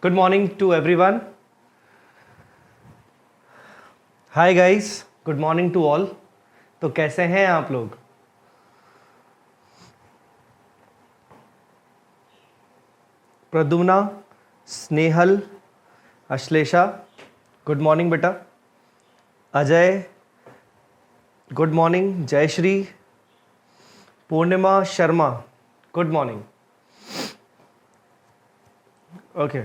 Good morning to everyone. Hi guys, good morning to all. तो कैसे हैं आप लोग? प्रद्युम्ना, स्नेहल, अश्लेषा, गुड मॉर्निंग बेटा. Ajay, good morning. Jayshree, Purnima Sharma, good morning. Okay.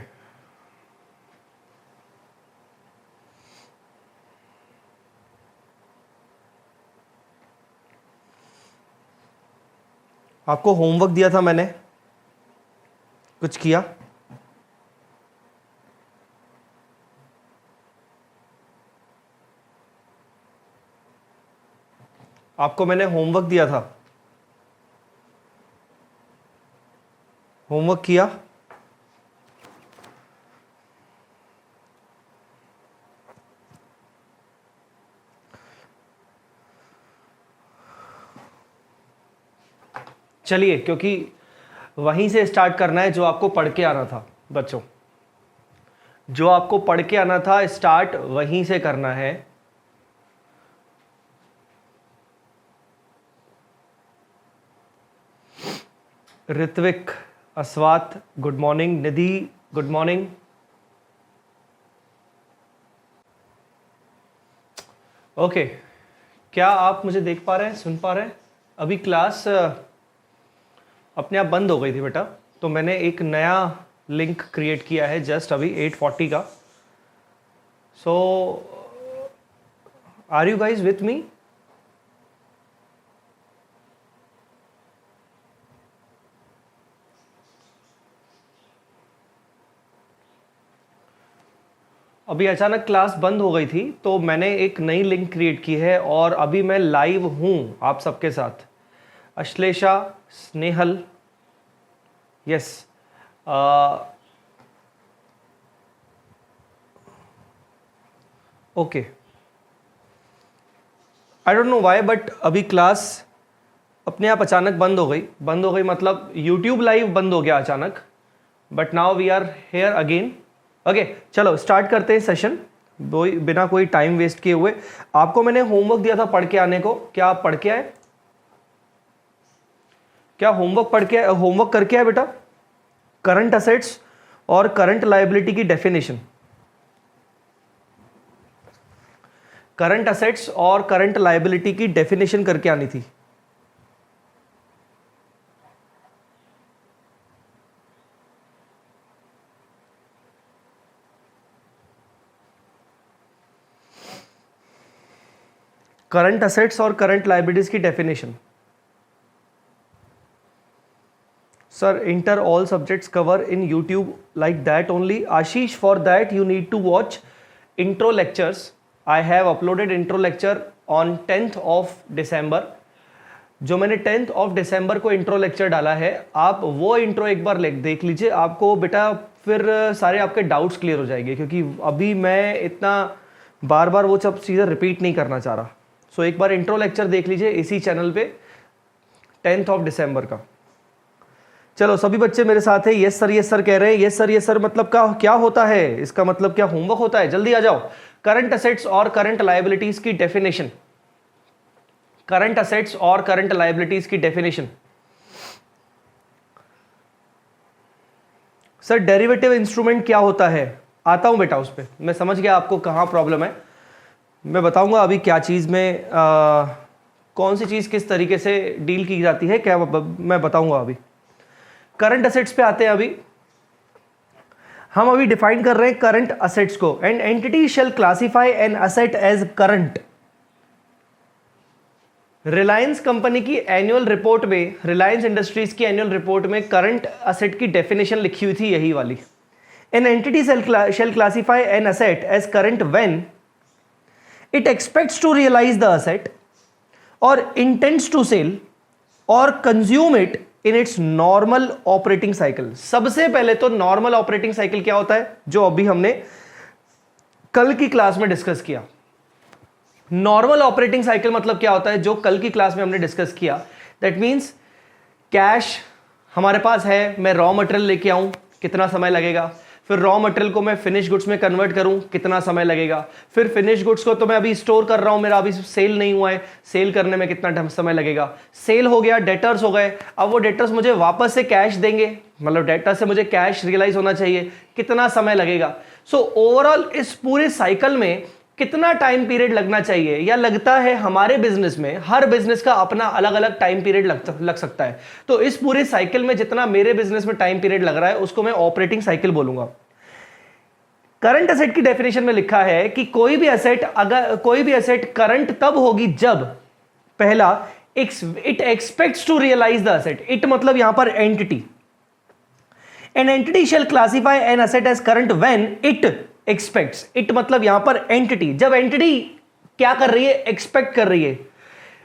आपको होमवर्क दिया था मैंने, कुछ किया? आपको मैंने होमवर्क दिया था, होमवर्क किया? चलिए, क्योंकि वहीं से स्टार्ट करना है जो आपको पढ़ के आना था बच्चों. जो आपको पढ़ के आना था स्टार्ट वहीं से करना है. Ritvik, Aswat, good morning. Nidhi, good morning. Okay, क्या आप मुझे देख पा रहे हैं, सुन पा रहे हैं? अभी क्लास अपने आप बंद हो गई थी बेटा, तो मैंने एक नया लिंक क्रिएट किया है जस्ट अभी 8:40 का. So are you guys with me? अभी अचानक क्लास बंद हो गई थी तो मैंने एक नई लिंक क्रिएट की है और अभी मैं लाइव हूं आप सबके साथ. Ashlesha, Snehal, yes. Okay, I don't know why but अभी क्लास अपने आप अचानक बंद हो गई. बंद हो गई मतलब यूट्यूब लाइव बंद हो गया अचानक, but now we are here again. Okay, चलो स्टार्ट करते हैं सेशन बिना कोई टाइम वेस्ट किए हुए. आपको मैंने होमवर्क दिया था पढ़ के आने को, क्या आप पढ़ के आए? क्या होमवर्क करके आए बेटा? करंट असेट्स और करंट लायबिलिटी की डेफिनेशन. करंट असेट्स और करंट लायबिलिटी की डेफिनेशन करके आनी थी. करंट असेट्स और करंट लायबिलिटीज की definition. Sir, inter all subjects cover in YouTube like that only. Ashish, for that you need to watch intro lectures. I have uploaded intro lecture on 10th of December. जो मैंने 10th of December को intro lecture डाला है, आप वो intro एक बार देख लीजिए, आपको बेटा फिर सारे आपके डाउट्स क्लियर हो जाएंगे, क्योंकि अभी मैं इतना बार बार वो सब चीज़ें रिपीट नहीं करना चाह रहा। सो एक बार इंट्रो लेक्चर देख लीजिए इसी चैनल पे 10th ऑफ डिसम्बर का। चलो सभी बच्चे मेरे साथ है, यस सर कह रहे हैं। यस सर मतलब क्या होता है, इसका मतलब क्या होमवर्क होता है? जल्दी आ जाओ। करंट असेट्स और करंट लायबिलिटीज की डेफिनेशन, करंट असेट्स और करंट लायबिलिटीज की डेफिनेशन। सर डेरिवेटिव इंस्ट्रूमेंट क्या होता है? आता हूं बेटा उस पर, मैं समझ गया आपको कहां प्रॉब्लम है। मैं बताऊंगा अभी क्या चीज में कौन सी चीज किस तरीके से डील की जाती है, क्या मैं बताऊंगा अभी। करंट असेट्स पे आते हैं। अभी हम अभी डिफाइन कर रहे हैं करंट असेट्स को। And entity shall classify an asset as current. Reliance company की एनुअल रिपोर्ट में, रिलायंस इंडस्ट्रीज की एनुअल रिपोर्ट में करंट असेट की डेफिनेशन लिखी हुई थी यही वाली। An entity shall classify an asset as current when it expects to realise the asset और इंटेंड्स टू सेल और consume it in its normal operating cycle. सबसे पहले तो नॉर्मल ऑपरेटिंग साइकिल क्या होता है, जो अभी हमने कल की क्लास में डिस्कस किया। नॉर्मल ऑपरेटिंग साइकिल मतलब क्या होता है, जो कल की क्लास में हमने डिस्कस किया। दैट मींस कैश हमारे पास है, मैं रॉ मटेरियल लेके आऊं, कितना समय लगेगा। फिर रॉ मटेरियल को मैं फिनिश गुड्स में कन्वर्ट करूं, कितना समय लगेगा। फिर फिनिश गुड्स को तो मैं अभी स्टोर कर रहा हूं, मेरा अभी सेल नहीं हुआ है, सेल करने में कितना समय लगेगा। सेल हो गया, डेटर्स हो गए, अब वो डेटर्स मुझे वापस से कैश देंगे, मतलब डेटर से मुझे कैश रियलाइज होना चाहिए, कितना समय लगेगा। सो ओवरऑल इस पूरे साइकिल में कितना टाइम पीरियड लगना चाहिए या लगता है हमारे बिजनेस में, हर बिजनेस का अपना अलग अलग टाइम पीरियड लग सकता है। तो इस पूरे साइकिल में जितना मेरे बिजनेस में टाइम पीरियड लग रहा है उसको मैं ऑपरेटिंग साइकिल बोलूंगा। करंट असेट की डेफिनेशन में लिखा है कि कोई भी असेट करंट तब होगी जब पहला it expects to realise the asset. It मतलब यहां पर entity. An entity shall classify an asset as current when it expects. It मतलब यहां पर एंटिटी, जब एंटिटी क्या कर रही है, एक्सपेक्ट कर रही है।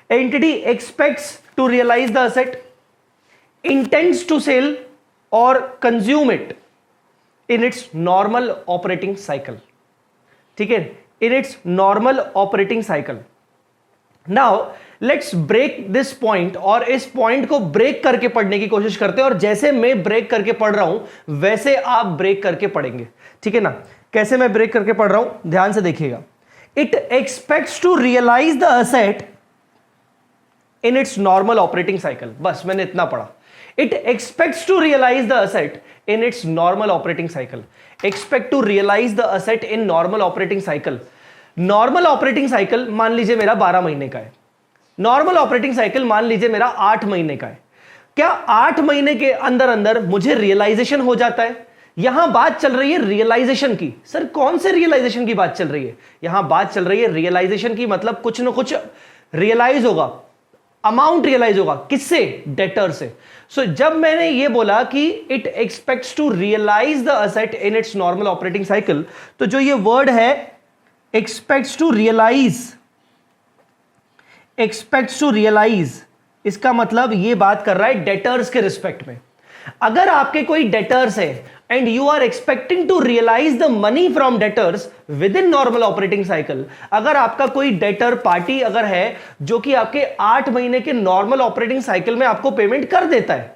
Entity expects to realise the asset, intends to sell और consume it in its normal operating cycle. ठीक है, in its normal operating cycle. Now let's break this point, और इस पॉइंट को ब्रेक करके पढ़ने की कोशिश करते हैं, और जैसे मैं ब्रेक करके पढ़ रहा हूं वैसे आप ब्रेक करके पढ़ेंगे। ठीक है ना, कैसे मैं ब्रेक करके पढ़ रहा हूं ध्यान से देखिएगा। It expects to realise the asset in its normal operating cycle. बस मैंने इतना पढ़ा। It expects to realise the asset in its normal operating cycle. Expect to realise the asset in normal operating cycle. Normal operating cycle मान लीजिए मेरा 12 महीने का है, नॉर्मल ऑपरेटिंग साइकिल मान लीजिए मेरा 8 महीने का है। क्या 8 महीने के अंदर अंदर मुझे रियलाइजेशन हो जाता है? यहां बात चल रही है रियलाइजेशन की। सर कौन से रियलाइजेशन की बात चल रही है? यहां बात चल रही है रियलाइजेशन की, मतलब कुछ ना कुछ रियलाइज होगा, अमाउंट रियलाइज होगा। किससे? डेटर से। सो जब मैंने ये बोला कि it expects to realise the asset in its normal operating cycle, तो जो ये वर्ड है expects to realise, expects to realise, इसका मतलब ये बात कर रहा है डेटर्स के रिस्पेक्ट में। अगर आपके कोई डेटर्स है and you are expecting to realise the money from debtors within normal operating cycle, अगर आपका कोई डेटर पार्टी अगर है जो कि आपके 8 महीने के नॉर्मल ऑपरेटिंग साइकिल में आपको पेमेंट कर देता है,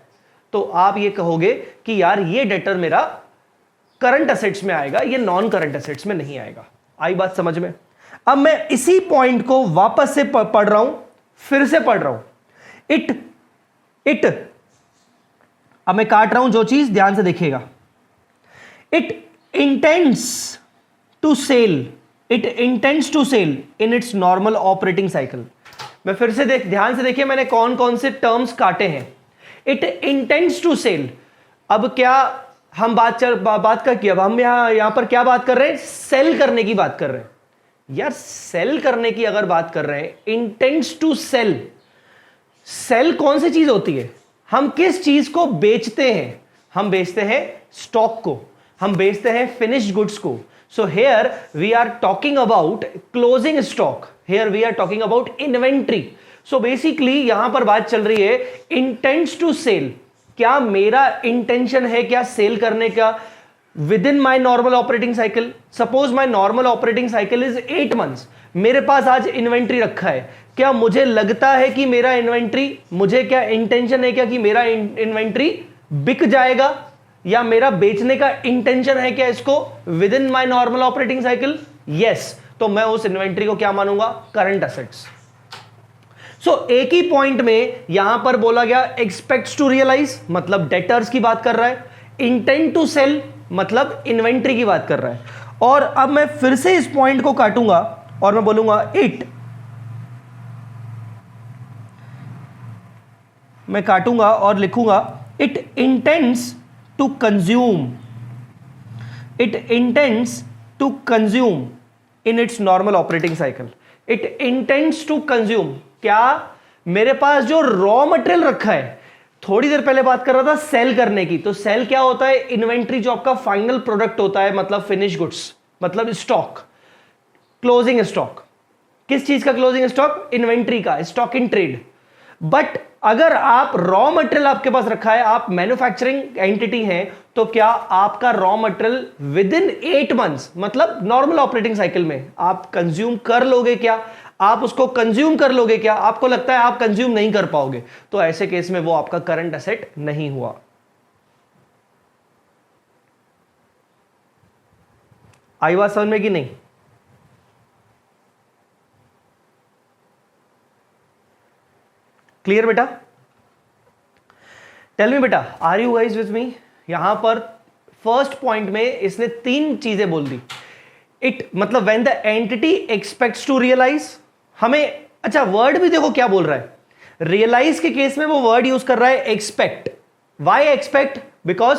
तो आप ये कहोगे कि यार ये डेटर मेरा करंट असेट्स में आएगा, ये नॉन करंट असेट्स में नहीं आएगा। आई बात समझ में? अब मैं इसी पॉइंट को वापस से पढ़ रहा हूं, फिर से पढ़ रहा हूं। इट अब मैं काट रहा हूं जो चीज, ध्यान से देखिएगा। It intends to sell, it intends to sell in its normal operating cycle. मैं फिर से ध्यान से देखिए मैंने कौन कौन से टर्म्स काटे हैं। इट इंटेंड्स टू सेल, अब क्या हम बात का किया, अब हम यहां पर क्या बात कर रहे हैं? सेल करने की बात कर रहे हैं। यार सेल करने की अगर बात कर रहे हैं, इंटेंड्स टू सेल, सेल कौन सी चीज होती है? हम किस चीज को बेचते हैं? हम बेचते हैं स्टॉक को, हम बेचते हैं फिनिश्ड गुड्स को। So here we are talking about closing stock. Here we are talking about inventory. So basically यहां पर बात चल रही है intends to sell. क्या मेरा intention है क्या सेल करने का with in my normal operating cycle? Suppose my normal operating cycle is 8 months. मेरे पास आज इन्वेंट्री रखा है. क्या मुझे लगता है कि मेरा इन्वेंट्री, मुझे क्या इंटेंशन है क्या कि मेरा इन्वेंट्री बिक जाएगा, या मेरा बेचने का इंटेंशन है क्या इसको with in my normal operating cycle? Yes. तो मैं उस इन्वेंट्री को क्या मानूंगा? Current assets. सो एक ही पॉइंट में यहां पर बोला गया एक्सपेक्ट्स टू रियलाइज, मतलब डेटर्स की बात कर रहा है. इंटेंट टू सेल मतलब इन्वेंट्री की बात कर रहा है. और अब मैं फिर से इस पॉइंट को काटूंगा और मैं बोलूंगा मैं काटूंगा और लिखूंगा it intends to consume. It intends to consume in its normal operating cycle. It intends to consume. क्या मेरे पास जो रॉ मटेरियल रखा है, थोड़ी देर पहले बात कर रहा था सेल करने की, तो सेल क्या होता है? इन्वेंट्री जो आपका फाइनल प्रोडक्ट होता है, मतलब फिनिश गुड्स, मतलब स्टॉक, क्लोजिंग स्टॉक. किस चीज का क्लोजिंग स्टॉक? इन्वेंट्री का, स्टॉक इन ट्रेड. बट अगर आप रॉ मटेरियल आपके पास रखा है, आप मैन्युफैक्चरिंग एंटिटी है, तो क्या आपका raw material with in 8 months, मतलब नॉर्मल ऑपरेटिंग साइकिल में आप कंज्यूम कर लोगे क्या? आप उसको कंज्यूम कर लोगे क्या? आपको लगता है आप कंज्यूम नहीं कर पाओगे, तो ऐसे केस में वो आपका करंट असेट नहीं हुआ. आई बात समझ में कि नहीं? क्लियर बेटा? टेल मी बेटा, are you guys with me? यहां पर फर्स्ट पॉइंट में इसने 3 चीजें बोल दी. इट मतलब when the entity expects to realise. हमें अच्छा वर्ड भी देखो क्या बोल रहा है. रियलाइज के केस में वो वर्ड यूज कर रहा है एक्सपेक्ट. Y expect? बिकॉज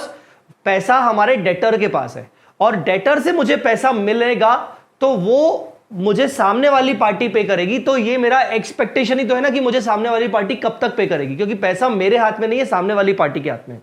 पैसा हमारे डेटर के पास है, और डेटर से मुझे पैसा मिलेगा तो वो मुझे सामने वाली पार्टी पे करेगी. तो ये मेरा एक्सपेक्टेशन ही तो है ना कि मुझे सामने वाली पार्टी कब तक पे करेगी, क्योंकि पैसा मेरे हाथ में नहीं है, सामने वाली पार्टी के हाथ में.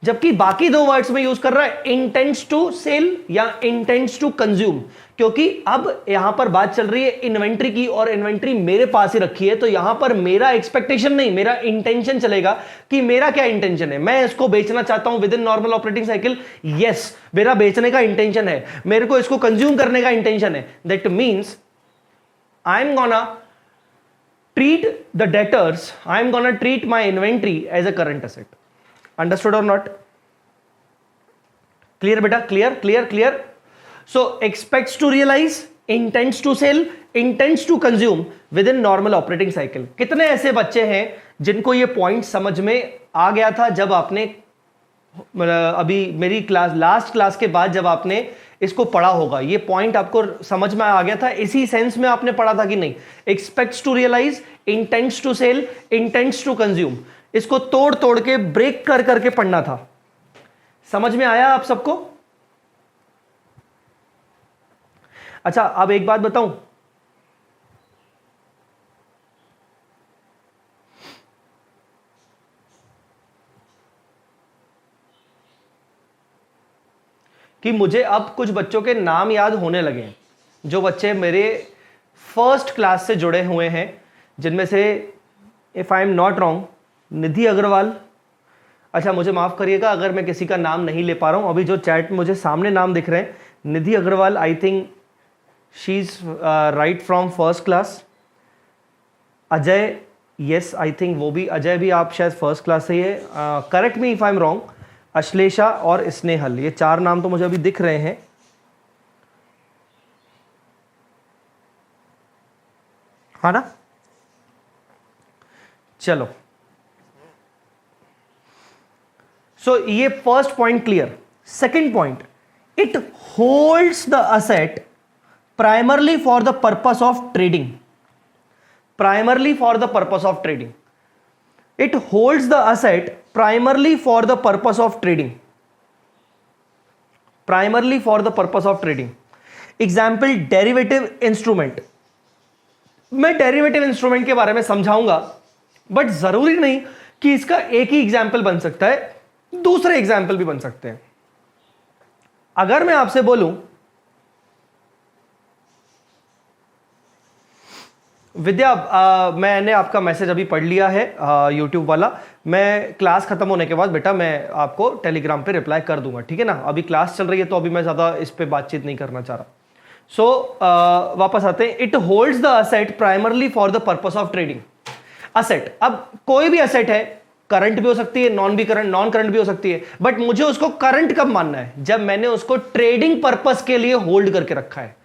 जबकि बाकी 2 वर्ड्स में यूज कर रहा है इंटेंट्स टू सेल या इंटेंट्स टू कंज्यूम, क्योंकि अब यहां पर बात चल रही है इन्वेंट्री की, और इन्वेंट्री मेरे पास ही रखी है. तो यहां पर मेरा एक्सपेक्टेशन नहीं, मेरा इंटेंशन चलेगा कि मेरा क्या इंटेंशन है. मैं इसको बेचना चाहता हूं with in normal operating cycle. Yes, मेरा बेचने का इंटेंशन है, मेरे को इसको कंज्यूम करने का इंटेंशन है. That means I am gonna treat the debtors, I am gonna treat my inventory as a current asset. Understood or not? Clear beta? Clear. So expects to realize, intends to sell, intends to consume within normal operating cycle. कितने ऐसे बच्चे हैं जिनको ये point समझ में आ गया था जब आपने अभी मेरी क्लास, लास्ट क्लास के बाद जब आपने इसको पढ़ा होगा? ये पॉइंट आपको समझ में आ गया था, इसी सेंस में आपने पढ़ा था कि नहीं? Expects to realise, intends to sell, intends to consume. इसको तोड़ तोड़ के ब्रेक कर करके पढ़ना था. समझ में आया आप सबको? अच्छा, अब एक बात बताऊं, कि मुझे अब कुछ बच्चों के नाम याद होने लगे हैं, जो बच्चे मेरे फर्स्ट क्लास से जुड़े हुए हैं, जिनमें से if I am not wrong Nidhi Agarwal. अच्छा, मुझे माफ करिएगा अगर मैं किसी का नाम नहीं ले पा रहा हूं. अभी जो चैट मुझे सामने नाम दिख रहे हैं, Nidhi Agarwal, I think she is right from first class. Ajay, yes I think वो भी, अजय भी आप शायद फर्स्ट क्लास से ही है. Correct me if I am wrong. Ashlesha और स्नेहल, ये 4 नाम तो मुझे अभी दिख रहे हैं. हाँ ना? चलो, सो ये first point clear. Second point, it holds the asset primarily for the purpose of trading. Primarily for the purpose of trading. It holds the asset primarily for the purpose of trading. Primarily for the purpose of trading. Example, derivative instrument. मैं derivative instrument के बारे में समझाऊंगा, but जरूरी नहीं कि इसका एक ही एग्जाम्पल बन सकता है, दूसरे एग्जाम्पल भी बन सकते हैं. अगर मैं आपसे बोलूं विद्या, मैंने आपका मैसेज अभी पढ़ लिया है, यूट्यूब वाला। मैं क्लास खत्म होने के बाद बेटा मैं आपको टेलीग्राम पे रिप्लाई कर दूंगा, ठीक है ना। अभी क्लास चल रही है तो अभी मैं ज़्यादा इस पे बातचीत नहीं करना चाह रहा। सो वापस आते हैं। It holds the asset primarily for the purpose of trading. Asset, अब कोई भी असेट है, करंट भी हो सकती है, नॉन करंट भी हो सकती है, बट मुझे उसको करंट कब मानना है? जब मैंने उसको ट्रेडिंग पर्पस के लिए होल्ड करके रखा है।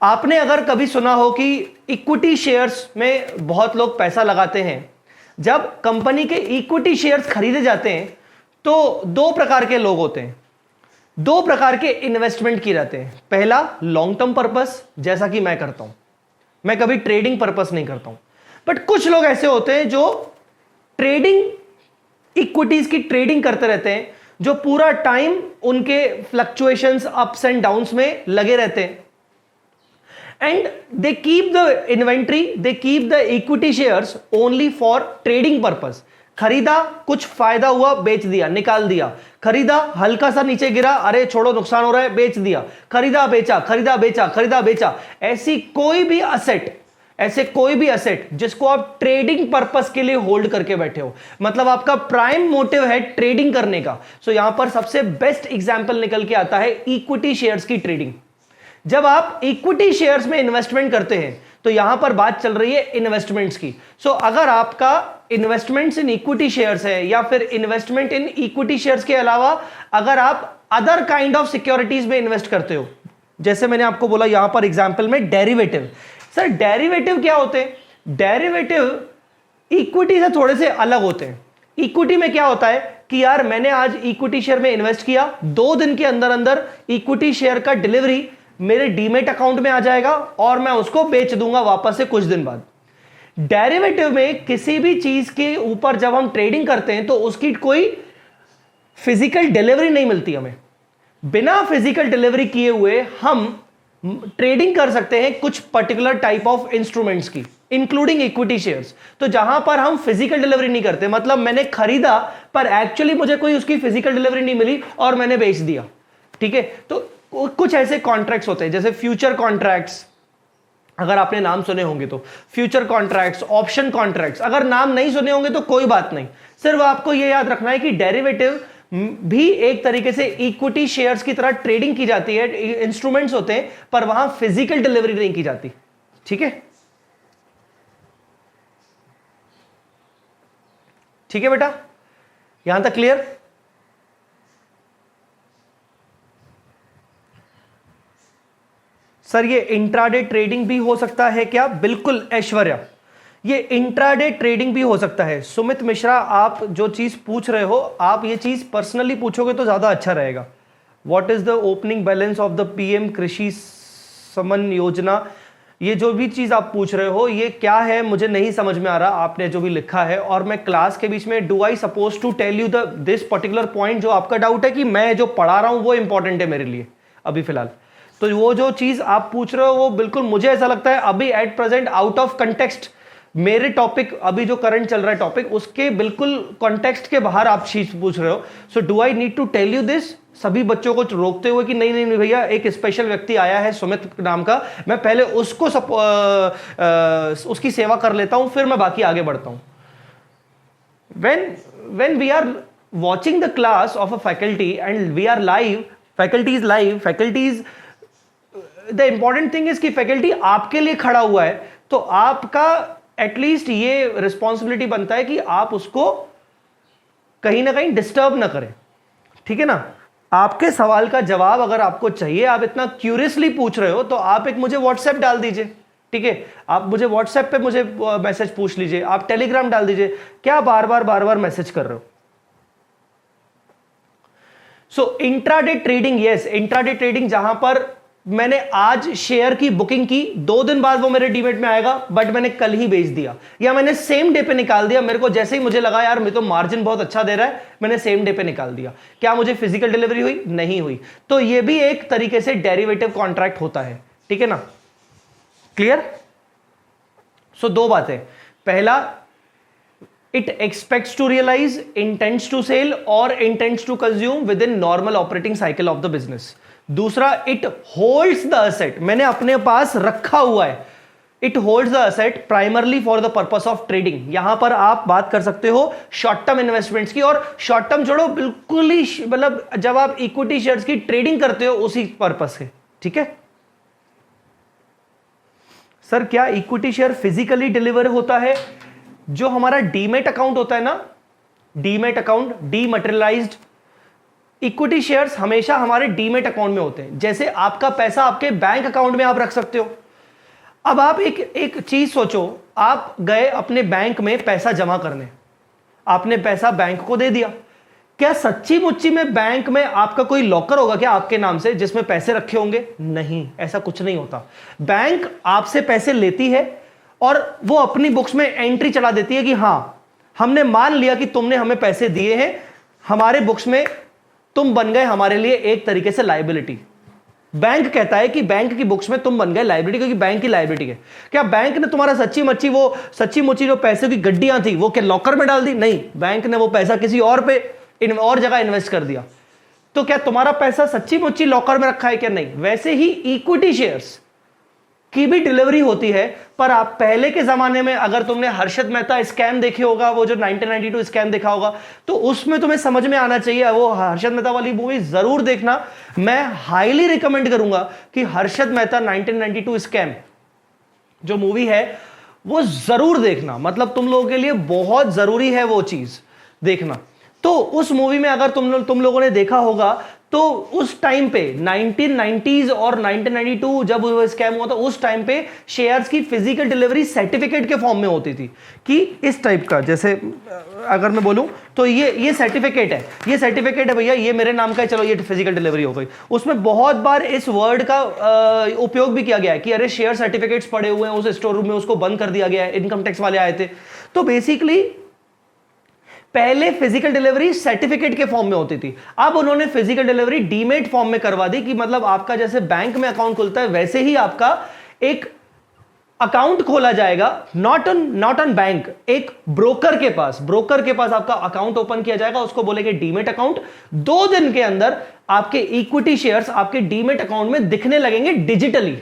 आपने अगर कभी सुना हो कि इक्विटी शेयर्स में बहुत लोग पैसा लगाते हैं, जब कंपनी के इक्विटी शेयर्स खरीदे जाते हैं तो दो प्रकार के लोग होते हैं, दो प्रकार के इन्वेस्टमेंट किए जाते हैं। पहला लॉन्ग टर्म पर्पस, जैसा कि मैं करता हूं, मैं कभी ट्रेडिंग पर्पस नहीं करता हूं। बट कुछ लोग ऐसे होते हैं जो ट्रेडिंग, इक्विटीज की ट्रेडिंग करते रहते हैं, जो पूरा टाइम उनके फ्लक्चुएशंस अप्स एंड डाउन्स में लगे रहते हैं, and they keep the inventory, they keep the equity shares only for trading purpose। खरीदा, कुछ फायदा हुआ, बेच दिया, निकाल दिया। खरीदा, हल्का सा नीचे गिरा, अरे छोड़ो नुकसान हो रहा है, बेच दिया। खरीदा बेचा, खरीदा बेचा, खरीदा बेचा। ऐसी कोई भी असेट, ऐसे कोई भी असेट जिसको आप ट्रेडिंग पर्पस के लिए होल्ड करके बैठे हो, मतलब आपका प्राइम मोटिव है ट्रेडिंग करने का। सो यहां पर सबसे बेस्ट एग्जांपल निकल के आता है इक्विटी शेयर्स की ट्रेडिंग। जब आप इक्विटी शेयर्स में इन्वेस्टमेंट करते हैं तो यहां पर बात चल रही है इन्वेस्टमेंट्स की। सो अगर आपका इन्वेस्टमेंट्स इन इक्विटी शेयर्स है, या फिर इन्वेस्टमेंट इन इक्विटी शेयर्स के अलावा अगर आप अदर काइंड ऑफ सिक्योरिटीज में इन्वेस्ट करते हो, जैसे मैंने आपको बोला यहां पर एग्जांपल में डेरिवेटिव। सर डेरिवेटिव क्या होते हैं? डेरिवेटिव इक्विटी से थोड़े से अलग होते हैं। इक्विटी में क्या होता है कि यार मैंने आज इक्विटी शेयर में इन्वेस्ट किया, 2 दिन के अंदर अंदर इक्विटी शेयर का डिलीवरी मेरे डीमेट अकाउंट में आ जाएगा और मैं उसको बेच दूंगा वापस से कुछ दिन बाद। डेरिवेटिव में किसी भी चीज के ऊपर जब हम ट्रेडिंग करते हैं तो उसकी कोई फिजिकल डिलीवरी नहीं मिलती हमें। बिना फिजिकल डिलीवरी किए हुए हम ट्रेडिंग कर सकते हैं कुछ पर्टिकुलर टाइप ऑफ इंस्ट्रूमेंट्स की, इंक्लूडिंग इक्विटी शेयर्स। तो जहां पर हम फिजिकल डिलीवरी नहीं करते, मतलब मैंने खरीदा पर एक्चुअली मुझे कोई उसकी फिजिकल डिलीवरी नहीं मिली और मैंने बेच दिया, ठीक है। तो कुछ ऐसे कॉन्ट्रैक्ट्स होते हैं जैसे फ्यूचर कॉन्ट्रैक्ट्स, अगर आपने नाम सुने होंगे तो फ्यूचर कॉन्ट्रैक्ट्स, ऑप्शन कॉन्ट्रैक्ट्स। अगर नाम नहीं सुने होंगे तो कोई बात नहीं, सिर्फ आपको यह याद रखना है कि डेरिवेटिव भी एक तरीके से इक्विटी शेयर्स की तरह ट्रेडिंग की जाती है, इंस्ट्रूमेंट्स होते हैं, पर वहां फिजिकल डिलीवरी नहीं की जाती, ठीक है। ठीक है बेटा, यहां तक क्लियर? सर ये इंट्राडे ट्रेडिंग भी हो सकता है क्या? बिल्कुल ऐश्वर्या, ये इंट्राडे ट्रेडिंग भी हो सकता है। सुमित मिश्रा, आप जो चीज पूछ रहे हो, आप ये चीज पर्सनली पूछोगे तो ज्यादा अच्छा रहेगा। What is the opening balance of the PM कृषि सम्मान योजना? ये जो भी चीज आप पूछ रहे हो ये क्या है मुझे नहीं समझ में आ रहा आपने जो भी लिखा है, और मैं क्लास के बीच में do I suppose to tell you the this particular point? जो आपका डाउट है कि मैं जो पढ़ा रहा हूं वो इंपॉर्टेंट है मेरे लिए अभी फिलहाल, तो वो जो चीज आप पूछ रहे हो वो बिल्कुल मुझे ऐसा लगता है अभी at present out of context, मेरे टॉपिक अभी जो करंट चल रहा है टॉपिक उसके बिल्कुल कॉन्टेक्स्ट के बाहर आप चीज पूछ रहे हो। So do I need to tell you this सभी बच्चों को रोकते हुए कि नहीं नहीं नहीं भैया, एक स्पेशल व्यक्ति आया है सुमित नाम का, मैं पहले उसको उसकी सेवा कर लेता हूं, फिर मैं बाकी आगे बढ़ता हूं। when we are watching the class of a faculty and we are live, faculty is live, faculty is the important thing is कि फैकल्टी आपके लिए खड़ा हुआ है, तो आपका एटलीस्ट ये रिस्पॉन्सिबिलिटी बनता है कि आप उसको कहीं ना कहीं डिस्टर्ब ना करें, ठीक है ना। आपके सवाल का जवाब अगर आपको चाहिए, आप इतना क्यूरियसली पूछ रहे हो, तो आप एक मुझे व्हाट्सएप डाल दीजिए, ठीक है। आप मुझे व्हाट्सएप पे मुझे मैसेज पूछ लीजिए, आप टेलीग्राम डाल दीजिए, क्या बार बार मैसेज कर रहे हो। So intraday trading, yes intraday trading, जहां पर मैंने आज शेयर की बुकिंग की, 2 दिन बाद वो मेरे डीमेट में आएगा, बट मैंने कल ही बेच दिया या मैंने सेम डे पे निकाल दिया। मेरे को जैसे ही मुझे लगा यार मेरे तो मार्जिन बहुत अच्छा दे रहा है, मैंने सेम डे पे निकाल दिया। क्या मुझे फिजिकल डिलीवरी हुई? नहीं हुई। तो ये भी एक तरीके से डेरिवेटिव कॉन्ट्रैक्ट होता है, ठीक है ना। क्लियर? सो 2 बातें, पहला it expects to realize, intends to sell or intends to consume within normal operating cycle of the business। दूसरा, it holds the asset, मैंने अपने पास रखा हुआ है, it holds the asset primarily for the purpose of trading. यहां पर आप बात कर सकते हो शॉर्ट टर्म इन्वेस्टमेंट्स की, और शॉर्ट टर्म छोड़ो, बिल्कुल ही मतलब जब आप इक्विटी शेयर्स की ट्रेडिंग करते हो उसी पर्पस से। ठीक है सर, क्या इक्विटी शेयर फिजिकली डिलीवर होता है? जो हमारा डीमेट अकाउंट होता है ना, demat account, dematerialised equity shares हमेशा हमारे डीमेट अकाउंट में होते हैं। जैसे आपका पैसा आपके बैंक अकाउंट में आप रख सकते हो। अब आप एक चीज सोचो, आप गए अपने बैंक में पैसा जमा करने, आपने पैसा बैंक को दे दिया, क्या सच्ची मुच्ची में बैंक में आपका कोई लॉकर होगा क्या आपके नाम से जिसमें पैसे रखे होंगे? नहीं, ऐसा कुछ नहीं होता। बैंक आपसे पैसे लेती है और वो अपनी बुक्स में एंट्री चला देती है कि हां, हमने मान लिया कि तुमने हमें पैसे दिए हैं, हमारे बुक्स में तुम बन गए हमारे लिए एक तरीके से लायबिलिटी। बैंक कहता है कि बैंक की बुक्स में तुम बन गए लायबिलिटी, क्योंकि बैंक की लायबिलिटी है। क्या बैंक ने तुम्हारा सच्ची मुच्ची जो पैसे की गड्डियां थी वो क्या लॉकर में डाल दी? नहीं, बैंक ने वो पैसा किसी और जगह इन्वेस्ट कर दिया। तो क्या तुम्हारा पैसा सच्ची मुच्ची लॉकर में रखा है क्या? नहीं। वैसे ही इक्विटी शेयर्स की भी डिलीवरी होती है। पर आप पहले के जमाने में अगर तुमने हर्षद मेहता स्कैम देखे होगा, वो जो 1992 स्कैम देखा होगा, तो उसमें तुम्हें समझ में आना चाहिए। वो हर्षद मेहता वाली मूवी जरूर देखना, मैं हाईली रिकमेंड करूंगा कि हर्षद मेहता 1992 स्कैम जो मूवी है वो जरूर देखना। मतलब तुम लोगों के लिए बहुत जरूरी है वो चीज देखना। तो उस मूवी में अगर तुम लोगों ने देखा होगा तो उस टाइम पे 1990s और 1992 जब वो स्कैम हुआ था, उस टाइम पे शेयर्स की फिजिकल डिलीवरी सर्टिफिकेट के फॉर्म में होती थी कि इस टाइप का, जैसे अगर मैं बोलूं तो ये सर्टिफिकेट है, ये सर्टिफिकेट है भैया, ये मेरे नाम का है, चलो ये फिजिकल डिलीवरी हो गई। उसमें बहुत बार इस वर्ड का उपयोग भी किया गया है कि अरे शेयर सर्टिफिकेट्स पड़े हुए हैं उस स्टोर रूम में, उसको बंद कर दिया गया है, इनकम टैक्स वाले आए थे। तो बेसिकली पहले फिजिकल डिलीवरी सर्टिफिकेट के फॉर्म में होती थी, अब उन्होंने फिजिकल डिलीवरी डीमेट फॉर्म में करवा दी कि मतलब आपका जैसे बैंक में अकाउंट खुलता है वैसे ही आपका एक अकाउंट खोला जाएगा, नॉट ऑन बैंक, एक ब्रोकर के पास आपका अकाउंट ओपन किया जाएगा, उसको बोलेंगे डीमेट अकाउंट। 2 दिन के अंदर आपके इक्विटी शेयर्स आपके डीमेट अकाउंट में दिखने लगेंगे डिजिटली,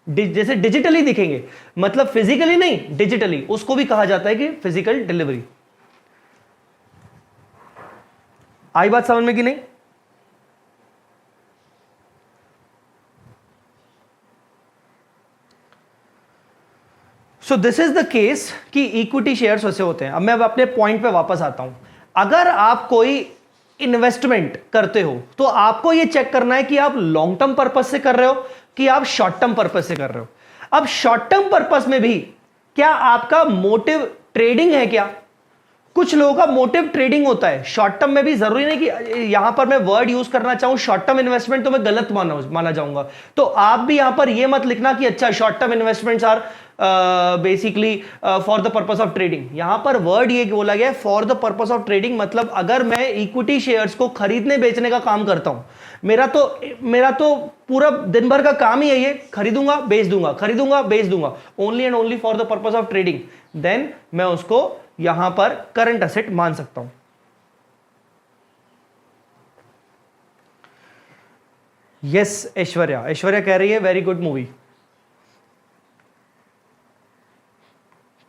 जैसे डिजिटली दिखेंगे, मतलब फिजिकली नहीं, डिजिटली। उसको भी कहा जाता है कि फिजिकल डिलीवरी। आई बात समझ में कि नहीं? So this is the case कि इक्विटी शेयर्स वैसे होते हैं। अब मैं अपने पॉइंट पे वापस आता हूं। अगर आप कोई इन्वेस्टमेंट करते हो तो आपको यह चेक करना है कि आप लॉन्ग टर्म पर्पस से कर रहे हो कि आप शॉर्ट टर्म पर्पस से कर रहे हो। अब शॉर्ट टर्म पर्पस में भी क्या आपका मोटिव ट्रेडिंग है क्या? कुछ लोगों का मोटिव ट्रेडिंग होता है। शॉर्ट टर्म में भी जरूरी नहीं कि यहां पर मैं वर्ड यूज करना चाहूं शॉर्ट टर्म इन्वेस्टमेंट, तो मैं गलत माना जाऊंगा। तो आप भी यहां पर यह मत लिखना कि अच्छा short term investments are basically for the purpose of trading. यहां पर वर्ड ये बोला गया for the purpose of trading, मतलब अगर मैं इक्विटी शेयर्स को खरीदने बेचने का काम करता हूं, मेरा तो पूरा दिन भर का काम ही है ये, खरीदूंगा बेच दूंगा, खरीदूंगा बेच दूंगा, only and only for the purpose of trading, then मैं उसको यहां पर करंट एसेट मान सकता हूं। यस ऐश्वर्या कह रही है very good movie.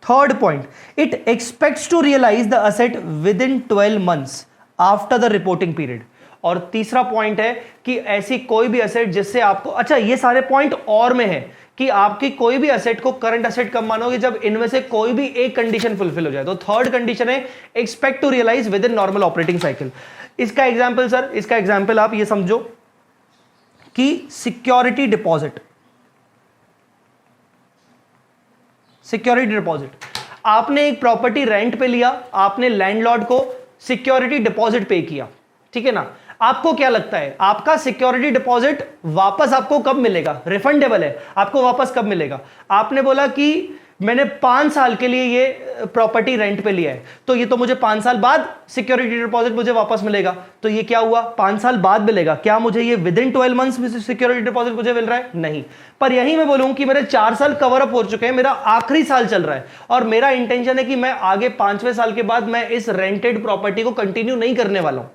Third point, it expects to realise the asset within 12 months after the reporting period. और तीसरा पॉइंट है कि ऐसी कोई भी एसेट जिससे आपको, अच्छा ये सारे पॉइंट और में है कि आपकी कोई भी एसेट को करंट एसेट कब मानोगे, जब इनमें से कोई भी एक कंडीशन फुलफिल हो जाए। तो थर्ड कंडीशन है expect to realise within normal operating cycle. इसका एग्जांपल सर, इसका एग्जांपल आप ये समझो कि सिक्योरिटी डिपॉजिट, आपने एक प्रॉपर्टी रेंट पे लिया, आपने लैंडलॉर्ड को सिक्योरिटी डिपॉजिट पे किया, ठीक है ना। आपको क्या लगता है आपका सिक्योरिटी डिपॉजिट वापस आपको कब मिलेगा? रिफंडेबल है, आपको वापस कब मिलेगा? आपने बोला कि मैंने 5 साल के लिए ये प्रॉपर्टी रेंट पे लिया है, तो ये तो मुझे 5 साल बाद सिक्योरिटी डिपॉजिट मुझे वापस मिलेगा। तो ये क्या हुआ? 5 साल बाद मिलेगा। क्या मुझे ये विद इन 12 मंथ्स में सिक्योरिटी डिपॉजिट मुझे मिल रहा है? नहीं। पर यही मैं बोलूं कि मेरे 4 साल कवर अप हो चुके हैं, मेरा आखिरी साल चल रहा है और मेरा इंटेंशन है कि मैं आगे 5वें साल के बाद मैं इस रेंटेड प्रॉपर्टी को कंटिन्यू नहीं करने वाला हूं।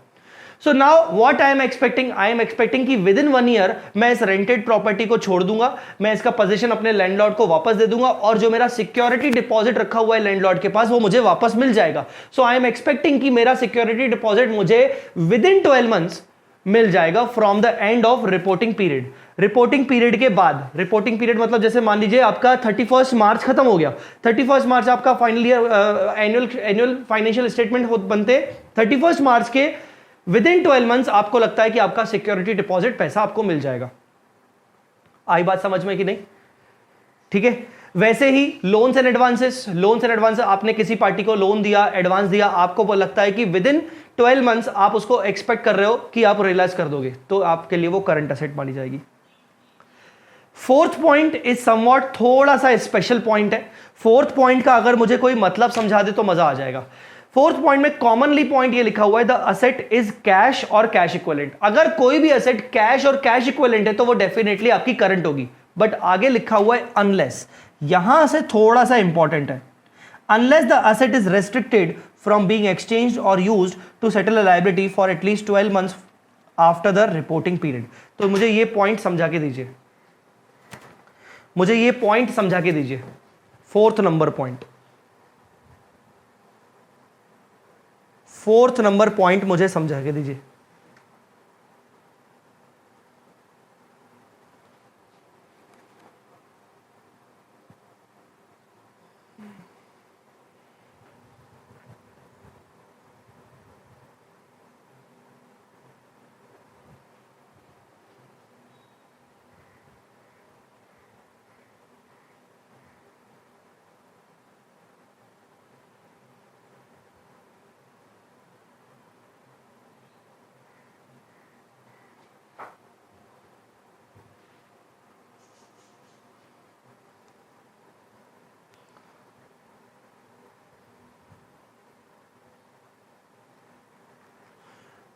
So now what I am expecting कि विद इन 1 ईयर मैं इस रेंटेड प्रॉपर्टी को छोड़ दूंगा, मैं इसका पोजीशन अपने लैंडलॉर्ड को वापस दे दूंगा और जो मेरा सिक्योरिटी डिपॉजिट रखा हुआ है लैंडलॉर्ड के पास वो मुझे वापस मिल जाएगा। सो आई एम एक्सपेक्टिंग कि मेरा सिक्योरिटी डिपॉजिट मुझे विद इन 12 मंथ्स मिल जाएगा from the end of reporting period. Reporting period के बाद, रिपोर्टिंग पीरियड मतलब जैसे मान लीजिए आपका 31 मार्च खत्म हो गया, 31 मार्च आपका final year annual financial statement बनते, 31 मार्च के विद इन 12 मंथ्स आपको लगता है कि आपका सिक्योरिटी डिपॉजिट पैसा आपको मिल जाएगा। आई बात समझ में कि नहीं? ठीक है। वैसे ही लोन्स एंड एडवांसेस आपने किसी पार्टी को लोन दिया, एडवांस दिया, आपको वो लगता है कि विद इन 12 मंथ्स आप उसको एक्सपेक्ट कर रहे हो कि आप रियलाइज कर दोगे, तो आपके लिए वो करंट असेट मानी जाएगी। फोर्थ पॉइंट इज समवॉट थोड़ा सा स्पेशल पॉइंट है। फोर्थ पॉइंट का अगर मुझे कोई मतलब समझा दे तो मजा आ जाएगा। फोर्थ पॉइंट में कॉमनली पॉइंट ये लिखा हुआ है, द असेट इज कैश और कैश इक्विवेलेंट। अगर कोई भी असेट कैश और कैश इक्विवेलेंट है तो वो डेफिनेटली आपकी करंट होगी, बट आगे लिखा हुआ है अनलेस, यहां से थोड़ा सा इंपॉर्टेंट है, unless the asset is restricted from being exchanged और used to settle a liability for at least 12 months after the reporting period. तो मुझे ये पॉइंट समझा के दीजिए, मुझे ये पॉइंट समझा के दीजिए, fourth number point, fourth number point मुझे समझा के दीजिए।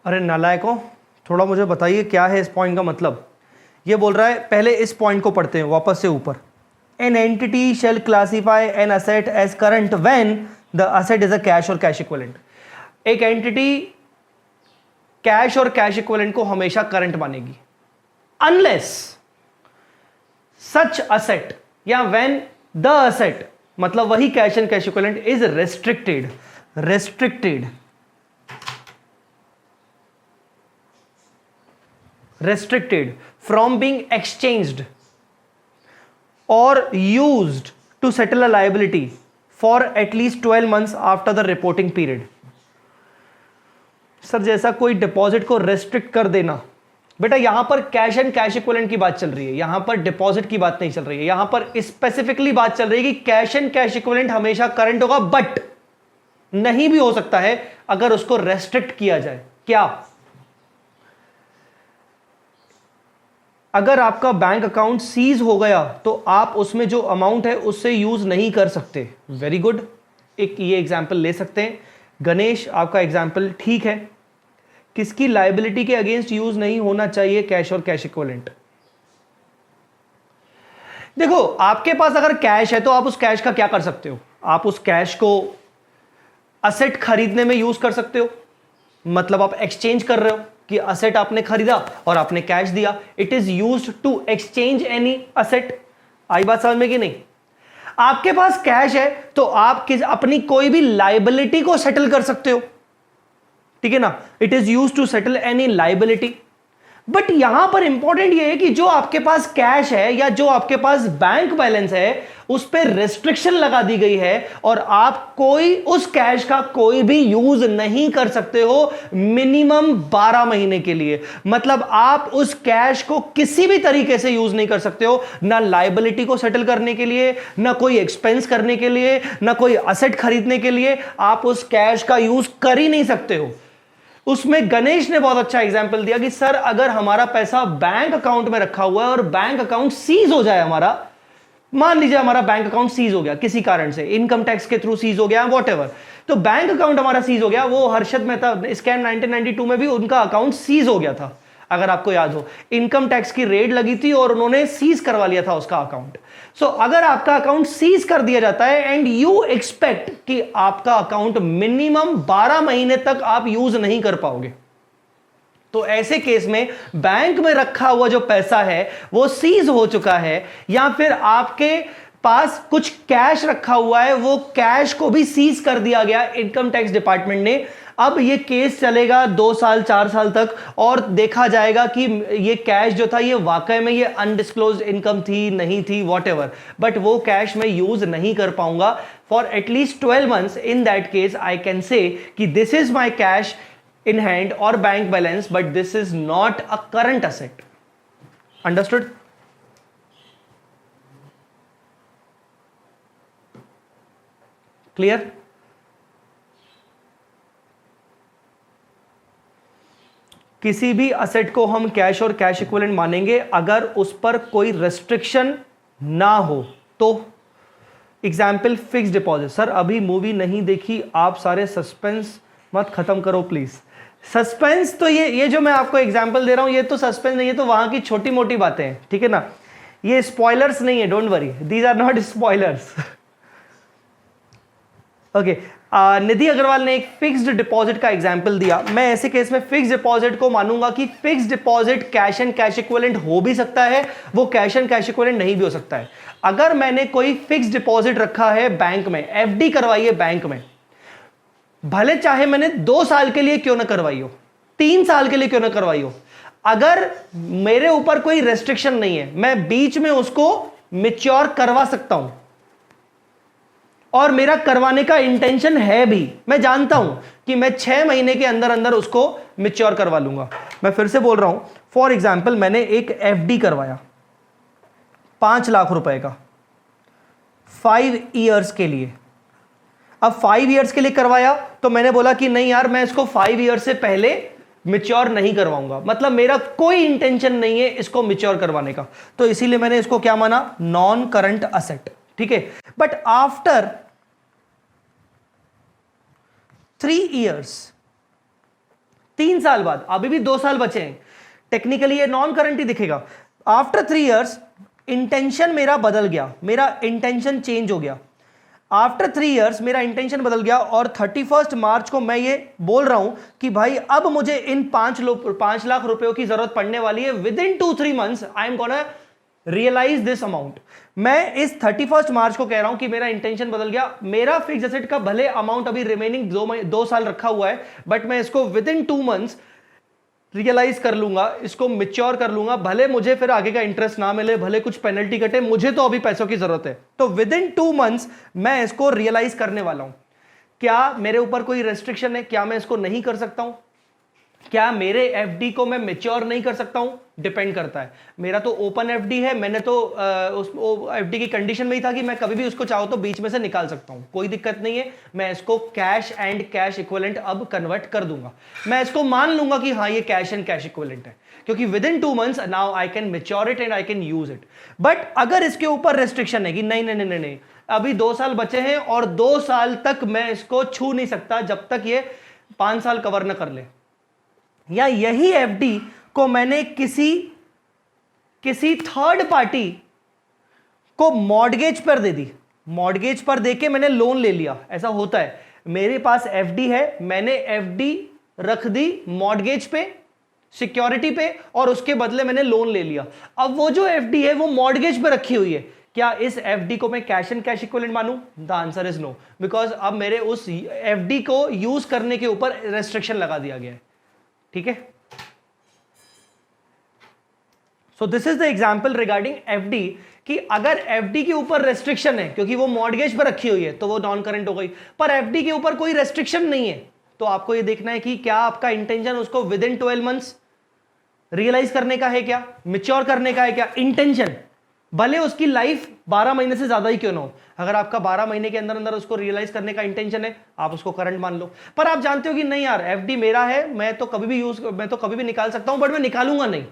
अरे नालायकों, थोड़ा मुझे बताइए क्या है इस पॉइंट का मतलब। ये बोल रहा है, पहले इस पॉइंट को पढ़ते हैं वापस से ऊपर, an entity shall classify an asset as current when the asset is a cash और कैश इक्विवेलेंट। एक एंटिटी कैश और कैश इक्विवेलेंट को हमेशा करंट मानेगी अनलेस सच असेट या व्हेन द असेट, मतलब वही cash and cash equivalent is restricted from being exchanged or used to settle a liability for at least 12 months after the reporting period। Sir जैसा कोई deposit को restrict कर देना, बेटा यहां पर कैश एंड कैश इक्विवेलेंट की बात चल रही है, यहां पर डिपॉजिट की बात नहीं चल रही है, यहां पर स्पेसिफिकली बात चल रही है कि कैश एंड कैश इक्विवेलेंट हमेशा करंट होगा, बट नहीं भी हो सकता है अगर उसको रेस्ट्रिक्ट किया जाए। क्या? अगर आपका बैंक अकाउंट सीज हो गया तो आप उसमें जो अमाउंट है उससे यूज नहीं कर सकते। वेरी गुड, एक ये एग्जांपल ले सकते हैं। गणेश, आपका एग्जांपल ठीक है। किसकी लायबिलिटी के अगेंस्ट यूज नहीं होना चाहिए कैश और कैश इक्विवेलेंट? देखो, आपके पास अगर कैश है तो आप उस कैश का क्या कर सकते हो? आप उस कैश को असेट खरीदने में यूज कर सकते हो, मतलब आप एक्सचेंज कर रहे हो कि असेट आपने खरीदा और आपने कैश दिया। It is used to exchange any asset. आई बात समझ में कि नहीं? आपके पास कैश है तो आप अपनी कोई भी लायबिलिटी को सेटल कर सकते हो, ठीक है ना? It is used to settle any liability. But यहां पर इंपॉर्टेंट यह है कि जो आपके पास कैश है या जो आपके पास बैंक बैलेंस है उस पर रेस्ट्रिक्शन लगा दी गई है और आप कोई उस कैश का कोई भी यूज नहीं कर सकते हो मिनिमम 12 महीने के लिए। मतलब आप उस कैश को किसी भी तरीके से यूज नहीं कर सकते हो, ना लायबिलिटी को सेटल करने के लिए, ना कोई एक्सपेंस करने के लिए, ना कोई असेट खरीदने के लिए। आप उस कैश का यूज कर ही नहीं सकते हो। उसमें गणेश ने बहुत अच्छा एग्जांपल दिया कि सर अगर हमारा पैसा बैंक अकाउंट में रखा हुआ है और बैंक अकाउंट सीज हो जाए, हमारा मान लीजिए हमारा बैंक अकाउंट सीज हो गया किसी कारण से, इनकम टैक्स के थ्रू सीज हो गया, व्हाटएवर, तो बैंक अकाउंट हमारा सीज हो गया। वो हर्षद मेहता स्कैम 1992 में भी उनका अकाउंट सीज हो गया था, अगर आपको याद हो। इनकम टैक्स की रेड लगी थी और उन्होंने सीज करवा लिया था उसका अकाउंट। सो अगर आपका अकाउंट सीज कर दिया जाता है एंड यू एक्सपेक्ट कि आपका अकाउंट मिनिमम 12 महीने तक आप यूज नहीं कर पाओगे, तो ऐसे केस में बैंक में रखा हुआ जो पैसा है वो सीज हो चुका है, या फिर आपके पास कुछ कैश रखा हुआ है, वो कैश को भी सीज कर दिया गया इनकम टैक्स डिपार्टमेंट ने। अब ये केस चलेगा 2 साल 4 साल तक, और देखा जाएगा कि ये कैश जो था ये वाकई में ये अनडिस्क्लोज्ड इनकम थी नहीं थी वॉटएवर, बट वो कैश मैं यूज नहीं कर पाऊंगा for at least 12 months. In that case I can say कि this is my cash in hand और bank balance, but this is not a current asset. Understood? Clear? किसी भी असेट को हम कैश और कैश इक्विवेलेंट मानेंगे अगर उस पर कोई रेस्ट्रिक्शन ना हो तो। Example fix deposit. सर अभी मूवी नहीं देखी, आप सारे सस्पेंस मत खत्म करो प्लीज। सस्पेंस तो ये जो मैं आपको एग्जाम्पल दे रहा हूं ये तो सस्पेंस नहीं है, तो वहां की छोटी मोटी बातें हैं, ठीक है ना, ये स्पॉयलर्स नहीं है, don't worry, these are not spoilers. Okay, Nidhi Agarwal ने एक फिक्स्ड डिपॉजिट का एग्जांपल दिया। मैं ऐसे केस में फिक्स्ड डिपॉजिट को मानूंगा कि fixed deposit cash and cash equivalent हो भी सकता है, वो कैश एंड कैश इक्विवेलेंट नहीं भी हो सकता है। अगर मैंने कोई फिक्स्ड डिपॉजिट रखा है बैंक में, एफडी करवाई है बैंक में, भले चाहे मैंने 2 साल के लिए क्यों ना करवाई हो, 3 साल के लिए क्यों ना करवाई हो, अगर मेरे ऊपर कोई रेस्ट्रिक्शन नहीं है, मैं बीच में उसको मैच्योर करवा सकता हूं, और मेरा करवाने का इंटेंशन है भी, मैं जानता हूं कि मैं 6 महीने के अंदर अंदर उसको मैच्योर करवा लूंगा। मैं फिर से बोल रहा हूं, फॉर एग्जाम्पल मैंने एक एफडी करवाया 5 लाख रुपए का 5 ईयर्स के लिए। अब 5 ईयर्स के लिए करवाया तो मैंने बोला कि नहीं यार, मैं इसको 5 ईयर्स से पहले मैच्योर नहीं करवाऊंगा, मतलब मेरा कोई इंटेंशन नहीं है इसको मैच्योर करवाने का, तो इसीलिए मैंने इसको क्या माना, नॉन करंट असेट, ठीक है। बट आफ्टर 3 ईयर्स, 3 साल बाद, अभी भी 2 साल बचे हैं, टेक्निकली ये नॉन करंट ही दिखेगा। आफ्टर 3 ईयर्स इंटेंशन मेरा बदल गया, मेरा इंटेंशन चेंज हो गया। आफ्टर 3 ईयर्स मेरा इंटेंशन बदल गया और 31 मार्च को मैं ये बोल रहा हूं कि भाई अब मुझे इन 5 लाख रुपयों की जरूरत पड़ने वाली है, within 2-3 months I am gonna realise this amount. मैं इस 31 मार्च को कह रहा हूं कि मेरा इंटेंशन बदल गया, मेरा फिक्स एसेट का भले अमाउंट अभी रिमेनिंग 2 साल रखा हुआ है, बट मैं इसको विद इन 2 मंथ्स रियलाइज कर लूंगा, इसको मैच्योर कर लूंगा, भले मुझे फिर आगे का इंटरेस्ट ना मिले, भले कुछ पेनल्टी कटे, मुझे तो अभी पैसों की जरूरत है, तो विद इन 2 मंथ्स मैं इसको रियलाइज करने वाला हूं। क्या मेरे ऊपर कोई रेस्ट्रिक्शन है? क्या मैं इसको नहीं कर सकता हूं? क्या मेरे एफडी को मैं मैच्योर नहीं कर सकता हूं? डिपेंड करता है। मेरा तो ओपन एफडी है, मैंने तो उस एफडी की कंडीशन में ही था कि मैं कभी भी उसको चाहूं तो बीच में से निकाल सकता हूं, कोई दिक्कत नहीं है। मैं इसको कैश एंड कैश इक्विवेलेंट अब कन्वर्ट कर दूंगा, मैं इसको मान लूंगा कि हाँ ये कैश एंड कैश इक्विवेलेंट है, क्योंकि with in 2 months now I can mature it and I can use it. But अगर इसके ऊपर रेस्ट्रिक्शन है कि नहीं नहीं नहीं नहीं, अभी 2 साल बचे हैं और 2 साल तक मैं इसको छू नहीं सकता जब तक ये 5 साल कवर ना कर ले, या यही एफडी को मैंने किसी थर्ड पार्टी को मॉर्गेज पर दे दी, मॉर्गेज पर देके मैंने लोन ले लिया, ऐसा होता है। मेरे पास एफडी है, मैंने एफडी रख दी मॉर्गेज पे, सिक्योरिटी पे, और उसके बदले मैंने लोन ले लिया। अब वो जो एफडी है वो मॉर्गेज पे रखी हुई है, क्या इस एफडी को मैं कैश एंड कैश इक्विवेलेंट मानूं? The answer is no, because अब मेरे उस एफडी को यूज करने के ऊपर रेस्ट्रिक्शन लगा दिया गया है, ठीक है। So this is the example regarding FD कि अगर एफडी के ऊपर रेस्ट्रिक्शन है क्योंकि वो मॉर्गेज पर रखी हुई है तो वो नॉन करंट हो गई, पर एफडी के ऊपर कोई रेस्ट्रिक्शन नहीं है, तो आपको ये देखना है कि क्या आपका इंटेंशन उसको विद इन 12 मंथ्स रियलाइज करने का है, क्या मैच्योर करने का है, क्या इंटेंशन, भले उसकी लाइफ 12 महीने से ज्यादा ही क्यों ना हो। अगर आपका 12 महीने के अंदर अंदर उसको रियलाइज करने का इंटेंशन है, आप उसको करंट मान लो। पर आप जानते हो कि नहीं यार एफडी मेरा है, मैं तो कभी भी निकाल सकता हूं, बट मैं निकालूंगा नहीं,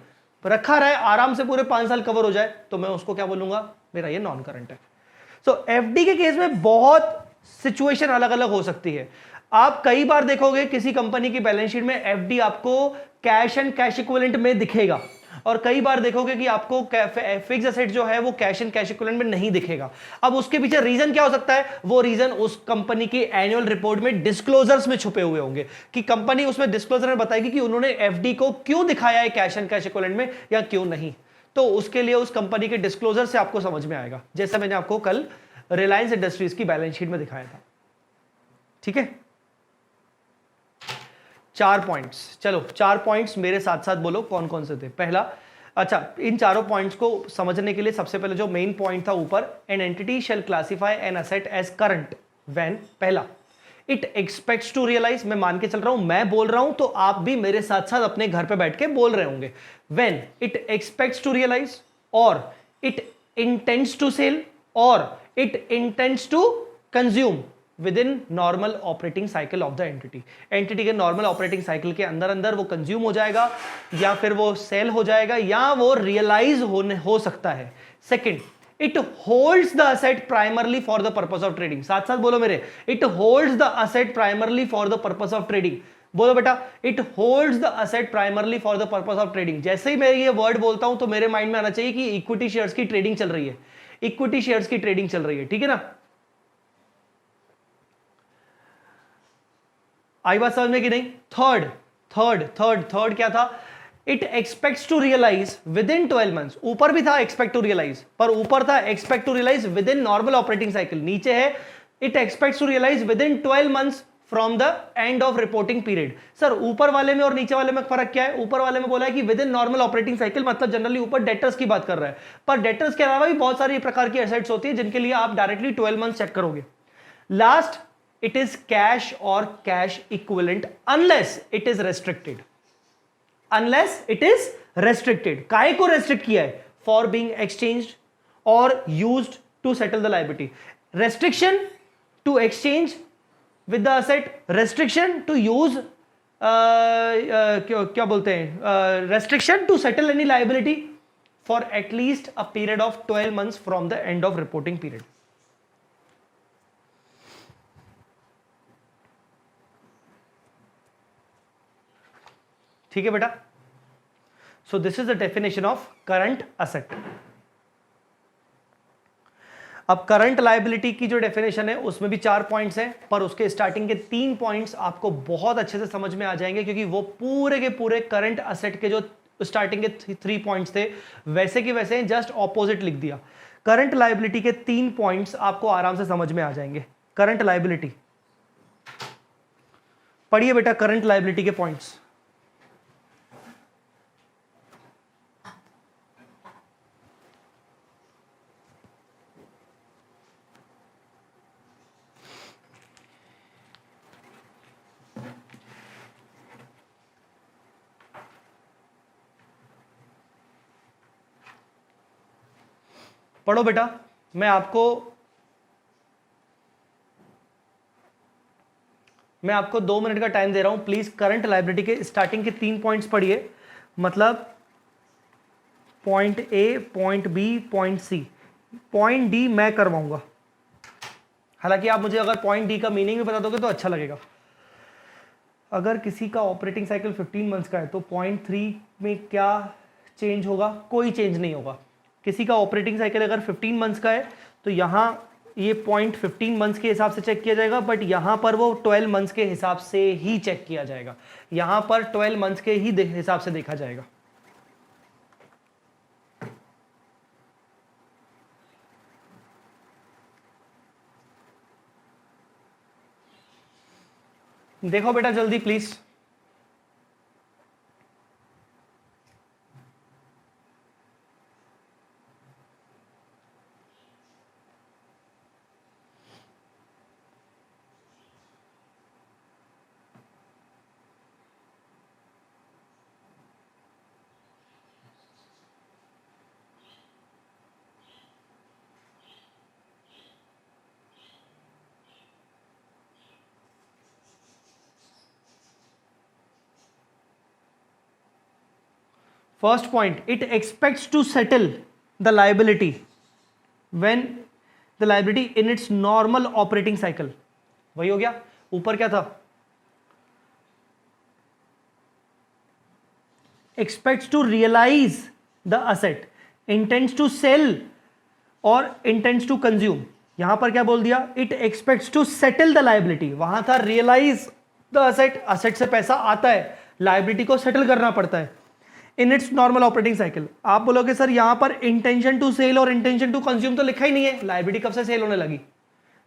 रखा रहे आराम से पूरे 5 साल कवर हो जाए, तो मैं उसको क्या बोलूंगा, मेरा ये नॉन करंट है। सो एफडी के केस में बहुत सिचुएशन अलग अलग हो सकती है। आप कई बार देखोगे किसी कंपनी की बैलेंस शीट में एफडी आपको कैश एंड कैश इक्विवेलेंट में दिखेगा, और कई बार देखोगे कि आपको फिक्स एसेट जो है वो कैश एंड कैश इक्विवेलेंट में नहीं दिखेगा। अब उसके पीछे रीजन क्या हो सकता है? वो रीजन उस कंपनी की एनुअल रिपोर्ट में डिस्क्लोजर्स में छुपे हुए होंगे कि कंपनी उसमें डिस्क्लोजर में बताएगी कि उन्होंने एफडी को क्यों दिखाया है कैश एंड कैश इक्विवेलेंट में या क्यों नहीं। तो उसके लिए उस कंपनी के डिस्क्लोजर से आपको समझ में आएगा, जैसा मैंने आपको कल रिलायंस इंडस्ट्रीज की बैलेंस शीट में दिखाया था। ठीक है, 4 पॉइंट्स। चलो 4 पॉइंट्स मेरे साथ साथ बोलो कौन कौन से थे। पहला, अच्छा, इन चारों पॉइंट्स को समझने के लिए सबसे पहले जो मेन पॉइंट था ऊपर, an entity shall classify an asset as current when, पहला, इट एक्सपेक्ट्स टू रियलाइज, मैं मान के चल रहा हूं, मैं बोल रहा हूं तो आप भी मेरे साथ साथ अपने घर पे बैठ के बोल रहे होंगे। When it expects to realise, और इट इंटेंड्स टू सेल, और it intends to consume within normal operating cycle of the entity. Entity के नॉर्मल ऑपरेटिंग साइकिल के अंदर अंदर वो कंज्यूम हो जाएगा, या फिर वो सेल हो जाएगा, या वो रियलाइज हो सकता है। Second, it holds the asset primarily for the purpose of trading. साथ साथ बोलो मेरे, it holds the asset primarily for the purpose of trading. बोलो बेटा, it holds the asset primarily for the purpose of trading. जैसे ही मैं ये word बोलता हूं तो मेरे माइंड में आना चाहिए कि इक्विटी शेयर्स की ट्रेडिंग चल रही है, इक्विटी शेयर्स की ट्रेडिंग चल रही है। ठीक है ना, आई बात समझ में कि नहीं? थर्ड क्या था? It expects to realise within 12 months. ऊपर भी था एक्सपेक्ट टू रियलाइज, पर ऊपर था expect to realise within normal operating cycle, नीचे है it expects to realise within 12 months from the end of reporting period. Sir ऊपर वाले में और नीचे वाले में फर्क क्या है? ऊपर वाले में बोला है कि with in normal operating cycle, मतलब जनरली ऊपर डेटर्स की बात कर रहा है, पर डेटर्स के अलावा भी बहुत सारी प्रकार की एसेट्स होती है जिनके लिए आप डायरेक्टली 12 मंथ चेक करोगे। Last, it is cash or cash equivalent unless it is restricted, unless it is restricted। काहे को restrict किया है? For being exchanged or used to settle the liability। restriction to exchange with the asset, restriction to use क्या बोलते हैं, restriction to settle any liability for at least a period of 12 months from the end of reporting period। ठीक है बेटा, so this is the definition of current asset. अब current liability की जो definition है उसमें भी 4 पॉइंट्स हैं, पर उसके स्टार्टिंग के 3 पॉइंट्स आपको बहुत अच्छे से समझ में आ जाएंगे, क्योंकि वो पूरे के पूरे करंट असेट के जो स्टार्टिंग के 3 पॉइंट्स थे वैसे के वैसे जस्ट ऑपोजिट लिख दिया। करंट लायबिलिटी के 3 पॉइंट्स आपको आराम से समझ में आ जाएंगे। करंट लायबिलिटी पढ़िए बेटा, करंट लायबिलिटी के पॉइंट्स। पढ़ो बेटा, मैं आपको 2 मिनट का टाइम दे रहा हूं। प्लीज करंट लायबिलिटी के स्टार्टिंग के 3 पॉइंट्स पढ़िए, मतलब point A, point B, point C, point D मैं करवाऊंगा। हालांकि आप मुझे अगर पॉइंट डी का मीनिंग भी बता दोगे तो अच्छा लगेगा। अगर किसी का ऑपरेटिंग साइकिल 15 मंथ्स का है तो पॉइंट 3 में क्या चेंज होगा? कोई चेंज नहीं होगा। किसी का ऑपरेटिंग साइकिल अगर 15 मंथ्स का है तो यहाँ ये पॉइंट 15 मंथ्स के हिसाब से चेक किया जाएगा, बट यहाँ पर वो 12 मंथ्स के हिसाब से ही चेक किया जाएगा। यहाँ पर 12 मंथ्स के ही हिसाब से देखा जाएगा। देखो बेटा जल्दी please. First point, it expects to settle the liability when the liability in its normal operating cycle. वही हो गया। ऊपर क्या था? expects to realize the asset, intends to sell और intends to consume. यहां पर क्या बोल दिया? It expects to settle the liability. वहां था realize the asset, asset से पैसा आता है, liability को settle करना पड़ता है in its normal operating cycle. आप बोलोगे सर यहां पर intention to sell और intention to consume तो लिखा ही नहीं है, liability कब से सेल होने लगी?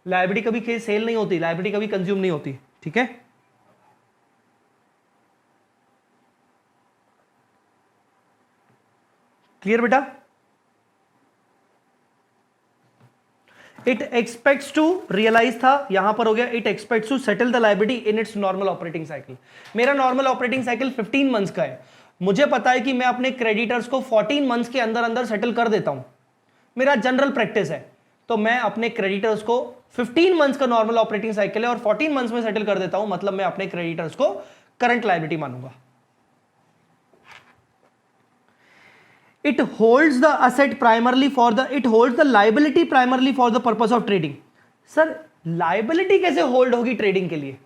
लाइबिलिटी कभी सेल नहीं होती, लाइबिलिटी कभी कंज्यूम नहीं होती, ठीक है? क्लियर बेटा? इट एक्सपेक्ट्स टू रियलाइज था, यहां पर हो गया it expects to settle the liability in its normal operating cycle. मेरा नॉर्मल ऑपरेटिंग साइकिल 15 मंथ्स का है. मुझे पता है कि मैं अपने क्रेडिटर्स को 14 मंथ्स के अंदर अंदर सेटल कर देता हूं, मेरा जनरल प्रैक्टिस है. तो मैं अपने क्रेडिटर्स को 15 मंथ्स का नॉर्मल ऑपरेटिंग साइकिल है और 14 मंथ्स में सेटल कर देता हूं, मतलब मैं अपने क्रेडिटर्स को करंट लायबिलिटी मानूंगा. It holds the asset primarily for the, it holds the liability primarily for the purpose of trading. Sir liability कैसे होल्ड होगी ट्रेडिंग के लिए?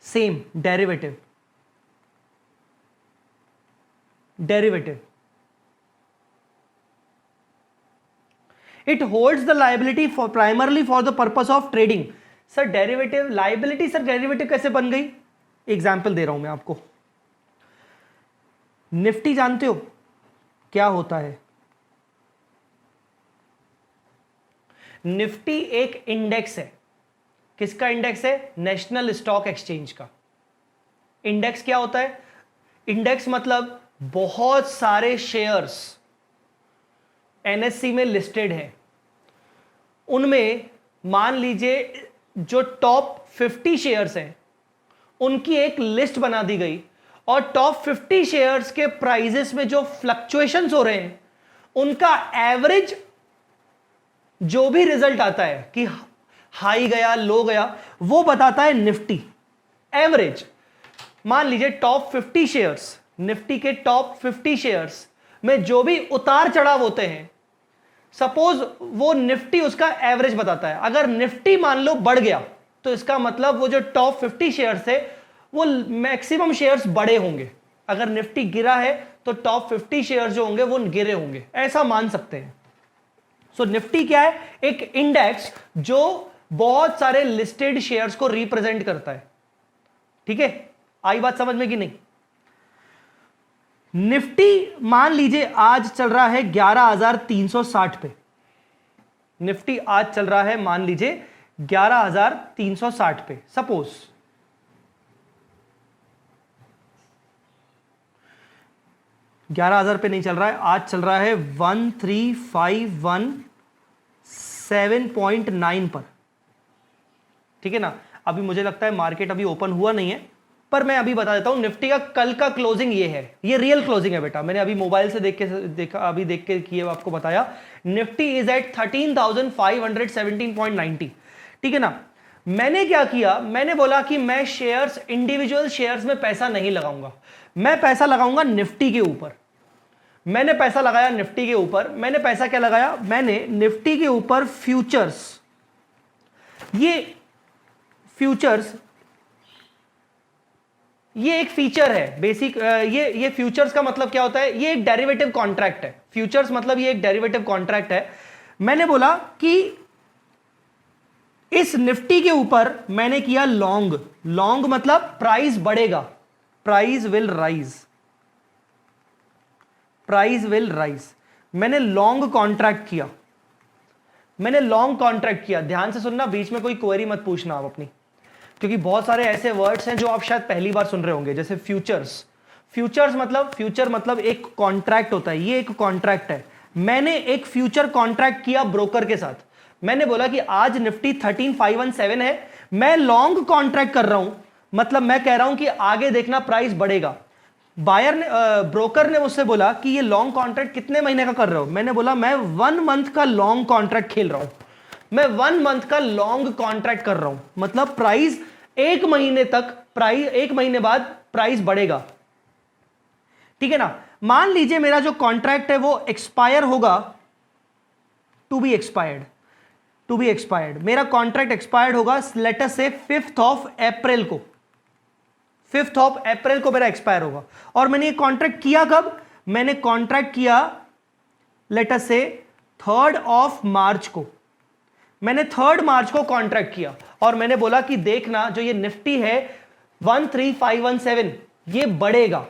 Same derivative, derivative. It holds the liability for primarily for the purpose of trading. Sir derivative liability, sir derivative कैसे बन गई? Example दे रहा हूं मैं आपको. निफ्टी जानते हो क्या होता है? निफ्टी एक इंडेक्स है. किसका इंडेक्स है? नेशनल स्टॉक एक्सचेंज का. इंडेक्स क्या होता है? इंडेक्स मतलब बहुत सारे शेयर्स एनएससी में लिस्टेड हैं, उनमें मान लीजिए जो टॉप 50 शेयर्स हैं उनकी एक लिस्ट बना दी गई और टॉप 50 शेयर्स के प्राइजेस में जो फ्लक्चुएशंस हो रहे हैं उनका एवरेज जो भी रिजल्ट आता है कि हाई गया लो गया, वो बताता है निफ्टी. एवरेज मान लीजिए टॉप 50 शेयर्स, निफ्टी के टॉप 50 शेयर्स में जो भी उतार चढ़ाव होते हैं, सपोज वो निफ्टी उसका एवरेज बताता है. अगर निफ्टी मान लो बढ़ गया तो इसका मतलब वो जो टॉप 50 शेयर्स है वो मैक्सिमम शेयर्स बड़े होंगे. अगर निफ्टी गिरा है तो टॉप 50 शेयर्स जो होंगे वो गिरे होंगे, ऐसा मान सकते हैं. सो निफ्टी क्या है? एक इंडेक्स जो बहुत सारे लिस्टेड शेयर्स को रिप्रेजेंट करता है. ठीक है, आई बात समझ में कि नहीं? निफ्टी मान लीजिए आज चल रहा है 11,360 पे. निफ्टी आज चल रहा है मान लीजिए 11,360 पे. सपोज 11,000 पे नहीं चल रहा है, आज चल रहा है 13,517.9 पर. ठीक है ना? अभी मुझे लगता है मार्केट अभी ओपन हुआ नहीं है, पर मैं अभी बता देता हूं निफ्टी का कल का क्लोजिंग ये है. ये रियल क्लोजिंग है बेटा, मैंने अभी मोबाइल से देखा अभी देख के किए आपको बताया. Nifty is at 13,517.90. ठीक है ना? मैंने क्या किया? मैंने बोला कि मैं शेयर्स, इंडिविजुअल शेयर्स में पैसा नहीं लगाऊंगा, मैं पैसा लगाऊंगा निफ्टी के ऊपर. मैंने पैसा लगाया निफ्टी के ऊपर. मैंने पैसा क्या लगाया? मैंने निफ्टी के ऊपर फ्यूचर्स. ये फ्यूचर्स ये एक फीचर है बेसिक. ये फ्यूचर्स का मतलब क्या होता है? ये एक डेरिवेटिव कॉन्ट्रैक्ट है. फ्यूचर्स मतलब ये एक डेरिवेटिव कॉन्ट्रैक्ट है. मैंने बोला कि इस निफ्टी के ऊपर मैंने किया लॉन्ग. लॉन्ग मतलब प्राइस बढ़ेगा, price will rise, price will rise. मैंने लॉन्ग कॉन्ट्रैक्ट किया, मैंने लॉन्ग कॉन्ट्रैक्ट किया. ध्यान से सुनना, बीच में कोई क्वेरी मत पूछना आप अपनी, क्योंकि बहुत सारे ऐसे वर्ड्स हैं जो आप शायद पहली बार सुन रहे होंगे, जैसे फ्यूचर्स. फ्यूचर्स मतलब, फ्यूचर मतलब एक कॉन्ट्रैक्ट होता है. ये एक कॉन्ट्रैक्ट है. मैंने एक फ्यूचर कॉन्ट्रैक्ट किया ब्रोकर के साथ. मैंने बोला कि आज निफ्टी 13,517 है, मैं लॉन्ग कॉन्ट्रैक्ट कर रहा हूं, मतलब मैं कह रहा हूं कि आगे देखना प्राइस बढ़ेगा. बायर ने, ब्रोकर ने मुझसे बोला कि ये लॉन्ग कॉन्ट्रैक्ट कितने महीने का कर रहे हो? मैंने बोला मैं 1 मंथ का लॉन्ग कॉन्ट्रैक्ट खेल रहा हूं, मैं 1 मंथ का लॉन्ग कॉन्ट्रैक्ट कर रहा हूं, मतलब प्राइस 1 महीने तक, प्राइस 1 महीने बाद प्राइस बढ़ेगा. ठीक है ना? मान लीजिए मेरा जो कॉन्ट्रैक्ट है वो एक्सपायर होगा, to be expired, to be expired. मेरा कॉन्ट्रैक्ट एक्सपायर्ड होगा लेट अस से 5th ऑफ अप्रैल को. 5th ऑफ अप्रैल को मेरा एक्सपायर होगा। और मैंने ये कॉन्ट्रैक्ट किया कब? मैंने कॉन्ट्रैक्ट किया लेट अस से 3rd ऑफ मार्च को। मैंने 3rd मार्च को कॉन्ट्रैक्ट किया और मैंने बोला कि देखना जो ये निफ्टी है 13517 ये बढ़ेगा।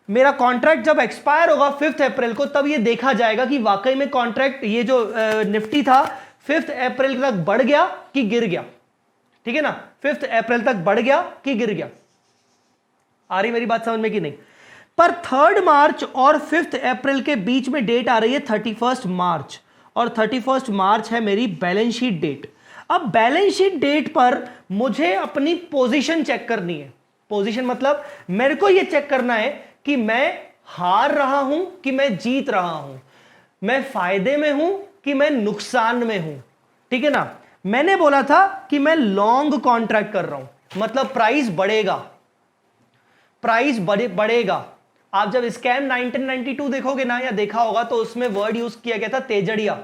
मेरा कॉन्ट्रैक्ट जब एक्सपायर होगा 5th अप्रैल को, तब ये देखा जाएगा कि वाकई में कॉन्ट्रैक्ट ये जो निफ्टी था 5th अप्रैल तक बढ़ गया कि गिर गया। ठीक है ना, 5th अप्रैल तक बढ़ गया कि गिर गया। आ रही मेरी बात समझ में कि नहीं? पर 3rd मार्च और 5th अप्रैल के बीच में डेट आ रही है 31st मार्च, और 31st मार्च है मेरी बैलेंस शीट डेट। अब बैलेंस शीट डेट पर मुझे अपनी पोजीशन चेक करनी है। पोजीशन मतलब मेरे को यह चेक करना है कि मैं हार रहा हूं कि मैं जीत रहा हूं, मैं फायदे में हूं कि मैं नुकसान में हूं। ठीक है ना, मैंने बोला था कि मैं लॉन्ग कॉन्ट्रैक्ट कर रहा हूं, मतलब प्राइस बढ़ेगा, प्राइस बढ़ेगा। आप जब स्कैम 1992 देखोगे ना, या देखा होगा, तो उसमें वर्ड यूज किया गया था तेजड़िया।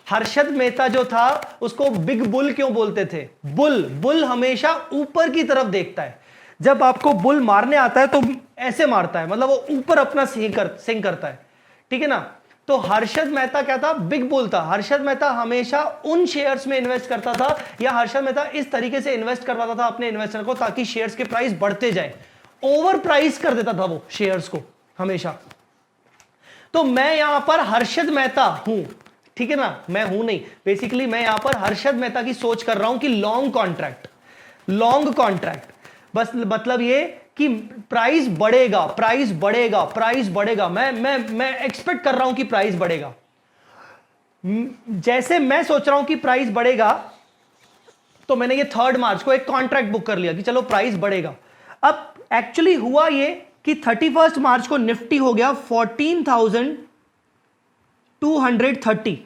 हर्षद मेहता जो था उसको बिग बुल क्यों बोलते थे? बुल, बुल हमेशा ऊपर की तरफ देखता है। जब आपको बुल मारने आता है तो ऐसे मारता है, मतलब वो ऊपर अपना सिंग करता है। ठीक है ना, तो हर्षद मेहता क्या था? बिग बुल था। हर्षद मेहता हमेशा उन शेयर्स में इन्वेस्ट करता था, या हर्षद मेहता इस तरीके से इन्वेस्ट करवाता था अपने इन्वेस्टर को ताकि शेयर्स के प्राइस बढ़ते जाए। ओवर प्राइस कर देता था वो शेयर्स को हमेशा। तो मैं यहां पर हर्षद मेहता हूं। ठीक है ना, मैं हूं नहीं, बेसिकली मैं यहां पर हर्षद मेहता की सोच कर रहा हूं कि लॉन्ग कॉन्ट्रैक्ट, लॉन्ग कॉन्ट्रैक्ट, बस मतलब ये कि प्राइस बढ़ेगा, प्राइस बढ़ेगा, प्राइस बढ़ेगा। मैं एक्सपेक्ट कर रहा हूं कि प्राइस बढ़ेगा। जैसे मैं सोच रहा हूं कि प्राइस बढ़ेगा, तो मैंने ये 3rd मार्च को एक कॉन्ट्रैक्ट बुक कर लिया कि चलो प्राइस बढ़ेगा। अब एक्चुअली हुआ ये कि 31st मार्च को निफ्टी हो गया 14,230।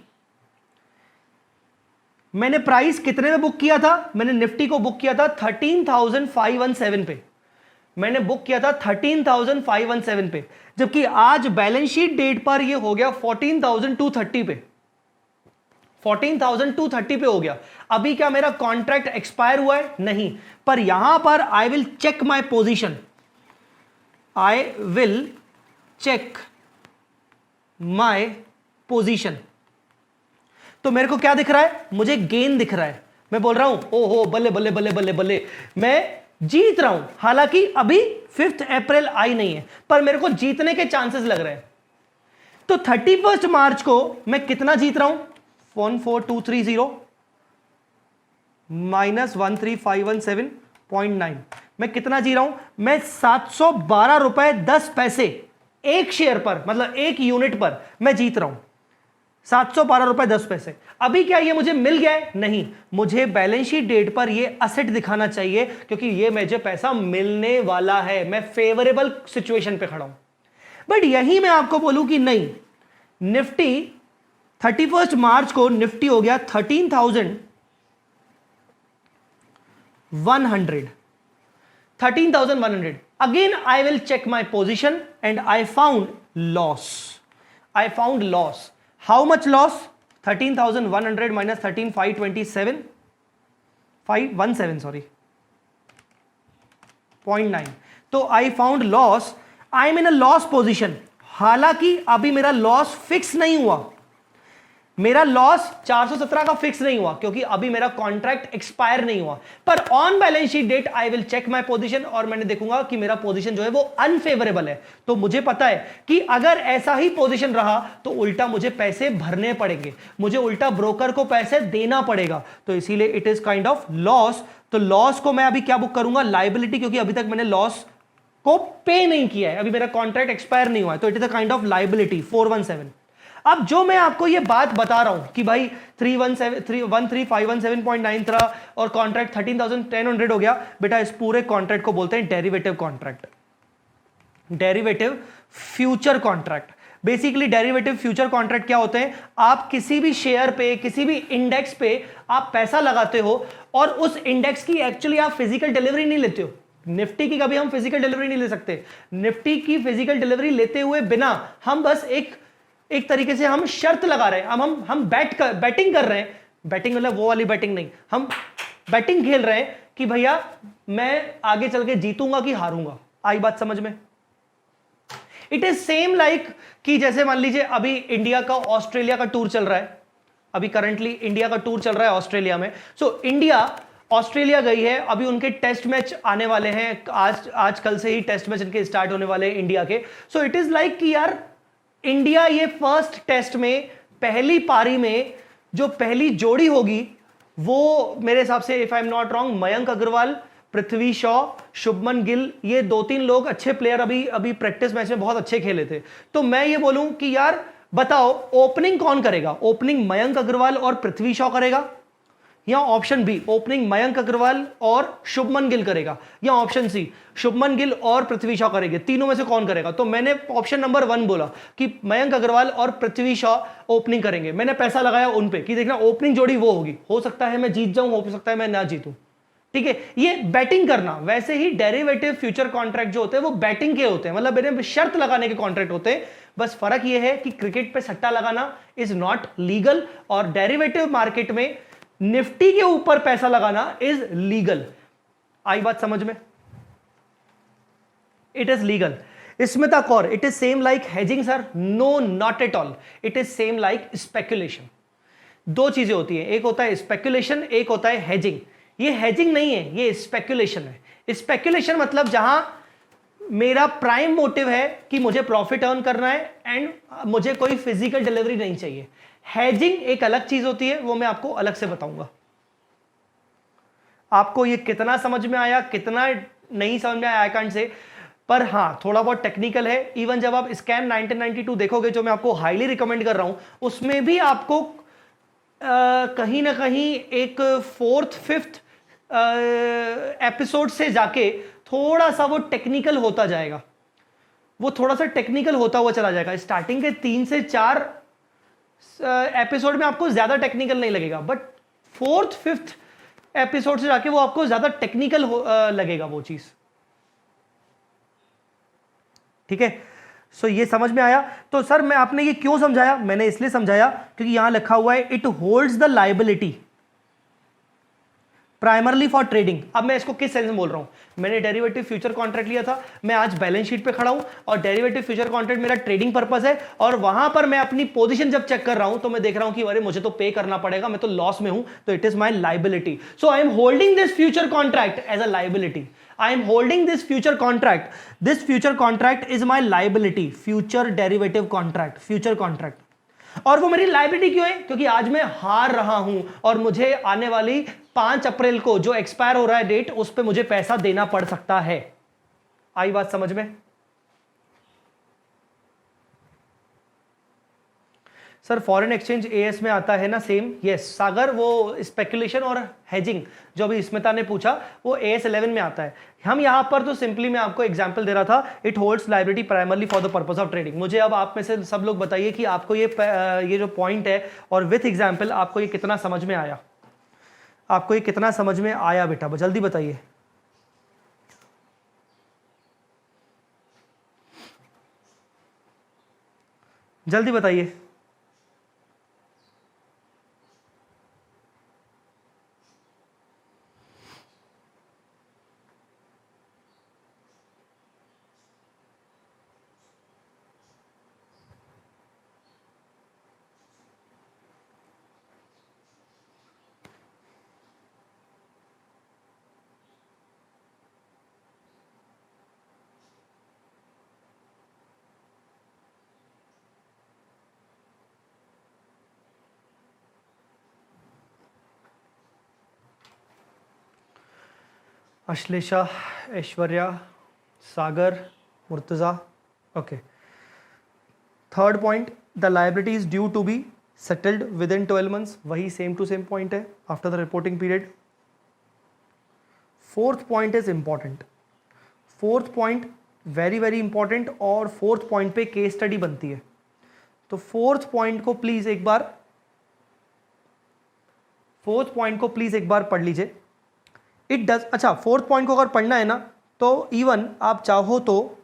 मैंने प्राइस कितने में बुक किया था? मैंने निफ्टी को बुक किया था 13,517 पे। मैंने बुक किया था 13,517 पे, जबकि आज बैलेंस शीट डेट पर यह हो गया 14,230 पे। 14,230 पे हो गया। अभी क्या मेरा कॉन्ट्रैक्ट एक्सपायर हुआ है? नहीं, पर यहां पर I will check my position, I will check my position. तो मेरे को क्या दिख रहा है? मुझे गेन दिख रहा है। मैं बोल रहा हूं ओहो बल्ले बल्ले बल्ले बल्ले बल्ले, मैं जीत रहा हूं। हालांकि अभी 5th अप्रैल आई नहीं है, पर मेरे को जीतने के चांसेस लग रहे हैं। तो 31st मार्च को मैं कितना जीत रहा हूं? 14230 माइनस 13517.9, मैं कितना जी रहा हूं? मैं 712 रुपए 10 पैसे एक शेयर पर, मतलब एक यूनिट पर मैं जीत रहा हूं। 712 रुपए 10 पैसे। अभी क्या ये मुझे मिल गया है? नहीं, मुझे बैलेंस शीट डेट पर ये असेट दिखाना चाहिए, क्योंकि ये मुझे पैसा मिलने वाला है। मैं फेवरेबल सिचुएशन पे खड़ा हूं। बट यही मैं आपको बोलूं कि नहीं, निफ्टी 31st मार्च को निफ्टी हो गया 13,100। 13,100। Again I will check my position and I found loss. I found loss. How much loss? 13,100 minus 13,527 517 sorry 0.9। तो I found loss. I am in a loss position. हालांकि अभी मेरा लॉस फिक्स नहीं हुआ, मेरा लॉस 417 का फिक्स नहीं हुआ, क्योंकि अभी मेरा कॉन्ट्रैक्ट एक्सपायर नहीं हुआ। पर on balance sheet date I will check my position, और मैंने देखूंगा कि मेरा पोजीशन जो है वो अनफेवरेबल है। तो मुझे पता है कि अगर ऐसा ही पोजीशन रहा तो उल्टा मुझे पैसे भरने पड़ेंगे, मुझे उल्टा ब्रोकर को पैसे देना पड़ेगा। तो इसीलिए it is kind of loss. तो लॉस को मैं अभी क्या बुक करूंगा? लायबिलिटी, क्योंकि अभी तक मैंने लॉस को पे नहीं किया है, अभी मेरा कॉन्ट्रैक्ट एक्सपायर नहीं हुआ है। तो it is a kind of liability 417। अब जो मैं आपको ये बात बता रहा हूं कि भाई 13,517.9 था और कॉन्ट्रैक्ट 13,1000 हो गया, बेटा इस पूरे कॉन्ट्रैक्ट को बोलते हैं derivative contract, derivative future contract. Basically derivative future contract क्या होते हैं? आप किसी भी शेयर पे, किसी भी इंडेक्स पे आप पैसा लगाते हो, और उस इंडेक्स की एक्चुअली आप फिजिकल डिलीवरी नहीं लेते हो। निफ्टी की कभी हम फिजिकल डिलीवरी नहीं ले सकते। निफ्टी की फिजिकल डिलीवरी लेते हुए बिना हम बस एक तरीके से हम शर्त लगा रहे हैं, हम बैटिंग कर रहे हैं। बैटिंग मतलब वो वाली बैटिंग नहीं, हम बैटिंग खेल रहे हैं कि भैया मैं आगे चल के जीतूंगा कि हारूंगा। आई बात समझ में? इट इज सेम लाइक कि जैसे मान लीजिए अभी इंडिया का ऑस्ट्रेलिया का टूर चल रहा है, अभी करंटली इंडिया का टूर चल रहा है ऑस्ट्रेलिया में। सो इंडिया ऑस्ट्रेलिया गई है, अभी उनके टेस्ट मैच आने वाले हैं, आज कल से ही टेस्ट मैच इनके स्टार्ट होने वाले हैं इंडिया के। सो इट इज लाइक कि यार इंडिया ये फर्स्ट टेस्ट में पहली पारी में जो पहली जोड़ी होगी वो मेरे हिसाब से, if I am not wrong, Mayank Agarwal, Prithvi Shaw, Shubman Gill, ये 2-3 लोग अच्छे प्लेयर अभी प्रैक्टिस मैच में बहुत अच्छे खेले थे। तो मैं ये बोलूं कि यार बताओ ओपनिंग कौन करेगा? ओपनिंग मयंक अग्रवाल और पृथ्वी शॉ करेगा, या option B opening Mayank Agarwal और शुभमन गिल करेगा, या ऑप्शन सी शुभमन गिल और पृथ्वी शॉ करेंगे? तीनों में से कौन करेगा? तो मैंने ऑप्शन नंबर 1 बोला कि मयंक अग्रवाल और पृथ्वी शॉ ओपनिंग करेंगे। मैंने पैसा लगाया उन पे कि देखना ओपनिंग जोड़ी वो होगी, हो सकता है मैं जीत जाऊं, हो सकता है मैं ना जीतूं। ठीक है, ये बैटिंग करना। वैसे ही डेरिवेटिव फ्यूचर कॉन्ट्रैक्ट जो होते हैं वो बैटिंग के होते हैं, मतलब मेरे शर्त लगाने के कॉन्ट्रैक्ट होते हैं। बस फर्क ये है कि क्रिकेट पे सट्टा लगाना इज नॉट लीगल और डेरिवेटिव मार्केट में निफ्टी के ऊपर पैसा लगाना इज लीगल। आई बात समझ में? It is legal. Smita Kaur, it is same like hedging sir? No, not at all. It is same like speculation. दो चीजें होती है, एक होता है स्पेकुलेशन, एक होता है हेजिंग। ये हेजिंग नहीं है, ये स्पेकुलेशन है। स्पेकुलेशन मतलब जहां मेरा प्राइम मोटिव है कि मुझे प्रॉफिट अर्न करना है एंड मुझे कोई फिजिकल डिलीवरी नहीं चाहिए। हेजिंग एक अलग चीज होती है, वो मैं आपको अलग से बताऊंगा। आपको ये कितना समझ में आया, कितना नहीं समझ में आया, आई कांट से, पर हाँ थोड़ा बहुत टेक्निकल है। इवन जब आप स्कैम 1992 देखोगे, जो मैं आपको हाईली रिकमेंड कर रहा हूं, उसमें भी आपको कहीं ना कहीं एक 4th 5th एपिसोड से जाके थोड़ा सा वो टेक्निकल होता जाएगा, वो थोड़ा सा टेक्निकल होता हुआ चला जाएगा। स्टार्टिंग के 3 से 4 एपिसोड में आपको ज्यादा टेक्निकल नहीं लगेगा, बट 4th 5th एपिसोड से जाके वो आपको ज्यादा टेक्निकल लगेगा वो चीज। ठीक है, सो ये समझ में आया? तो सर मैं आपने ये क्यों समझाया? मैंने इसलिए समझाया क्योंकि यहां लिखा हुआ है it holds the liability primarily for trading. अब मैं इसको किस सेंस में बोल रहा हूं? मैंने डेरिवेटिव फ्यूचर कॉन्ट्रैक्ट लिया था, मैं आज बैलेंस शीट पे खड़ा हूं और डेरिवेटिव फ्यूचर कॉन्ट्रैक्ट मेरा ट्रेडिंग पर्पस है, और वहां पर मैं अपनी पोजीशन जब चेक कर रहा हूं तो मैं देख रहा हूं कि अरे मुझे तो पे करना पड़ेगा, मैं तो लॉस में हूं, तो it is my liability. So I am holding this future contract as a liability. I am holding this future contract. This future contract is my liability. Future derivative contract. Future contract. और वो मेरी liability क्यों है? क्योंकि आज मैं हार रहा हूं और मुझे आने वाली 5 अप्रैल को जो एक्सपायर हो रहा है डेट, उस पर मुझे पैसा देना पड़ सकता है। आई बात समझ में? सर फॉरेन एक्सचेंज एएस में आता है ना सेम? यस सागर, वो स्पेकुलेशन और हेजिंग जो अभी स्मिता ने पूछा वो एएस 11 में आता है। हम यहां पर तो सिंपली मैं आपको एग्जांपल दे रहा था, it holds liability primarily for the purpose of trading. मुझे अब आप में से सब लोग बताइए कि आपको ये जो पॉइंट है और विथ एग्जाम्पल आपको ये कितना समझ में आया? आपको ये कितना समझ में आया बेटा? जल्दी बताइए। जल्दी बताइए। Ashlesha, Aishwarya, Sagar, Murtaza. Okay, third point, the liability is due to be settled within 12 months. वही सेम टू सेम पॉइंट है, after the reporting period. Fourth point is important, fourth point very very important, और फोर्थ पॉइंट पे case study बनती है। तो fourth point को please एक बार पढ़ लीजिए। इट डज, अच्छा फोर्थ पॉइंट को अगर पढ़ना है ना तो इवन आप चाहो तो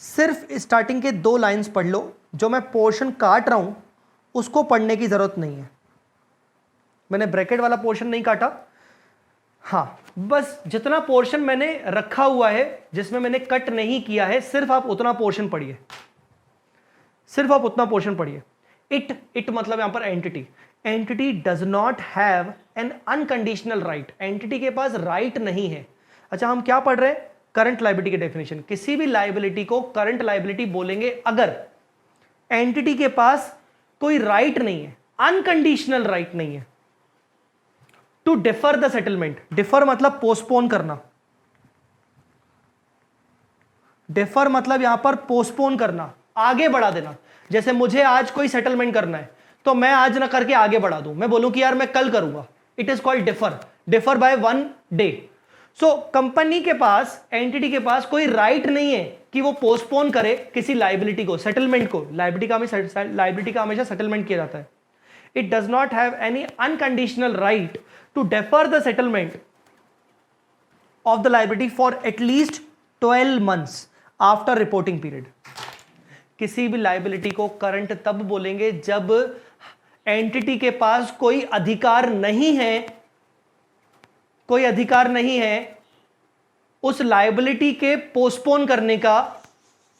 सिर्फ स्टार्टिंग के 2 लाइंस पढ़ लो, जो मैं पोर्शन काट रहा हूं उसको पढ़ने की जरूरत नहीं है। मैंने ब्रैकेट वाला पोर्शन नहीं काटा। हाँ, बस जितना पोर्शन मैंने रखा हुआ है जिसमें मैंने कट नहीं किया है, सिर्फ आप उतना पोर्शन पढ़िए, सिर्फ आप उतना पोर्शन पढ़िए। इट मतलब यहां पर entity. Entity does not have an unconditional right. Entity के पास राइट नहीं है। अच्छा, हम क्या पढ़ रहे हैं? करंट लायबिलिटी की डेफिनेशन। किसी भी लायबिलिटी को करंट लायबिलिटी बोलेंगे अगर एंटिटी के पास कोई राइट नहीं है, अनकंडीशनल राइट नहीं है to defer the settlement. Defer मतलब पोस्टपोन करना। डिफर मतलब यहां पर पोस्टपोन करना, आगे बढ़ा देना। जैसे मुझे आज कोई सेटलमेंट करना है तो मैं आज ना करके आगे बढ़ा दूं, मैं बोलूं कि यार मैं कल करूंगा, it is called differ. Differ by 1 day. So company के पास, एंटिटी के पास कोई राइट नहीं है कि वो पोस्टपोन करे किसी लायबिलिटी को, सेटलमेंट को। लायबिलिटी का हमेशा सेटलमेंट किया जाता है। It does not have any unconditional right to defer the settlement of the liability for at least 12 months after reporting period. किसी भी लायबिलिटी को करंट तब बोलेंगे जब एंटिटी के पास कोई अधिकार नहीं है, कोई अधिकार नहीं है उस लायबिलिटी के पोस्टपोन करने का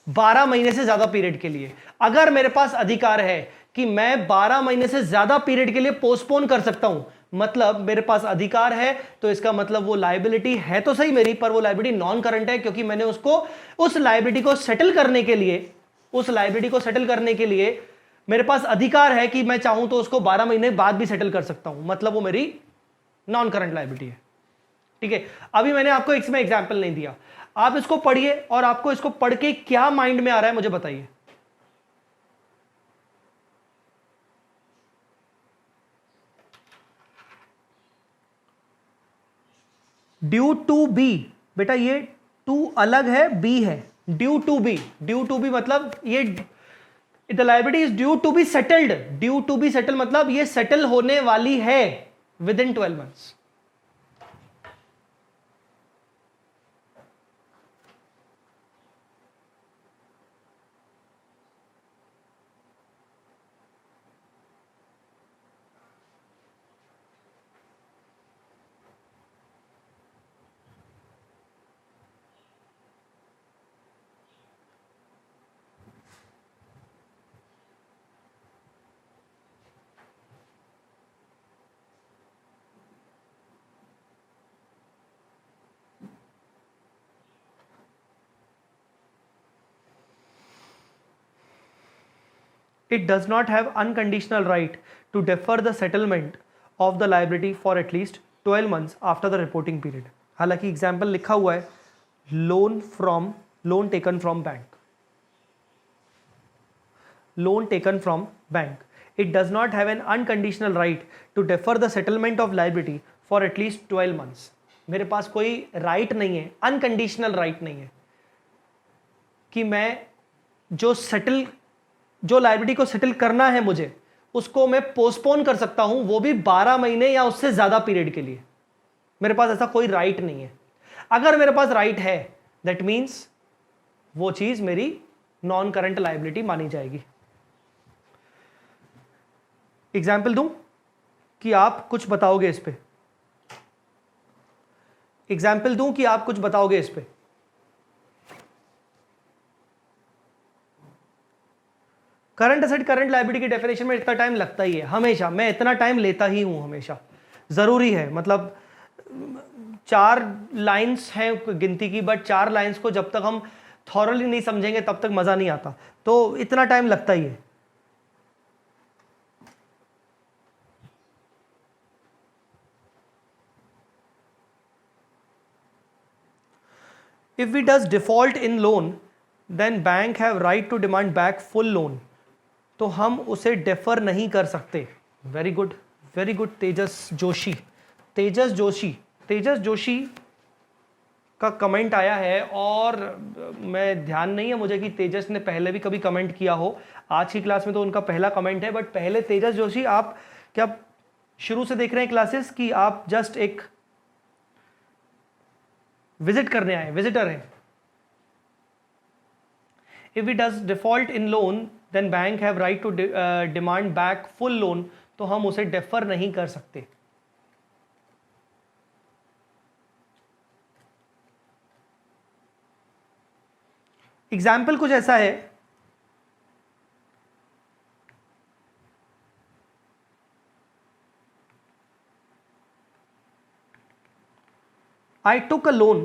12 महीने से ज्यादा पीरियड के लिए। अगर मेरे पास अधिकार है कि मैं 12 महीने से ज्यादा पीरियड के लिए पोस्टपोन कर सकता हूं, मतलब मेरे पास अधिकार है, तो इसका मतलब वो लायबिलिटी है तो सही मेरी, पर वो लायबिलिटी नॉन करंट है, क्योंकि मैंने उसको उस लायबिलिटी को सेटल करने के लिए, उस लायबिलिटी को सेटल करने के लिए मेरे पास अधिकार है कि मैं चाहूं तो उसको 12 महीने बाद भी सेटल कर सकता हूं, मतलब वो मेरी नॉन करंट लायबिलिटी है। ठीक है, अभी मैंने आपको इसमें एग्जाम्पल नहीं दिया, आप इसको पढ़िए और आपको इसको पढ़ के क्या माइंड में आ रहा है मुझे बताइए। ड्यू टू बी, बेटा ये टू अलग है, बी है। Due to be, due to be मतलब ये the liability is due to be settled. Due to be settle मतलब ये सेटल होने वाली है within 12 months। It does not have unconditional right to defer the settlement of the liability for at least 12 months after the reporting period। हालांकि example लिखा हुआ है loan taken from bank, loan taken from bank. It does not have an unconditional right to defer the settlement of liability for at least 12 months। मेरे पास कोई right नहीं है, unconditional right नहीं है कि मैं जो लायबिलिटी को सेटल करना है मुझे, उसको मैं पोस्टपोन कर सकता हूं, वो भी 12 महीने या उससे ज्यादा पीरियड के लिए। मेरे पास ऐसा कोई राइट नहीं है। अगर मेरे पास राइट है, दैट मीन्स वो चीज मेरी नॉन करंट लायबिलिटी मानी जाएगी। एग्जाम्पल दूं कि आप कुछ बताओगे इस पे, एग्जाम्पल दूं कि आप कुछ बताओगे इस पे। करंट एसेट करंट लायबिलिटी की डेफिनेशन में इतना टाइम लगता ही है हमेशा, मैं इतना टाइम लेता ही हूं हमेशा, जरूरी है। मतलब 4 लाइंस हैं गिनती की, बट 4 लाइंस को जब तक हम थॉरली नहीं समझेंगे तब तक मजा नहीं आता, तो इतना टाइम लगता ही है। If we does default in loan, then bank have right to demand back full loan। तो हम उसे डेफर नहीं कर सकते। वेरी गुड, वेरी गुड तेजस जोशी। तेजस जोशी का कमेंट आया है, और मैं ध्यान नहीं है मुझे कि तेजस ने पहले भी कभी कमेंट किया हो। आज की क्लास में तो उनका पहला कमेंट है, बट पहले तेजस जोशी, आप क्या शुरू से देख रहे हैं क्लासेस कि आप जस्ट एक विजिट करने आए, विजिटर हैं? If we does default in loan, then bank have right to demand back full loan। तो हम उसे डेफर नहीं कर सकते। एग्जाम्पल कुछ ऐसा है, I took a loan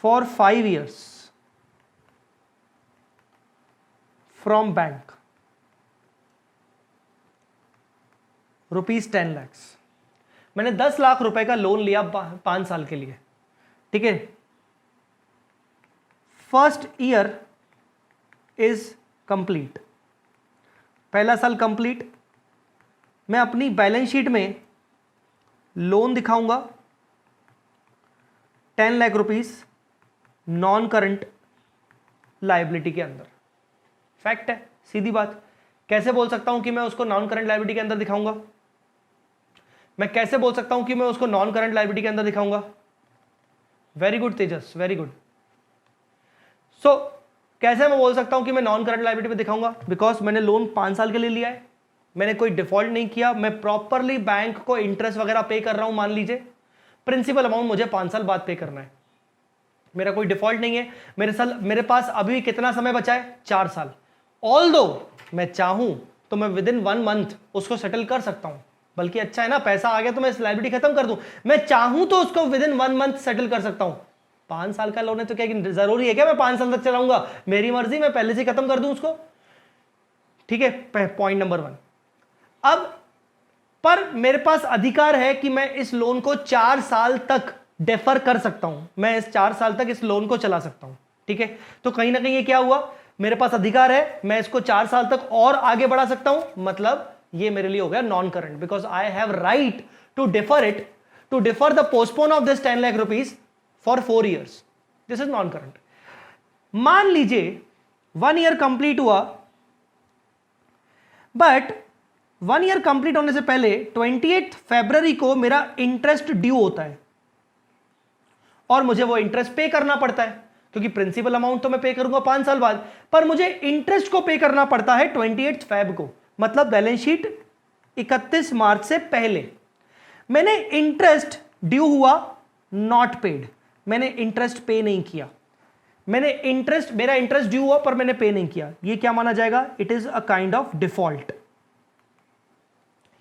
for 5 years from bank, ₹10 lakhs। मैंने 10 लाख रुपए का लोन लिया 5 साल के लिए, ठीक है। फर्स्ट ईयर इज कंप्लीट, पहला साल कंप्लीट। मैं अपनी बैलेंस शीट में लोन दिखाऊंगा 10 lakh rupees non current liability के अंदर। फैक्ट है, सीधी बात। कैसे बोल सकता हूं कि मैं उसको नॉन करंट लायबिलिटी के अंदर दिखाऊंगा? मैं कैसे बोल सकता हूं कि मैं उसको नॉन करंट लायबिलिटी के अंदर दिखाऊंगा? वेरी गुड तेजस, वेरी गुड। सो कैसे मैं बोल सकता हूं कि मैं नॉन करंट लायबिलिटी पे दिखाऊंगा? बिकॉज मैंने लोन 5 साल के लिए लिया है, मैंने कोई डिफॉल्ट नहीं किया, मैं प्रॉपरली बैंक को इंटरेस्ट वगैरह पे कर रहा हूं। मान लीजिए प्रिंसिपल अमाउंट मुझे 5 साल बाद पे करना है, मेरा कोई डिफॉल्ट नहीं है। मेरे पास अभी कितना समय बचा है? 4 साल। ऑल्दो मैं चाहूं तो मैं विद इन 1 मंथ उसको सेटल कर सकता हूं, बल्कि अच्छा है ना, पैसा आ गया तो मैं इस लायबिलिटी खत्म कर दूं। मैं चाहूं तो उसको विद इन 1 मंथ सेटल कर सकता हूं। 5 साल का लोन है तो क्या जरूरी है क्या मैं 5 साल तक चलाऊंगा? मेरी मर्जी, मैं पहले से खत्म कर दूं उसको। ठीक है, पॉइंट नंबर 1। अब पर मेरे पास अधिकार है कि मैं इस लोन को 4 साल तक डेफर कर सकता हूं, मैं इस 4 साल तक इस लोन को चला सकता हूं। ठीक है, तो कहीं ना कहीं ये क्या हुआ, मेरे पास अधिकार है, मैं इसको 4 साल तक और आगे बढ़ा सकता हूं। मतलब ये मेरे लिए हो गया non current, because I have right to defer it, to defer the postpone of this 10 lakh rupees for 4 years. This is non current. मान लीजिए 1 ईयर कंप्लीट हुआ, बट 1 ईयर कंप्लीट होने से पहले 28 फरवरी को मेरा इंटरेस्ट ड्यू होता है और मुझे वो इंटरेस्ट पे करना पड़ता है, क्योंकि प्रिंसिपल अमाउंट तो मैं पे करूंगा 5 साल बाद, पर मुझे इंटरेस्ट को पे करना पड़ता है 28 फेब को। मतलब बैलेंस शीट 31 मार्च से पहले। मैंने इंटरेस्ट ड्यू हुआ, नॉट पेड, मैंने इंटरेस्ट पे नहीं किया। मेरा इंटरेस्ट ड्यू हुआ पर मैंने पे नहीं किया, ये क्या माना जाएगा? It is a kind of default.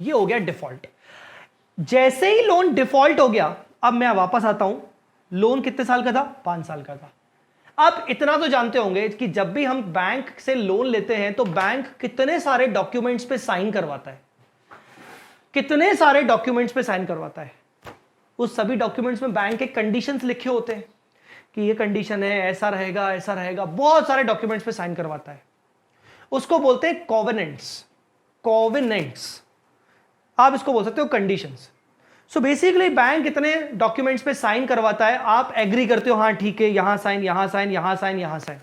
ये हो गया डिफॉल्ट। जैसे ही लोन डिफॉल्ट हो गया, अब मैं वापस आता हूं, लोन कितने साल का था? 5 साल का था। आप इतना तो जानते होंगे कि जब भी हम बैंक से लोन लेते हैं तो बैंक कितने सारे डॉक्यूमेंट्स पे साइन करवाता है, कितने सारे डॉक्यूमेंट्स पे साइन करवाता है। उस सभी डॉक्यूमेंट्स में बैंक के कंडीशंस लिखे होते हैं कि ये कंडीशन है, ऐसा रहेगा, ऐसा रहेगा, बहुत सारे डॉक्यूमेंट्स पे साइन करवाता है। उसको बोलते हैं कोवेनेंट्स। कोवेनेंट्स आप इसको बोल सकते हो कंडीशंस। सो बेसिकली बैंक इतने डॉक्यूमेंट्स पे साइन करवाता है, आप एग्री करते हो, हाँ ठीक है, यहां साइन, यहां साइन, यहां साइन, यहां साइन।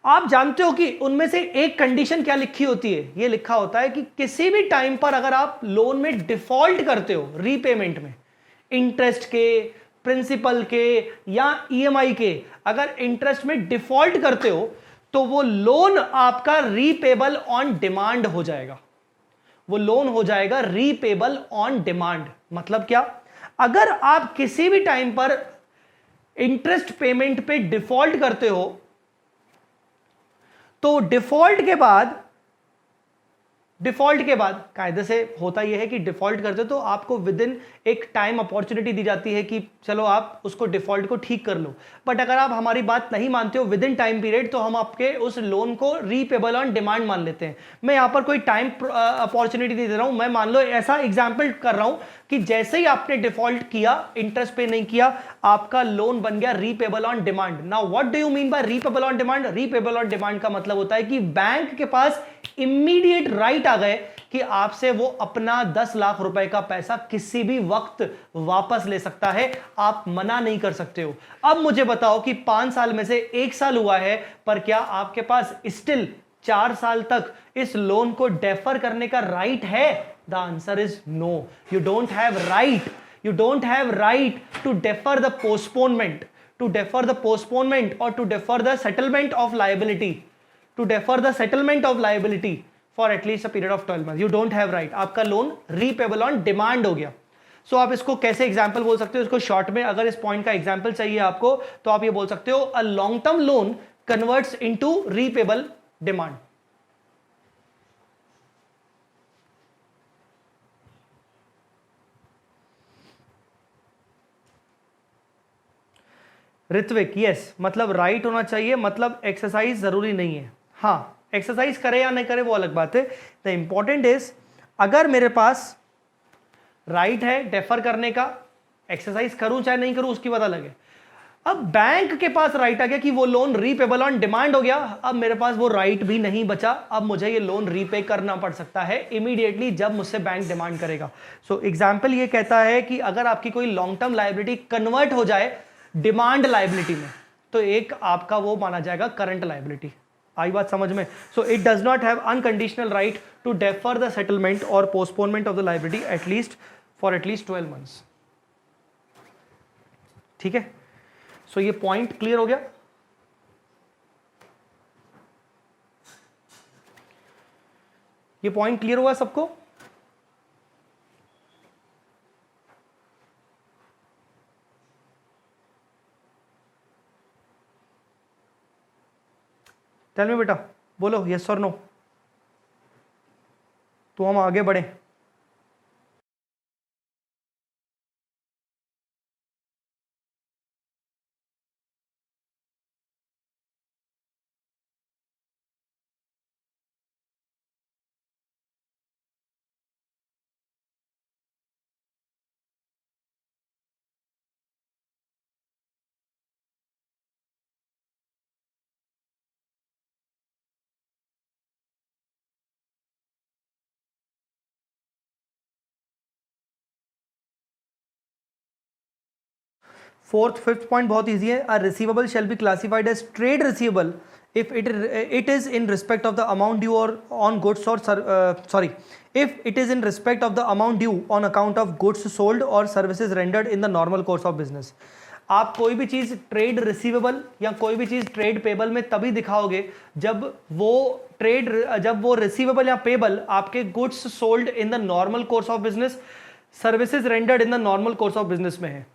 आप जानते हो कि उनमें से एक कंडीशन क्या लिखी होती है? ये लिखा होता है कि किसी भी टाइम पर अगर आप लोन में डिफॉल्ट करते हो, रीपेमेंट में, इंटरेस्ट के, प्रिंसिपल के या ईएमआई के, अगर इंटरेस्ट में डिफॉल्ट करते हो तो वो लोन आपका रीपेबल ऑन डिमांड हो जाएगा। वो लोन हो जाएगा रीपेबल ऑन डिमांड। मतलब क्या? अगर आप किसी भी टाइम पर इंटरेस्ट पेमेंट पे डिफॉल्ट करते हो तो डिफॉल्ट के बाद कायदे से होता यह है कि डिफॉल्ट करते तो आपको विद इन एक टाइम अपॉर्चुनिटी दी जाती है कि चलो आप उसको डिफॉल्ट को ठीक कर लो। बट अगर आप हमारी बात नहीं मानते हो विद इन टाइम पीरियड, तो हम आपके उस लोन को रीपेबल ऑन डिमांड मान लेते हैं। मैं यहां पर कोई टाइम अपॉर्चुनिटी नहीं दे रहा हूं, मैं मान लो ऐसा एग्जाम्पल कर रहा हूं कि जैसे ही आपने डिफॉल्ट किया, इंटरेस्ट पे नहीं किया, आपका लोन बन गया repayable on demand. Now what do you mean by repayable on demand? Repayable on demand का मतलब होता है कि बैंक के पास इमीडिएट राइट आ गए कि आपसे वो अपना 10 लाख रुपए का पैसा किसी भी वक्त वापस ले सकता है, आप मना नहीं कर सकते हो। अब मुझे बताओ कि 5 साल में से 1 साल हुआ है, पर क्या आपके पास स्टिल 4 साल तक इस लोन को डेफर करने का राइट है? The answer is no, you don't have right. You don't have right to defer the postponement, to defer the postponement or to defer the settlement of liability, to defer the settlement of liability for at least a period of 12 months. You don't have right. आपका loan repayable on demand हो गया। सो आप इसको कैसे example बोल सकते हो, इसको शॉर्ट में अगर इस पॉइंट का एग्जाम्पल चाहिए आपको तो आप ये बोल सकते हो, a long term loan converts into repayable demand. Ritwik yes, मतलब राइट होना चाहिए, मतलब एक्सरसाइज जरूरी नहीं है। हाँ, एक्सरसाइज करे या नहीं करे वो अलग बात है। द इंपॉर्टेंट इज अगर मेरे पास राइट है डेफर करने का, एक्सरसाइज करूं चाहे नहीं करूं उसकी बात अलग है। अब बैंक के पास राइट आ गया कि वो लोन रीपेबल ऑन डिमांड हो गया, अब मेरे पास वो राइट भी नहीं बचा, अब मुझे ये लोन रीपे करना पड़ सकता है इमीडिएटली जब मुझसे बैंक डिमांड करेगा। सो एग्जाम्पल ये कहता है कि अगर आपकी कोई लॉन्ग टर्म लायबिलिटी कन्वर्ट हो जाए डिमांड लायबिलिटी में, तो एक आपका वो माना जाएगा करंट लायबिलिटी। आई बात समझ में? So it does not have unconditional right to defer the settlement और postponement of the liability at least for at least 12 months. ठीक है, सो ये पॉइंट क्लियर हो गया। ये पॉइंट क्लियर हुआ सबको? टेल मी बेटा, बोलो यस और नो, तो हम आगे बढ़े। फोर्थ फिफ्थ पॉइंट बहुत इजी है। A receivable shall be classified as trade receivable if it is in respect of the amount due or on goods or if it is in respect of the amount due on account of goods sold or services rendered in the normal course of business। आप कोई भी चीज trade receivable या कोई भी चीज trade payable में तभी दिखाओगे जब वो रिसीवेबल या पेबल आपके goods sold in the normal course of business, services rendered in the normal course of business में है।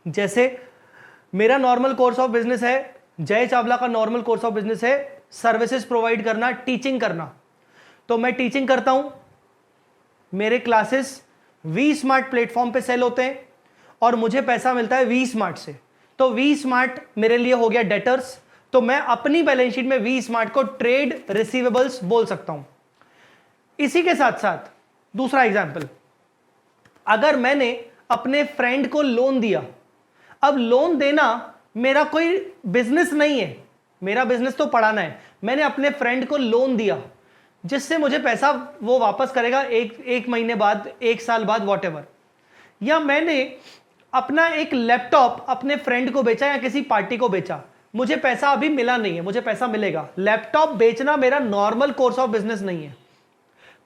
जैसे मेरा नॉर्मल कोर्स ऑफ बिजनेस है, जय चावला का नॉर्मल कोर्स ऑफ बिजनेस है सर्विसेज प्रोवाइड करना, टीचिंग करना, तो मैं टीचिंग करता हूं, मेरे क्लासेस वी स्मार्ट प्लेटफॉर्म पे सेल होते हैं और मुझे पैसा मिलता है वी स्मार्ट से, तो वी स्मार्ट मेरे लिए हो गया डेटर्स, तो मैं अपनी बैलेंस शीट में वी स्मार्ट को ट्रेड रिसीवेबल्स बोल सकता हूं। इसी के साथ साथ दूसरा एग्जाम्पल, अगर मैंने अपने फ्रेंड को लोन दिया, अब लोन देना मेरा कोई बिजनेस नहीं है, मेरा बिजनेस तो पढ़ाना है, मैंने अपने फ्रेंड को लोन दिया जिससे मुझे पैसा वो वापस करेगा एक महीने बाद, एक साल बाद, वॉटेवर। या मैंने अपना एक लैपटॉप अपने फ्रेंड को बेचा या किसी पार्टी को बेचा, मुझे पैसा अभी मिला नहीं है, मुझे पैसा मिलेगा। लैपटॉप बेचना मेरा नॉर्मल कोर्स ऑफ बिजनेस नहीं है,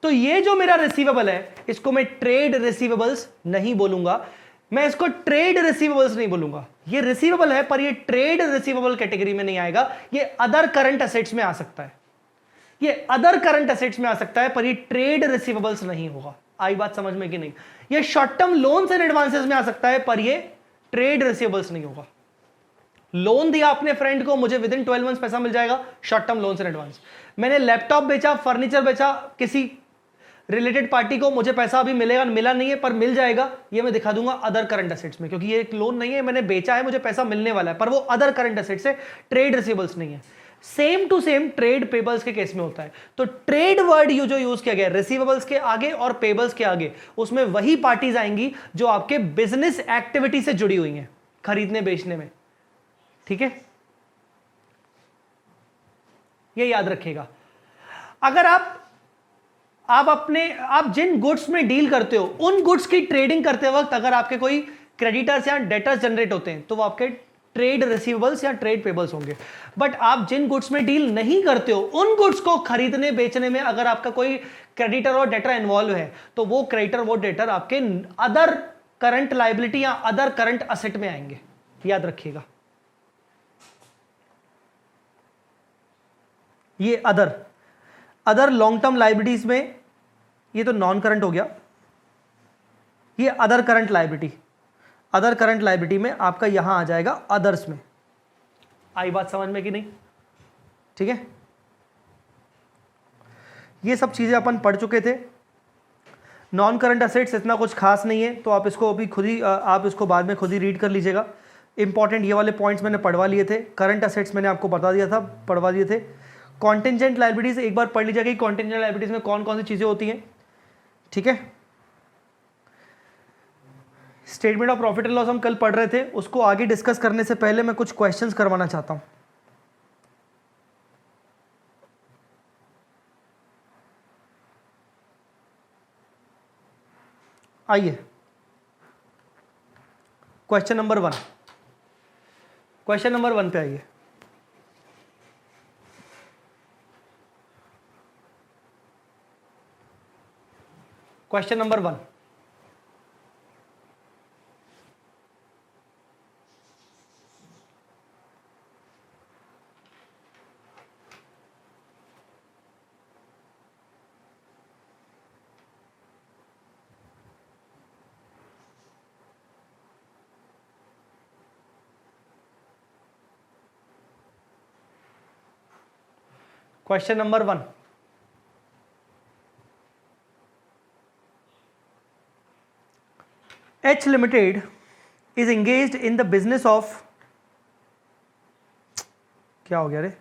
तो ये जो मेरा रिसीवेबल है इसको मैं ट्रेड रिसीवेबल्स नहीं बोलूंगा, मैं इसको ट्रेड रिसीवेबल्स नहीं बोलूंगा। ये रिसीवेबल है पर ये ट्रेड रिसीवेबल कैटेगरी में नहीं आएगा, ये अदर करंट एसेट्स में आ सकता है, ये अदर करंट एसेट्स में आ सकता है पर ये ट्रेड रिसीवेबल्स नहीं होगा। आई बात समझ में कि नहीं? ये short term loans and advances में आ सकता है पर ये ट्रेड रिसीवेबल्स नहीं होगा। लोन दिया अपने फ्रेंड को, मुझे विद इन 12 मंथ्स पैसा मिल जाएगा, short term loans and advance. मैंने लैपटॉप बेचा, फर्नीचर बेचा किसी रिलेटेड पार्टी को, मुझे पैसा अभी मिलेगा, मिला नहीं है पर मिल जाएगा, ये मैं दिखा दूंगा अदर करंट एसेट्स में, क्योंकि ये एक लोन नहीं है, मैंने बेचा है, मुझे पैसा मिलने वाला है, पर वो अदर करंट एसेट्स है, ट्रेड रिसीवेबल्स नहीं है। Same to same trade payables के केस में होता है। तो ट्रेड वर्ड जो यूज किया गया रिसीवेबल्स के आगे और पेबल्स के आगे, उसमें वही पार्टीज आएंगी जो आपके बिजनेस एक्टिविटी से जुड़ी हुई हैं, खरीदने बेचने में। ठीक है, ये याद रखिएगा। अगर आप जिन गुड्स में डील करते हो उन गुड्स की ट्रेडिंग करते वक्त अगर आपके कोई क्रेडिटर्स या डेटर्स जनरेट होते हैं तो वो आपके ट्रेड रिसीवेबल्स या ट्रेड पेबल्स होंगे। बट आप जिन गुड्स में डील नहीं करते हो उन गुड्स को खरीदने बेचने में अगर आपका कोई क्रेडिटर और डेटर इन्वॉल्व है तो वो क्रेडिटर वो डेटर आपके अदर करंट लायबिलिटी या अदर करंट असेट में आएंगे, याद रखिएगा। ये अदर लॉन्ग टर्म लायबिलिटीज में, ये तो नॉन करंट हो गया, ये other current liability, other current liability में आपका यहां आ जाएगा अदर्स में। आई बात समझ में कि नहीं? ठीक है, ये सब चीजें अपन पढ़ चुके थे। नॉन करंट असेट्स इतना कुछ खास नहीं है, तो आप इसको अभी खुद ही आप इसको बाद में खुद ही रीड कर लीजिएगा। इंपॉर्टेंट ये वाले पॉइंट्स मैंने पढ़वा लिए थे। करंट असेट्स मैंने आपको बता दिया था, पढ़वा दिए थे। कॉन्टिजेंट लायबिलिटीज एक बार पढ़ लीजिएगा कि कॉन्टिजेंट लायबिलिटीज में कौन कौन सी चीजें होती हैं। ठीक है, statement of profit and loss हम कल पढ़ रहे थे, उसको आगे डिस्कस करने से पहले मैं कुछ क्वेश्चंस करवाना चाहता हूं। आइए क्वेश्चन नंबर 1, क्वेश्चन नंबर 1 पे आइए। Question number 1, question number 1, H Limited is engaged in the business of, क्या हो गया रे?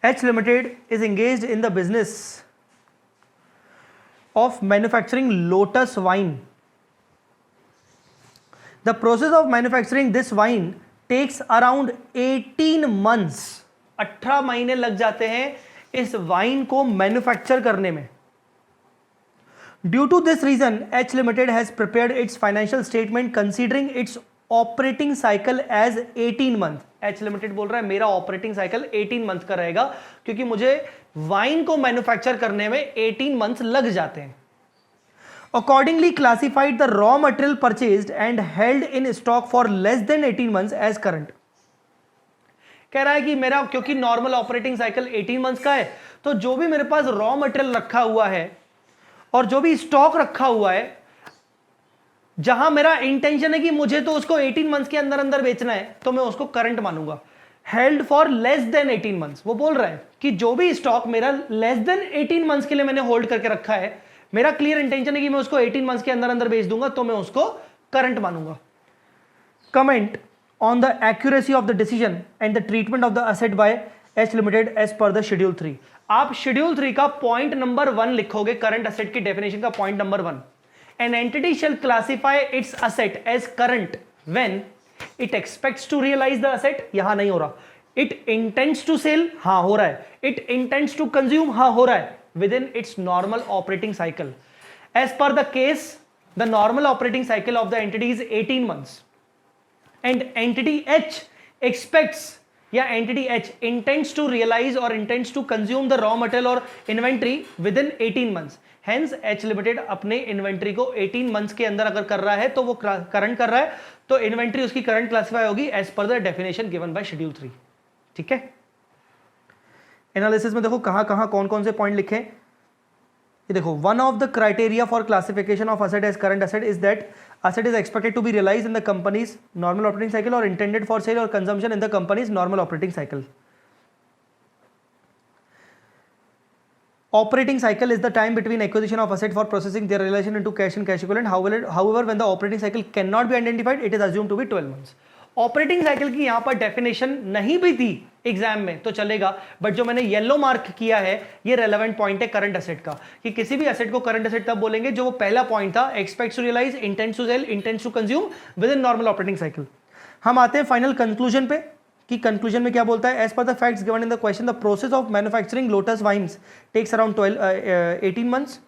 H Limited is engaged in the business of manufacturing Lotus wine. The process of manufacturing this wine takes around 18 months. 18 महीने लग जाते हैं इस wine को मैन्युफैक्चर करने में। Due to this reason, H Limited has prepared its financial statement considering its operating cycle as 18 month. H limited बोल रहा है मेरा ऑपरेटिंग साइकिल 18 मंथ का रहेगा, क्योंकि मुझे वाइन को मैन्युफैक्चर करने में 18 मंथ लग जाते हैं। Accordingly classified the raw material purchased and held in stock for less than 18 months as current. कह रहा है कि मेरा क्योंकि नॉर्मल ऑपरेटिंग साइकिल 18 मंथ्स का है, तो जो भी मेरे पास रॉ मटेरियल रखा हुआ है और जो भी स्टॉक रखा हुआ है, जहां मेरा इंटेंशन है कि मुझे तो उसको 18 मंथ्स के अंदर अंदर बेचना है, तो मैं उसको करंट मानूंगा। Held for less than 18 months, वो बोल रहा है कि जो भी स्टॉक मेरा लेस देन 18 मंथ्स के लिए मैंने होल्ड करके रखा है, मेरा क्लियर इंटेंशन है कि मैं उसको 18 मंथ्स के अंदर अंदर बेच दूंगा, तो मैं उसको करंट मानूंगा। Comment on the accuracy of the decision and the treatment of the asset by H limited as per the schedule 3। आप शेड्यूल 3 का पॉइंट नंबर 1 लिखोगे, करंट असेट की डेफिनेशन का point number 1। An entity shall classify its asset as current when it expects to realize the asset, यहां नहीं हो रहा। It intends to sell, हाँ हो रहा है। It intends to consume, हाँ हो रहा है। Within its normal operating cycle, as per the case, the normal operating cycle of the entity is 18 months, and entity H expects या entity H intends to realize or intends to consume the raw material or inventory within 18 months. Hence H Limited अपने inventory को 18 months के अंदर अगर कर रहा है तो वो करंट कर रहा है, तो इन्वेंट्री उसकी करंट क्लासिफाई होगी as per the definition given by schedule 3। ठीक है, एनालिसिस में देखो कहां कहां कौन कौन से पॉइंट लिखे। ये देखो, one of the criteria for classification of asset as current asset is that asset is expected to be realized in the company's normal operating cycle or intended for sale or consumption in the company's normal operating cycle. Operating cycle is the time between acquisition of asset for processing their realization into cash and cash equivalent. However, when the operating cycle cannot be identified, it is assumed to be 12 months. Operating cycle की यहां पर definition नहीं भी थी exam में तो चलेगा, but जो मैंने येलो मार्क किया है ये रेलेवेंट पॉइंट है करंट असेट का, कि किसी भी असेट को करंट असेट तब बोलेंगे जो वो पहला पॉइंट था, expects to realise, intends to sell, intends to consume within normal operating cycle. हम आते हैं फाइनल कंक्लूजन पे, कि कंक्लूजन में क्या बोलता है। As per the facts given in the question, the process of manufacturing Lotus Wines takes around 18 months.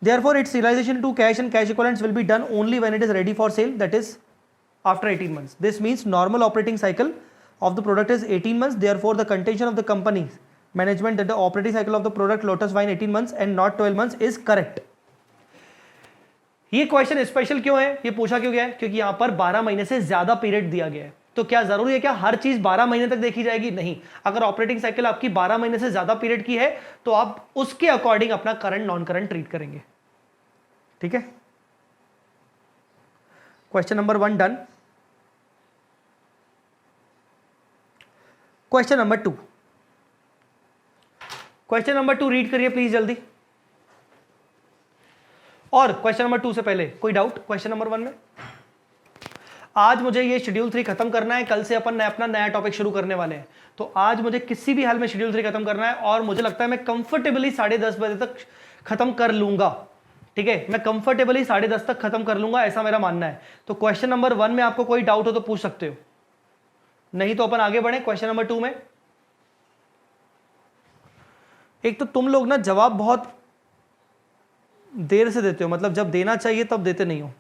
Therefore, its realization to cash and cash equivalents will be done only when it is ready for sale, that is after 18 months. This means normal operating cycle of the product is 18 months. Therefore, the contention of the company management that the operating cycle of the product Lotus wine 18 months and not 12 months is correct. ये question special क्यों है, ये पूछा क्यों गया है, क्योंकि यहां पर 12 महीने से ज्यादा पीरियड दिया गया है। तो क्या जरूरी है क्या हर चीज 12 महीने तक देखी जाएगी? नहीं। अगर ऑपरेटिंग साइकिल आपकी 12 महीने से ज्यादा पीरियड की है तो आप उसके अकॉर्डिंग अपना करंट नॉन करंट ट्रीट करेंगे। ठीक है, question number 1 done. Question number 2, question number 2 read करिए प्लीज जल्दी। और क्वेश्चन नंबर 2 से पहले कोई डाउट क्वेश्चन नंबर 1 में? आज मुझे ये शेड्यूल 3 खत्म करना है, कल से अपन अपना नया टॉपिक शुरू करने वाले हैं। तो आज मुझे किसी भी हाल में शेड्यूल 3 खत्म करना है और मुझे लगता है मैं कंफर्टेबली 10:30 बजे तक खत्म कर लूंगा। ठीक है, मैं कंफर्टेबली 10:30 तक खत्म कर लूंगा, ऐसा मेरा मानना है। तो क्वेश्चन नंबर 1 में आपको कोई डाउट हो तो पूछ सकते हो, नहीं तो अपन आगे बढ़े क्वेश्चन नंबर 2 में। एक तो तुम लोग ना जवाब बहुत देर से देते हो, मतलब जब देना चाहिए तब देते नहीं हो।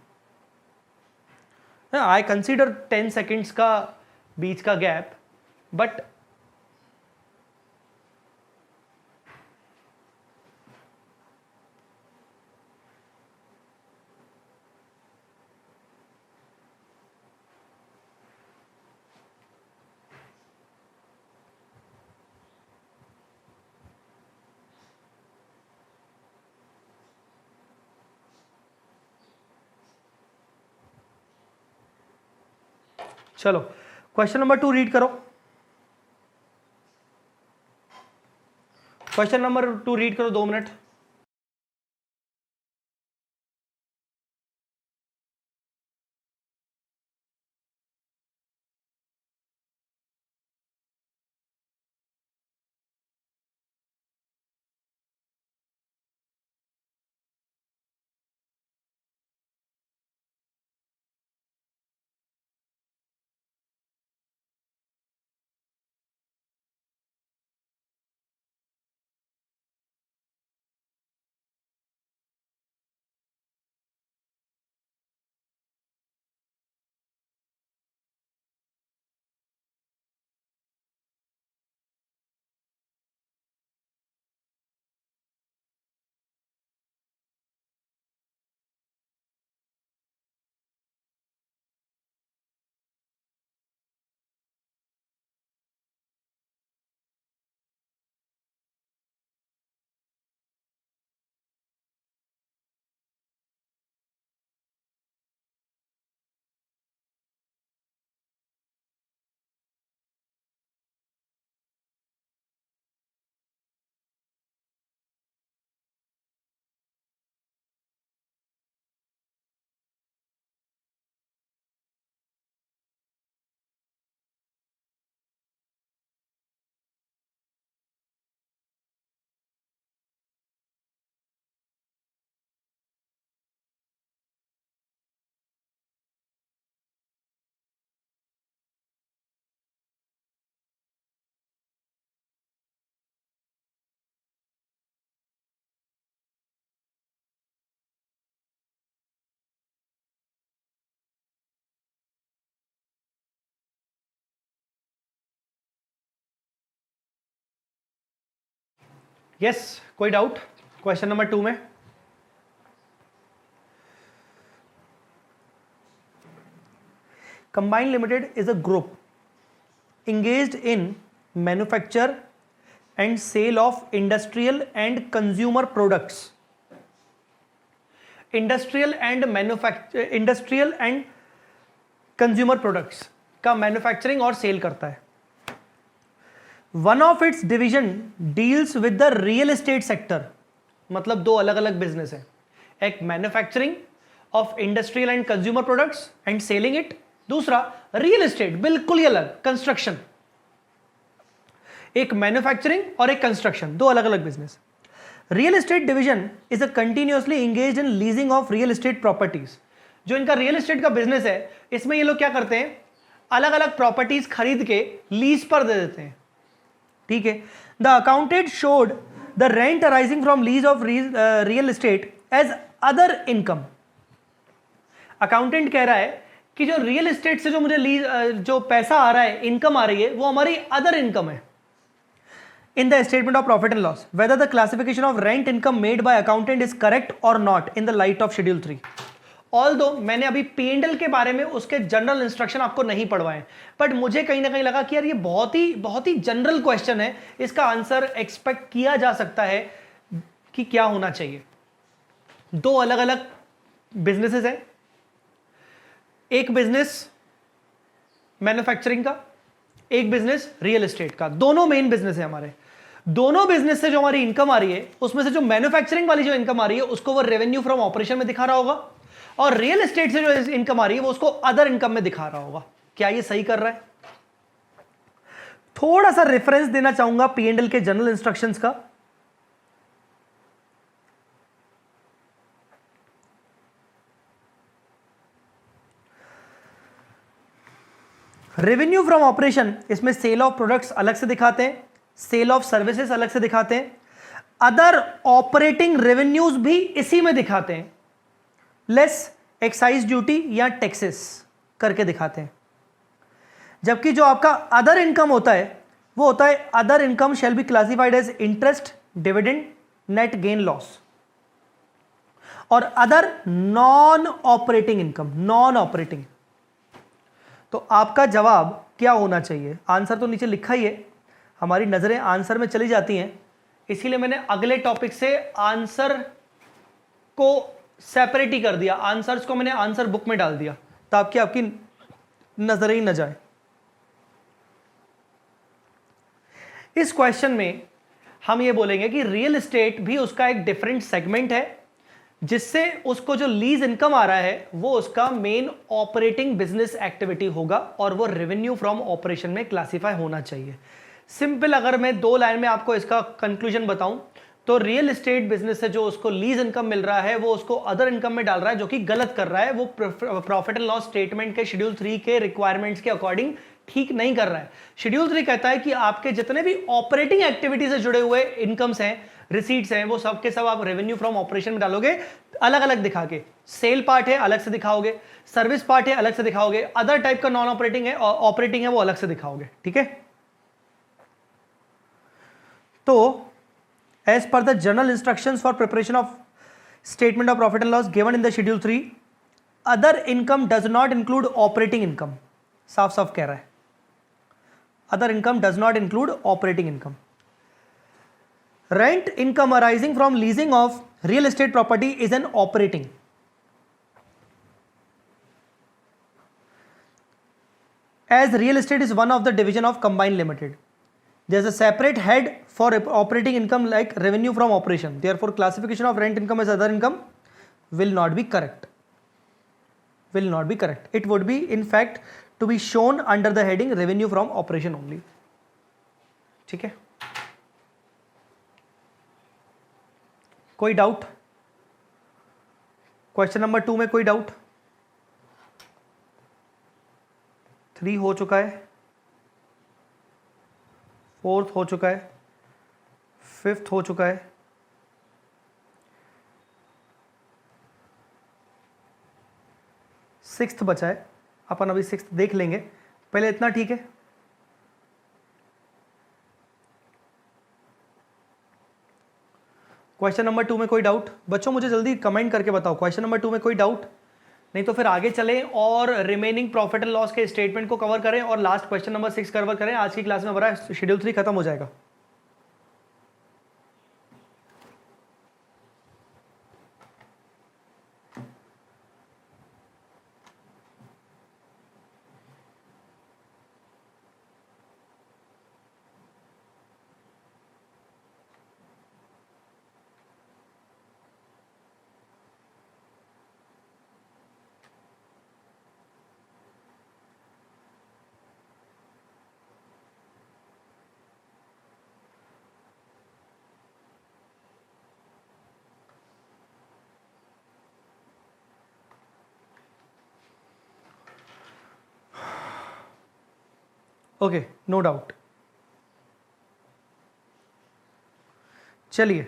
आई कंसीडर 10 सेकेंड्स का बीच का गैप, बट चलो क्वेश्चन नंबर 2 रीड करो। क्वेश्चन नंबर 2 रीड करो, 2 मिनट। यस, कोई डाउट क्वेश्चन नंबर 2 में? Combined Limited is a group engaged in manufacture and sale of industrial and consumer products. Industrial and consumer products का manufacturing और cell करता है। One of its division deals with the real estate sector, मतलब 2 अलग अलग business है, एक manufacturing of industrial and consumer products and selling it, दूसरा रियल एस्टेट, बिल्कुल ही अलग, कंस्ट्रक्शन। एक मैन्युफैक्चरिंग और एक कंस्ट्रक्शन, 2 अलग अलग business. Real estate division is a continuously engaged in leasing of real estate properties. जो इनका रियल एस्टेट का बिजनेस है, इसमें ये लोग क्या करते हैं, अलग अलग प्रॉपर्टीज खरीद के लीज पर दे देते हैं। ठीक है, the accountant showed the rent arising from lease of real estate as other income. Accountant कह रहा है कि जो रियल एस्टेट से जो मुझे लीज जो पैसा आ रहा है, इनकम आ रही है, वो हमारी अदर इनकम है। In the statement of profit and loss, whether the classification of rent income made by accountant is correct और not in the light of schedule 3। Although मैंने अभी P&L के बारे में उसके जनरल इंस्ट्रक्शन आपको नहीं पढ़वाए, बट मुझे कहीं ना कहीं लगा कि यार ये बहुत ही जनरल क्वेश्चन है, इसका आंसर एक्सपेक्ट किया जा सकता है कि क्या होना चाहिए। दो अलग अलग बिजनेसेस हैं, एक बिजनेस मैन्युफैक्चरिंग का, एक बिजनेस रियल एस्टेट का। दोनों मेन बिजनेस है हमारे। दोनों बिजनेस से जो हमारी इनकम आ रही है उसमें से जो मैन्युफैक्चरिंग वाली जो इनकम आ रही है उसको वो रेवेन्यू फ्रॉम ऑपरेशन में दिखा रहा होगा, और रियल एस्टेट से जो इनकम आ रही है वो उसको अदर इनकम में दिखा रहा होगा। क्या ये सही कर रहा है? थोड़ा सा रेफरेंस देना चाहूंगा P&L के जनरल इंस्ट्रक्शंस का। रेवेन्यू फ्रॉम ऑपरेशन, इसमें सेल ऑफ प्रोडक्ट्स अलग से दिखाते हैं, सेल ऑफ सर्विसेज अलग से दिखाते हैं, अदर ऑपरेटिंग रेवेन्यूज भी इसी में दिखाते हैं, लेस एक्साइज ड्यूटी या टैक्सेस करके दिखाते हैं। जबकि जो आपका अदर इनकम होता है वो होता है other income shall be classified as interest, dividend, net gain loss, और other non operating income, non operating. तो आपका जवाब क्या होना चाहिए? आंसर तो नीचे लिखा ही है, हमारी नजरें आंसर में चली जाती हैं, इसीलिए मैंने अगले टॉपिक से आंसर को सेपरेट ही कर दिया, आंसर्स को मैंने आंसर बुक में डाल दिया ताकि आपकी नजरें ही न जाए। इस क्वेश्चन में हम ये बोलेंगे कि रियल एस्टेट भी उसका एक डिफरेंट सेगमेंट है, जिससे उसको जो लीज इनकम आ रहा है वो उसका मेन ऑपरेटिंग बिजनेस एक्टिविटी होगा और वो रेवेन्यू फ्रॉम ऑपरेशन में क्लासिफाई होना चाहिए। सिंपल अगर मैं 2 लाइन में आपको इसका कंक्लूजन बताऊं तो रियल एस्टेट बिजनेस से जो उसको लीज इनकम मिल रहा है वो उसको अदर इनकम में डाल रहा है, जो कि गलत कर रहा है। वो प्रॉफिट एंड लॉस स्टेटमेंट के शेड्यूल 3 के रिक्वायरमेंट्स के अकॉर्डिंग ठीक नहीं कर रहा है। शेड्यूल 3 कहता है कि आपके जितने भी ऑपरेटिंग एक्टिविटी से जुड़े हुए इनकम्स हैं, रिसीट्स हैं, वो सब के सब आप रेवेन्यू फ्रॉम ऑपरेशन में डालोगे अलग अलग दिखा के। सेल पार्ट है अलग से दिखाओगे, सर्विस पार्ट है अलग से दिखाओगे, अदर टाइप का नॉन ऑपरेटिंग है, ऑपरेटिंग है वो अलग से दिखाओगे। ठीक है, तो as per the general instructions for preparation of statement of profit and loss given in the schedule 3, other income does not include operating income। साफ साफ कह रहा है other income does not include operating income। rent income arising from leasing of real estate property is an operating, as real estate is one of the division of combined limited। There is a separate head for operating income like revenue from operation, therefore classification of rent income as other income will not be correct, will not be correct। It would be in fact to be shown under the heading revenue from operation only। ठीक है, कोई doubt? Question number 2 में कोई doubt? 3 हो चुका है, 4th हो चुका है, 5th हो चुका है, 6th बचा है। अपन अभी 6th देख लेंगे, पहले इतना ठीक है। क्वेश्चन नंबर 2 में कोई डाउट? बच्चों मुझे जल्दी कमेंट करके बताओ, क्वेश्चन नंबर 2 में कोई डाउट? नहीं तो फिर आगे चलें और रिमेनिंग प्रॉफिट एंड लॉस के स्टेटमेंट को कवर करें और लास्ट क्वेश्चन नंबर 6 कवर करें। आज की क्लास में हमारा शेड्यूल 3 खत्म हो जाएगा। Okay, no doubt. चलिए,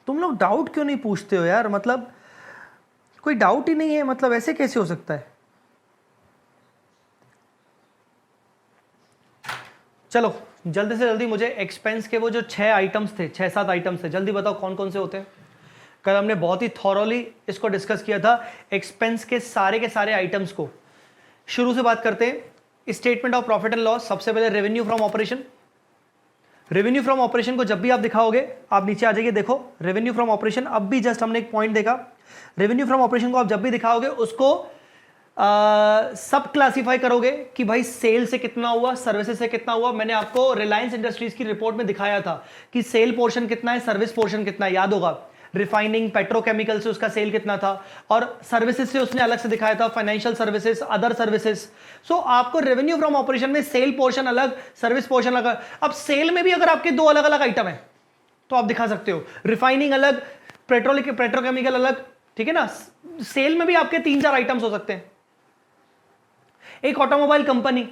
तुम लोग डाउट क्यों नहीं पूछते हो यार? मतलब कोई डाउट ही नहीं है, मतलब ऐसे कैसे हो सकता है? चलो जल्दी से जल्दी मुझे एक्सपेंस के वो जो 6 आइटम्स थे, 6-7 आइटम्स थे, जल्दी बताओ कौन कौन से होते हैं। कल हमने बहुत ही थॉरोली इसको डिस्कस किया था, एक्सपेंस के सारे आइटम्स को। शुरू से बात करते हैं, statement of profit and loss. सबसे पहले revenue from operation. Revenue from operation को जब भी आप दिखाओगे, आप नीचे आ जाइए, देखो रेवेन्यू फ्रॉम ऑपरेशन। अब भी जस्ट हमने एक पॉइंट देखा, रेवेन्यू फ्रॉम ऑपरेशन को आप जब भी दिखाओगे उसको सब क्लासिफाई करोगे कि भाई सेल से कितना हुआ, सर्विसेज से कितना हुआ। मैंने आपको रिलायंस इंडस्ट्रीज की रिपोर्ट में दिखाया था कि सेल पोर्शन कितना है, सर्विस पोर्शन कितना है, याद होगा। रिफाइनिंग, पेट्रोकेमिकल से उसका सेल कितना था, और सर्विसेज से उसने अलग से दिखाया था, फाइनेंशियल सर्विसेज, अदर सर्विसेज। सो आपको रेवेन्यू फ्रॉम ऑपरेशन में सेल पोर्शन अलग, सर्विस पोर्शन अलग। अब सेल में भी अगर आपके दो अलग अलग आइटम है तो आप दिखा सकते हो, रिफाइनिंग अलग, पेट्रोकेमिकल अलग, ठीक है ना। सेल में भी आपके 3-4 आइटम्स हो सकते हैं। एक ऑटोमोबाइल कंपनी,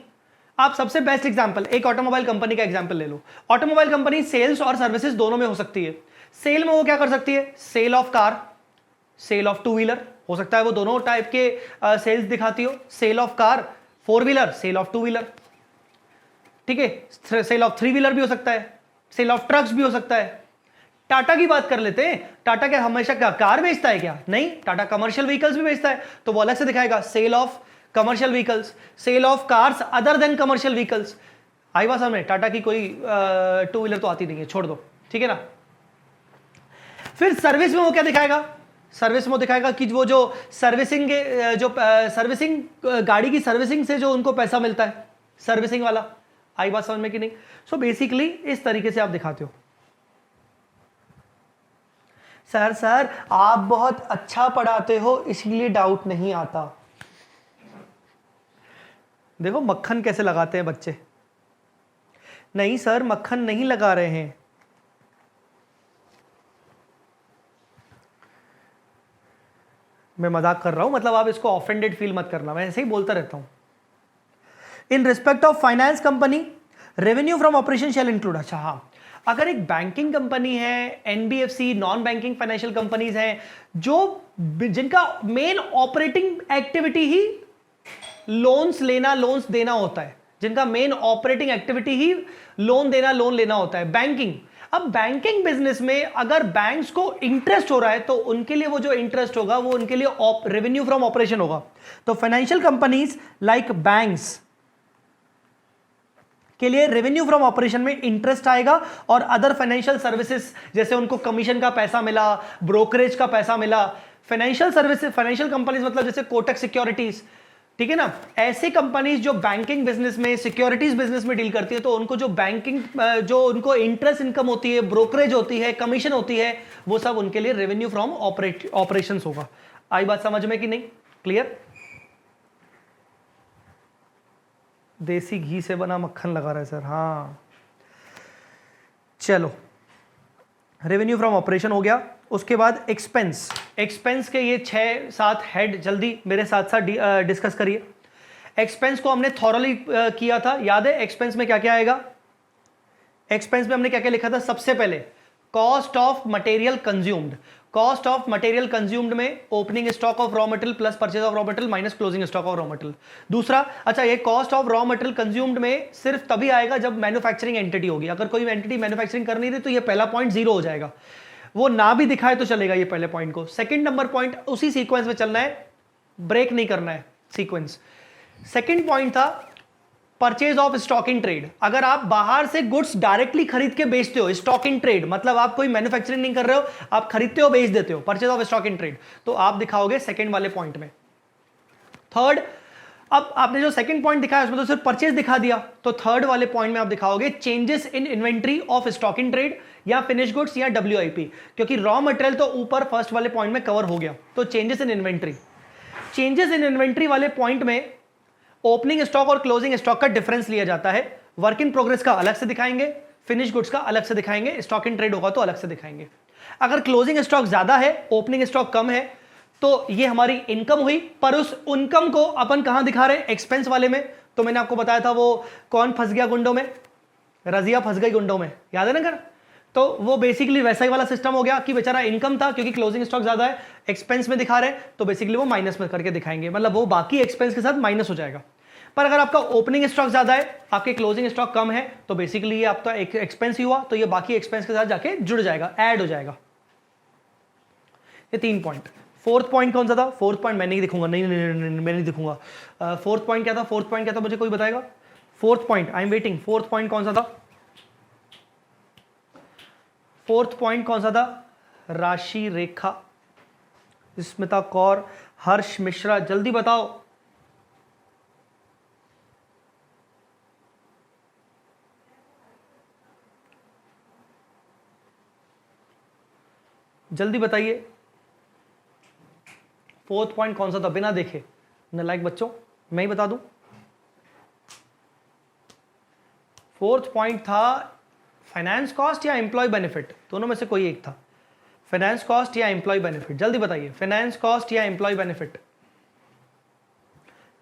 आप सबसे बेस्ट एग्जांपल, एक ऑटोमोबाइल कंपनी का एग्जांपल ले लो। ऑटोमोबाइल कंपनी सेल्स और सर्विसेज दोनों में हो सकती है। सेल में वो क्या कर सकती है, sale of car, sale of two wheeler, हो सकता है वो दोनों टाइप के सेल्स दिखाती हो। Sale of car 4 wheeler, sale of 2 wheeler, ठीक है। सेल ऑफ 3 व्हीलर भी हो सकता है, सेल ऑफ ट्रक्स भी हो सकता है। टाटा की बात कर लेते हैं, टाटा क्या हमेशा क्या कार बेचता है क्या? नहीं, टाटा कमर्शियल व्हीकल्स भी बेचता है, तो वो अलग से दिखाएगा, sale of commercial vehicles, sale of cars other than commercial vehicles. आई बात समझ? टाटा की कोई 2 व्हीलर तो आती नहीं है, छोड़ दो, ठीक है ना। फिर सर्विस में वो क्या दिखाएगा, सर्विस में दिखाएगा कि वो जो सर्विसिंग सर्विसिंग गाड़ी की सर्विसिंग से जो उनको पैसा मिलता है, सर्विसिंग वाला। आई बात समझ में कि नहीं? सो बेसिकली इस तरीके से आप दिखाते हो। सर आप बहुत अच्छा पढ़ाते हो इसलिए डाउट नहीं आता। देखो मक्खन कैसे लगाते हैं बच्चे। नहीं सर, मक्खन नहीं लगा रहे हैं। मैं मजाक कर रहा हूं, मतलब आप इसको ऑफेंडेड फील मत करना, मैं ऐसे ही बोलता रहता हूं। In respect of finance company, revenue from operation shall include. अच्छा हाँ, अगर एक बैंकिंग कंपनी है, NBFC, non banking financial companies हैं, जो जिनका मेन ऑपरेटिंग एक्टिविटी ही लोन्स लेना, लोन्स देना होता है, जिनका मेन ऑपरेटिंग एक्टिविटी ही लोन देना, लोन लेना होता है, बैंकिंग। अब बैंकिंग बिजनेस में अगर बैंक्स को इंटरेस्ट हो रहा है तो उनके लिए वो जो इंटरेस्ट होगा वो उनके लिए रेवेन्यू फ्रॉम ऑपरेशन होगा। तो फाइनेंशियल कंपनीज लाइक बैंक्स के लिए रेवेन्यू फ्रॉम ऑपरेशन में इंटरेस्ट आएगा, और अदर फाइनेंशियल सर्विसेज जैसे उनको कमीशन का पैसा मिला, ब्रोकरेज का पैसा मिला, फाइनेंशियल सर्विसेज, फाइनेंशियल कंपनीज मतलब जैसे कोटक सिक्योरिटीज, ठीक है ना। ऐसे कंपनीज जो बैंकिंग बिजनेस में, सिक्योरिटीज बिजनेस में डील करती है, तो उनको जो बैंकिंग, जो उनको इंटरेस्ट इनकम होती है, ब्रोकरेज होती है, कमीशन होती है, वो सब उनके लिए रेवेन्यू फ्रॉम ऑपरेशंस होगा। आई बात समझ में कि नहीं? क्लियर? देसी घी से बना मक्खन लगा रहा है सर। हाँ चलो, रेवेन्यू फ्रॉम ऑपरेशन हो गया। उसके बाद एक्सपेंस, एक्सपेंस के ये 6-7 हेड जल्दी मेरे साथ साथ डिस्कस करिए। एक्सपेंस को हमने थॉरली किया था, याद है एक्सपेंस में क्या क्या आएगा? एक्सपेंस में हमने क्या क्या लिखा था? सबसे पहले cost of material consumed. Cost of material consumed में opening stock of raw material plus purchase of raw material minus closing stock of raw material. दूसरा, अच्छा ये cost of raw material consumed में सिर्फ तभी आएगा जब मैन्युफैक्चरिंग एंटिटी होगी। अगर कोई एंटिटी मैन्युफैक्चरिंग कर नहीं रही तो ये पहला पॉइंट 0 हो जाएगा, वो ना भी दिखाए तो चलेगा ये पहले पॉइंट को। सेकंड नंबर पॉइंट उसी सीक्वेंस में चलना है, ब्रेक नहीं करना है सीक्वेंस। सेकंड पॉइंट था purchase of stock in trade. अगर आप बाहर से गुड्स डायरेक्टली खरीद के बेचते हो, स्टॉक इन ट्रेड मतलब आप कोई मैन्युफैक्चरिंग नहीं कर रहे हो, आप खरीदते हो बेच देते हो, purchase of stock in trade, तो आप दिखाओगे सेकंड वाले पॉइंट में। थर्ड, अब आपने जो सेकंड पॉइंट दिखाया उसमें तो सिर्फ परचेज दिखा दिया, तो थर्ड वाले पॉइंट में आप दिखाओगे changes in inventory of stock in trade या फिनिश गुड्स या WIP, क्योंकि रॉ मटेरियल तो ऊपर फर्स्ट वाले पॉइंट में कवर हो गया। तो changes in inventory, changes in inventory वाले पॉइंट में ओपनिंग स्टॉक और क्लोजिंग स्टॉक का डिफरेंस लिया जाता है। वर्क इन प्रोग्रेस का अलग से दिखाएंगे, फिनिश गुड्स का अलग से दिखाएंगे, स्टॉक इन ट्रेड होगा तो अलग से दिखाएंगे। अगर क्लोजिंग स्टॉक ज्यादा है, ओपनिंग स्टॉक कम है, तो ये हमारी इनकम हुई, पर उस इनकम को अपन कहां दिखा रहे हैं? एक्सपेंस वाले में। तो मैंने आपको बताया था वो कौन फंस गया गुंडों में, रजिया फंस गई गुंडों में, याद है ना कर? तो वो बेसिकली वैसा ही वाला सिस्टम हो गया कि बेचारा इनकम था, क्योंकि क्लोजिंग स्टॉक ज्यादा है, एक्सपेंस में दिखा रहे हैं, तो बेसिकली वो माइनस में करके दिखाएंगे, मतलब वो बाकी एक्सपेंस के साथ माइनस हो जाएगा। पर अगर आपका ओपनिंग स्टॉक ज्यादा है, आपके क्लोजिंग स्टॉक कम है, तो बेसिकली ये आपका एक्सपेंस ही हुआ, तो ये बाकी एक्सपेंस के साथ जाके जुड़ जाएगा, ऐड हो जाएगा। ये 3 पॉइंट। फोर्थ पॉइंट कौन सा था? फोर्थ पॉइंट मैं नहीं दिखूंगा, नहीं नहीं नहीं, नहीं मैं नहीं दिखूंगा। फोर्थ पॉइंट क्या था? फोर्थ पॉइंट क्या था मुझे कोई बताएगा? Fourth point, I am waiting. Fourth point कौन सा था? फोर्थ पॉइंट कौन सा था? राशि रेखा। स्मिता कौर, हर्ष मिश्रा, जल्दी बताओ। जल्दी बताइए, फोर्थ पॉइंट कौन सा था? बिना देखे नालायक बच्चों, मैं ही बता दूं। फोर्थ पॉइंट था फाइनेंस कॉस्ट या एम्प्लॉय बेनिफिट, दोनों में से कोई एक था। फाइनेंस कॉस्ट या एम्प्लॉय बेनिफिट, जल्दी बताइए, फाइनेंस कॉस्ट या employee benefit?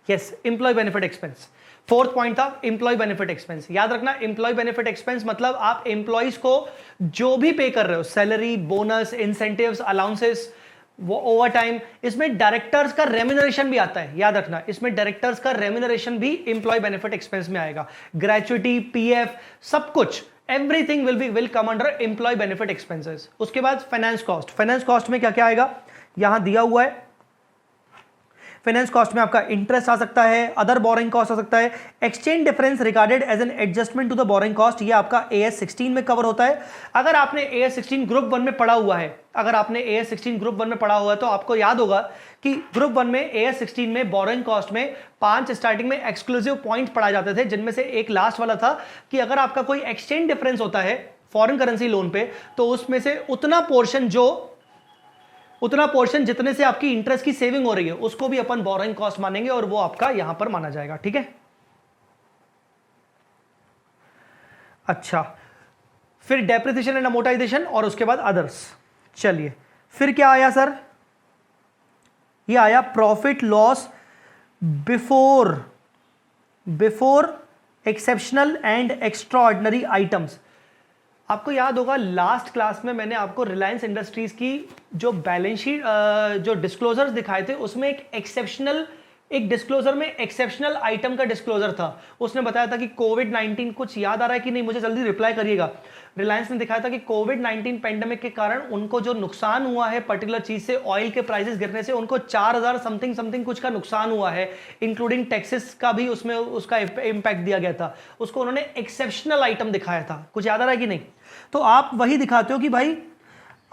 Yes, employee benefit expense. Fourth point था एम्प्लॉय बेनिफिट एक्सपेंस। याद रखना, एम्प्लॉय बेनिफिट एक्सपेंस मतलब आप एम्प्लॉइज को जो भी पे कर रहे हो, सैलरी, बोनस, इंसेंटिव्स, अलाउंसेस, वो ओवर टाइम, इसमें डायरेक्टर्स का रेम्यूनरेशन भी आता है। याद रखना, इसमें डायरेक्टर्स का रेम्यूनरेशन भी एम्प्लॉय बेनिफिट एक्सपेंस में आएगा। ग्रेचुइटी, पीएफ, सब कुछ, everything will come under employee benefit expenses. उसके बाद फाइनेंस कॉस्ट। फाइनेंस कॉस्ट में क्या क्या आएगा? यहां दिया हुआ है। फाइनेंस कॉस्ट में आपका इंटरेस्ट आ सकता है, अदर बोरिंग कॉस्ट आ सकता है, exchange difference regarded as an adjustment to the borrowing cost, ये आपका AS 16 में कवर होता है। अगर आपने AS 16 ग्रुप 1 में पढ़ा हुआ है, अगर आपने AS 16 ग्रुप 1 में पढ़ा हुआ है तो आपको याद होगा कि ग्रुप 1 में AS 16 में बोरिंग कॉस्ट में 5 स्टार्टिंग में एक्सक्लूसिव पॉइंट पढ़ा जाते थे, जिनमें से एक लास्ट वाला था कि अगर आपका कोई एक्सचेंज डिफरेंस होता है फॉरेन करेंसी लोन पे, तो उसमें से उतना पोर्शन जितने से आपकी इंटरेस्ट की सेविंग हो रही है उसको भी अपन बोरोइंग कॉस्ट मानेंगे और वो आपका यहां पर माना जाएगा। ठीक है, अच्छा, फिर डेप्रिसिएशन एंड अमोर्टाइजेशन और उसके बाद अदर्स। चलिए, फिर क्या आया सर? ये आया profit loss before exceptional and extraordinary items. आपको याद होगा लास्ट क्लास में मैंने आपको रिलायंस इंडस्ट्रीज की जो बैलेंस शीट, जो डिस्क्लोजर्स दिखाए थे, उसमें एक डिस्क्लोजर में एक्सेप्शनल आइटम का डिस्क्लोजर था। उसने बताया था कि कोविड-19, कुछ याद आ रहा है कि नहीं? मुझे जल्दी रिप्लाई करिएगा। रिलायंस ने दिखाया था कि कोविड-19 पेंडेमिक के कारण उनको जो नुकसान हुआ है पर्टिकुलर चीज से, ऑयल के प्राइसेस गिरने से, उनको 4000 समथिंग कुछ का नुकसान हुआ है, इंक्लूडिंग टैक्सेस का भी उसमें उसका इम्पैक्ट दिया गया था। उसको उन्होंने एक्सेप्शनल आइटम दिखाया था। कुछ याद आ रहा है कि नहीं? तो आप वही दिखाते हो कि भाई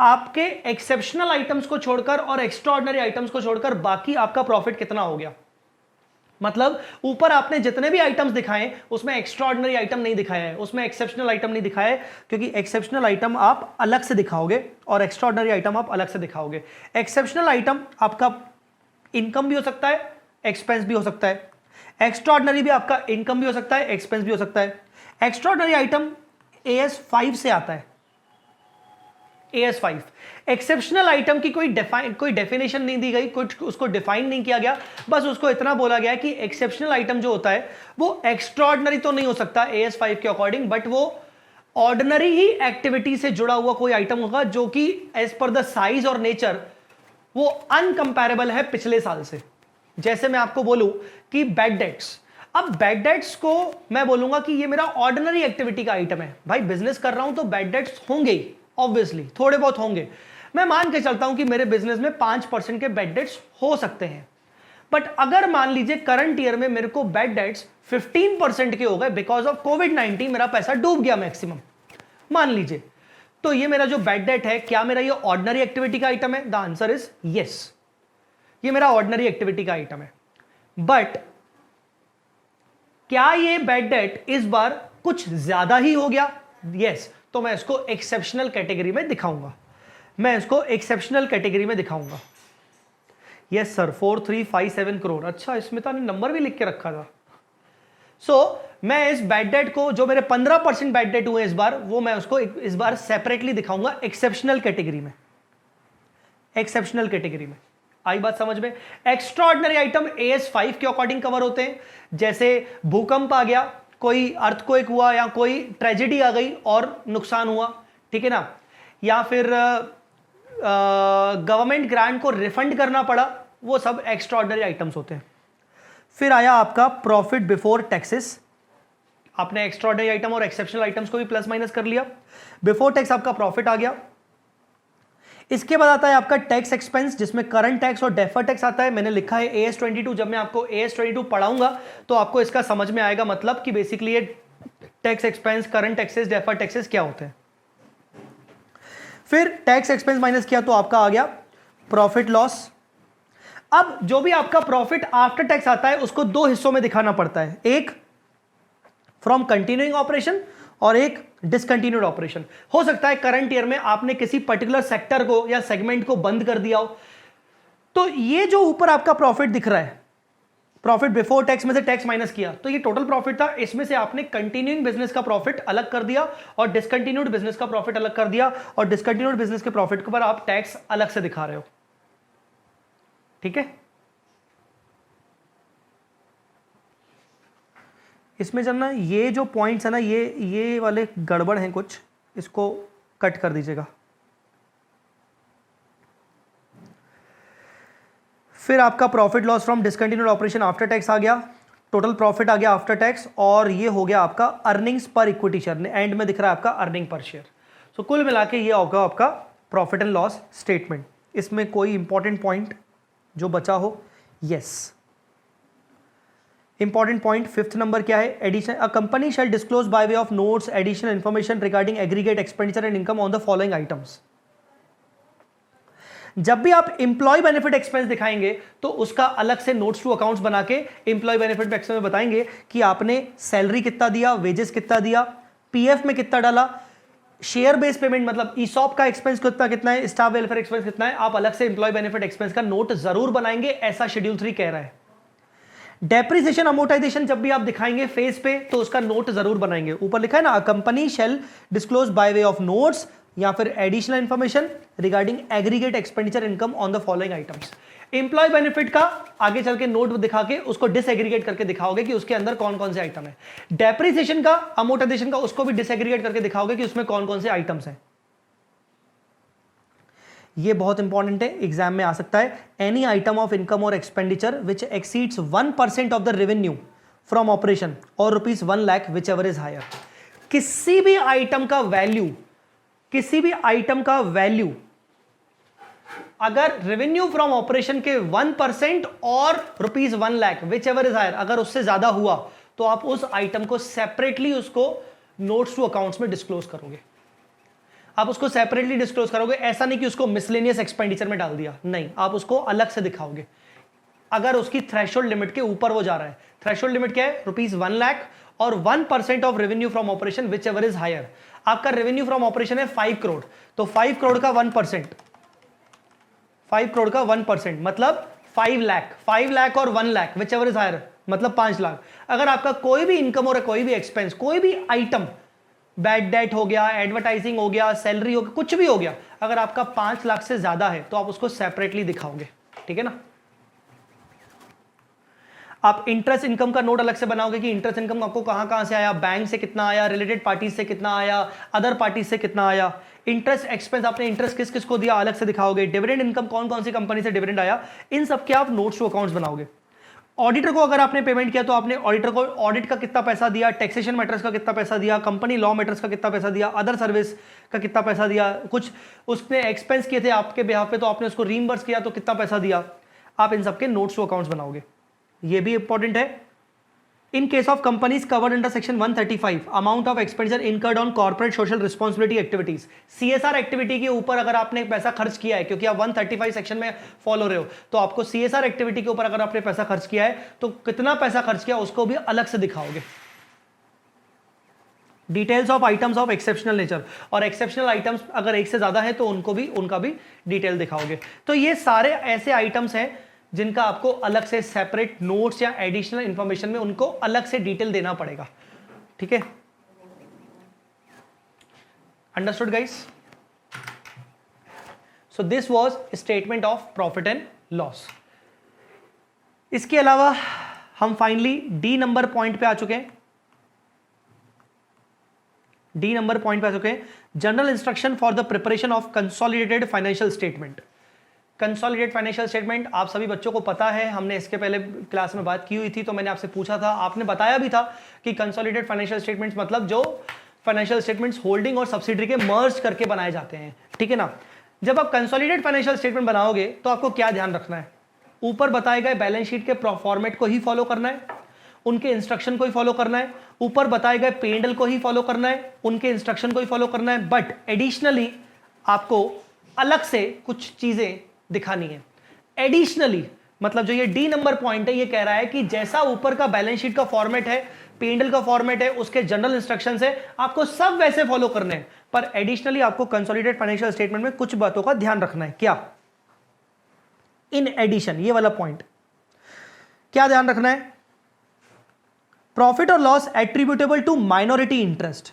आपके एक्सेप्शनल आइटम्स को छोड़कर और एक्स्ट्राऑर्डिनरी आइटम्स को छोड़कर बाकी आपका प्रॉफिट कितना हो गया। मतलब ऊपर आपने जितने भी आइटम्स दिखाए उसमें एक्स्ट्राऑर्डिनरी आइटम नहीं दिखाया है, उसमें एक्सेप्शनल आइटम नहीं दिखाया है, क्योंकि एक्सेप्शनल आइटम आप अलग से दिखाओगे और एक्स्ट्राऑर्डिनरी आइटम आप अलग से दिखाओगे। एक्सेप्शनल आइटम आपका इनकम भी हो सकता है, एक्सपेंस भी हो सकता है। एक्स्ट्राऑर्डिनरी भी आपका इनकम भी हो सकता है, एक्सपेंस भी हो सकता है। एक्स्ट्राऑर्डिनरी आइटम AS 5 से आता है, AS 5। एक्सेप्शनल आइटम की कोई डेफिनेशन नहीं दी गई, कुछ उसको डिफाइन नहीं किया गया, बस उसको इतना बोला गया कि एक्सेप्शनल आइटम जो होता है वो एक्स्ट्राऑर्डिनरी तो नहीं हो सकता AS 5 के अकॉर्डिंग, बट वो ऑर्डिनरी ही एक्टिविटी से जुड़ा हुआ कोई आइटम होगा जो कि एज पर द साइज और नेचर वो अनकंपैरेबल है पिछले साल से। जैसे मैं आपको बोलूं कि बैड डेट्स, अब बैड डेट्स को मैं बोलूंगा कि ये मेरा ऑर्डिनरी एक्टिविटी का आइटम है। भाई बिजनेस कर रहा हूं तो बैड डेट्स होंगे ही, ऑब्वियसली थोड़े बहुत होंगे। मैं मान के चलता हूं कि मेरे बिजनेस में 5% के बैड डेट्स हो सकते हैं, बट अगर मान लीजिए करंट ईयर में मेरे को बैड डेट्स 15% के हो गए बिकॉज ऑफ कोविड-19, मेरा पैसा डूब गया मैक्सिमम, मान लीजिए, तो ये मेरा जो बैड डेट है, क्या मेरा ये ऑर्डिनरी एक्टिविटी का आइटम है? द आंसर इज यस, ये मेरा ऑर्डिनरी एक्टिविटी का आइटम है। बट क्या ये बैड डेट इस बार कुछ ज्यादा ही हो गया? यस, तो मैं इसको एक्सेप्शनल कैटेगरी में दिखाऊंगा, मैं इसको एक्सेप्शनल कैटेगरी में दिखाऊंगा। Yes sir, 4357 crore. अच्छा, स्मिता ने नंबर भी लिख के रखा था। मैं इस बैड डेट को, जो मेरे 15% बैड डेट हुए इस बार, वो मैं उसको इस बार सेपरेटली दिखाऊंगा एक्सेप्शनल कैटेगरी में। एक्सेप्शनल कैटेगरी में आई बात समझ में? एक्स्ट्राऑर्डिनरी आइटम AS 5 के अकॉर्डिंग कवर होते हैं, जैसे भूकंप आ गया, कोई अर्थक्वेक हुआ या कोई ट्रेजेडी आ गई और नुकसान हुआ, ठीक है ना, या फिर गवर्नमेंट ग्रांट को रिफंड करना पड़ा, वो सब एक्स्ट्राऑर्डिनरी आइटम्स होते हैं। फिर आया आपका प्रॉफिट बिफोर टैक्सेस। आपने एक्स्ट्राऑर्डिनरी आइटम और एक्सेप्शनल आइटम्स को भी प्लस माइनस कर लिया। बिफोर टैक्स आपका प्रॉफिट आ गया। इसके बाद आता है आपका टैक्स एक्सपेंस, जिसमें करंट टैक्स और डेफर्ड टैक्स आता है। मैंने लिखा है AS22। जब मैं आपको AS22 पढ़ाऊंगा तो आपको इसका समझ में आएगा, मतलब कि बेसिकली ये tax expense, current taxes, deferred taxes क्या होते हैं। फिर टैक्स एक्सपेंस माइनस किया तो आपका आ गया प्रॉफिट लॉस। अब जो भी आपका प्रॉफिट आफ्टर टैक्स आता है उसको दो हिस्सों में दिखाना पड़ता है, एक फ्रॉम कंटिन्यूइंग ऑपरेशन और एक डिसकंटिन्यूड ऑपरेशन। हो सकता है करंट ईयर में आपने किसी पर्टिकुलर सेक्टर को या सेगमेंट को बंद कर दिया हो, तो ये जो ऊपर आपका प्रॉफिट दिख रहा है, प्रॉफिट बिफोर टैक्स में से टैक्स माइनस किया तो ये टोटल प्रॉफिट था। इसमें से आपने कंटिन्यूइंग बिजनेस का प्रॉफिट अलग कर दिया और डिसकंटिन्यूड बिजनेस का प्रॉफिट अलग कर दिया, और डिसकंटिन्यूड बिजनेस के प्रॉफिट के ऊपर आप टैक्स अलग से दिखा रहे हो। ठीक है, इसमें जब ना ये जो पॉइंट्स है ना, ये वाले गड़बड़ हैं कुछ, इसको कट कर दीजिएगा। फिर आपका profit loss from discontinued operation after tax आ गया, टोटल प्रॉफिट आ गया आफ्टर टैक्स, और ये हो गया आपका अर्निंग्स पर इक्विटी शेयर। एंड में दिख रहा है आपका अर्निंग पर शेयर। सो कुल मिला के ये होगा आपका प्रॉफिट एंड लॉस स्टेटमेंट। इसमें कोई इंपॉर्टेंट पॉइंट जो बचा हो? Yes, important point fifth number क्या है? Addition, a company shall disclose by way of notes additional information regarding aggregate expenditure and income on the following items. जब भी आप इंप्लॉय बेनिफिट एक्सपेंस दिखाएंगे तो उसका अलग से नोट्स टू अकाउंट्स बना के इंप्लॉय बेनिफिट एक्सपेंस में बताएंगे कि आपने सैलरी कितना दिया, वेजेस कितना दिया, पीएफ में कितना डाला, शेयर बेस्ड पेमेंट मतलब ईसॉप का एक्सपेंस कितना है, स्टाफ वेलफेयर एक्सपेंस कितना है। आप अलग से इंप्लॉय बेनिफिट एक्सपेंस का नोट जरूर बनाएंगे, ऐसा शेड्यूल 3 कह रहा है। डेप्रिसिएशन अमोर्टाइजेशन जब भी आप दिखाएंगे फेज पे तो उसका नोट जरूर बनाएंगे। ऊपर लिखा है ना, company shall disclose by way of notes या फिर additional information regarding aggregate expenditure income on the following items. Employee benefit का आगे चल के नोट दिखा के उसको डिसएग्रीगेट करके दिखाओगे कि उसके अंदर कौन कौन से आइटम है। डेप्रिसिएशन का, अमोर्टाइजेशन का, उसको भी डिसएग्रीगेट करके दिखाओगे कि उसमें कौन कौन से आइटम्स हैं। ये बहुत इंपॉर्टेंट है, एग्जाम में आ सकता है। एनी आइटम ऑफ इनकम और expenditure which exceeds 1% of the revenue from operation और ₹1 lakh whichever is higher. किसी भी आइटम का वैल्यू, किसी भी आइटम का वैल्यू अगर रेवेन्यू फ्रॉम ऑपरेशन के 1% और ₹1 lakh whichever is higher अगर उससे ज्यादा हुआ तो आप उस आइटम को सेपरेटली उसको नोट्स टू अकाउंट्स में डिस्क्लोज करोगे। आप उसको सेपरेटली डिस्क्लोज करोगे, ऐसा नहीं कि उसको मिसलेनियस एक्सपेंडिचर में डाल दिया, नहीं, आप उसको अलग से दिखाओगे अगर उसकी थ्रेशोल्ड लिमिट के ऊपर वो जा रहा है। थ्रेशोल्ड लिमिट क्या है? ₹1 लाख और 1% of revenue from operation whichever is higher. आपका रेवेन्यू फ्रॉम ऑपरेशन है 5 करोड़, तो 5 करोड़ का 1%, 5 करोड़ का 1% मतलब 5 लाख, 5 लाख और 1 lakh whichever is higher मतलब 5 लाख। अगर आपका कोई भी इनकम और कोई भी एक्सपेंस, कोई भी आइटम, बैड डेट हो गया, एडवर्टाइजिंग हो गया, सैलरी हो गया, कुछ भी हो गया, अगर आपका 5 लाख से ज्यादा है तो आप उसको सेपरेटली दिखाओगे। ठीक है ना? आप इंटरेस्ट इनकम का नोट अलग से बनाओगे कि इंटरेस्ट इनकम आपको कहां कहां से आया, बैंक से कितना आया, रिलेटेड पार्टीज से कितना आया, अदर पार्टीज से कितना आया। इंटरेस्ट एक्सपेंस, आपने इंटरेस्ट किस किस को दिया, अलग से दिखाओगे। डिविडेंड इनकम, कौन कौन सी कंपनी से डिविडेंड आया, इन सब के आप नोट्स टू अकाउंट्स बनाओगे। ऑडिटर को अगर आपने पेमेंट किया तो आपने ऑडिटर को ऑडिट का कितना पैसा दिया, टैक्सेशन मैटर्स का कितना पैसा दिया, कंपनी लॉ मैटर्स का कितना पैसा दिया, अदर सर्विस का कितना पैसा दिया, कुछ उसने एक्सपेंस किए थे आपके बिहाफ पे तो आपने उसको रीइंबर्स किया तो कितना पैसा दिया। आप इन सबके नोट्स टू अकाउंट्स बनाओगे, ये भी इंपॉर्टेंट है। In case of companies covered under section 135, amount of expenditure incurred on corporate social responsibility activities, CSR activity के ऊपर अगर आपने पैसा खर्च किया है, क्योंकि आप 135 सेक्शन में फॉलो रहे हो, तो आपको सीएसआर एक्टिविटी के ऊपर अगर आपने पैसा खर्च किया है तो कितना पैसा खर्च किया उसको भी अलग से दिखाओगे। Details of items of exceptional nature, और एक्सेप्शनल आइटम्स अगर एक से ज्यादा है तो उनका भी डिटेल दिखाओगे। तो ये सारे ऐसे आइटम्स हैं जिनका आपको अलग से सेपरेट नोट्स या एडिशनल इंफॉर्मेशन में उनको अलग से डिटेल देना पड़ेगा। ठीक है, understood guys? So this was statement of profit and loss. इसके अलावा हम फाइनली डी नंबर पॉइंट पे आ चुके हैं। डी नंबर पॉइंट पे आ चुके हैं, general instruction for the preparation of consolidated financial statement. Consolidated financial statement आप सभी बच्चों को पता है, हमने इसके पहले क्लास में बात की हुई थी, तो मैंने आपसे पूछा था, आपने बताया भी था कि कंसोलिडेटेड फाइनेंशियल स्टेटमेंट्स मतलब जो फाइनेंशियल स्टेटमेंट्स होल्डिंग और सब्सिडरी के मर्ज करके बनाए जाते हैं। ठीक है ना? जब आप कंसोलिडेटेड फाइनेंशियल स्टेटमेंट बनाओगे तो आपको क्या ध्यान रखना है, ऊपर बताए गए बैलेंस शीट के फॉर्मेट को ही फॉलो करना है, उनके इंस्ट्रक्शन को ही फॉलो करना है, ऊपर बताए गए P&L को ही फॉलो करना है, उनके इंस्ट्रक्शन को ही फॉलो करना है, बट एडिशनली आपको अलग से कुछ चीजें दिखानी है। एडिशनली मतलब जो ये डी नंबर पॉइंट है, ये कह रहा है कि जैसा ऊपर का बैलेंस शीट का फॉर्मेट है, P&L का फॉर्मेट है, उसके जनरल इंस्ट्रक्शंस है, आपको सब वैसे फॉलो करने हैं, पर एडिशनली आपको कंसोलिडेटेड फाइनेंशियल स्टेटमेंट में कुछ बातों का ध्यान रखना है। क्या? इन एडिशन, ये वाला पॉइंट क्या ध्यान रखना है? प्रॉफिट और loss attributable to minority interest.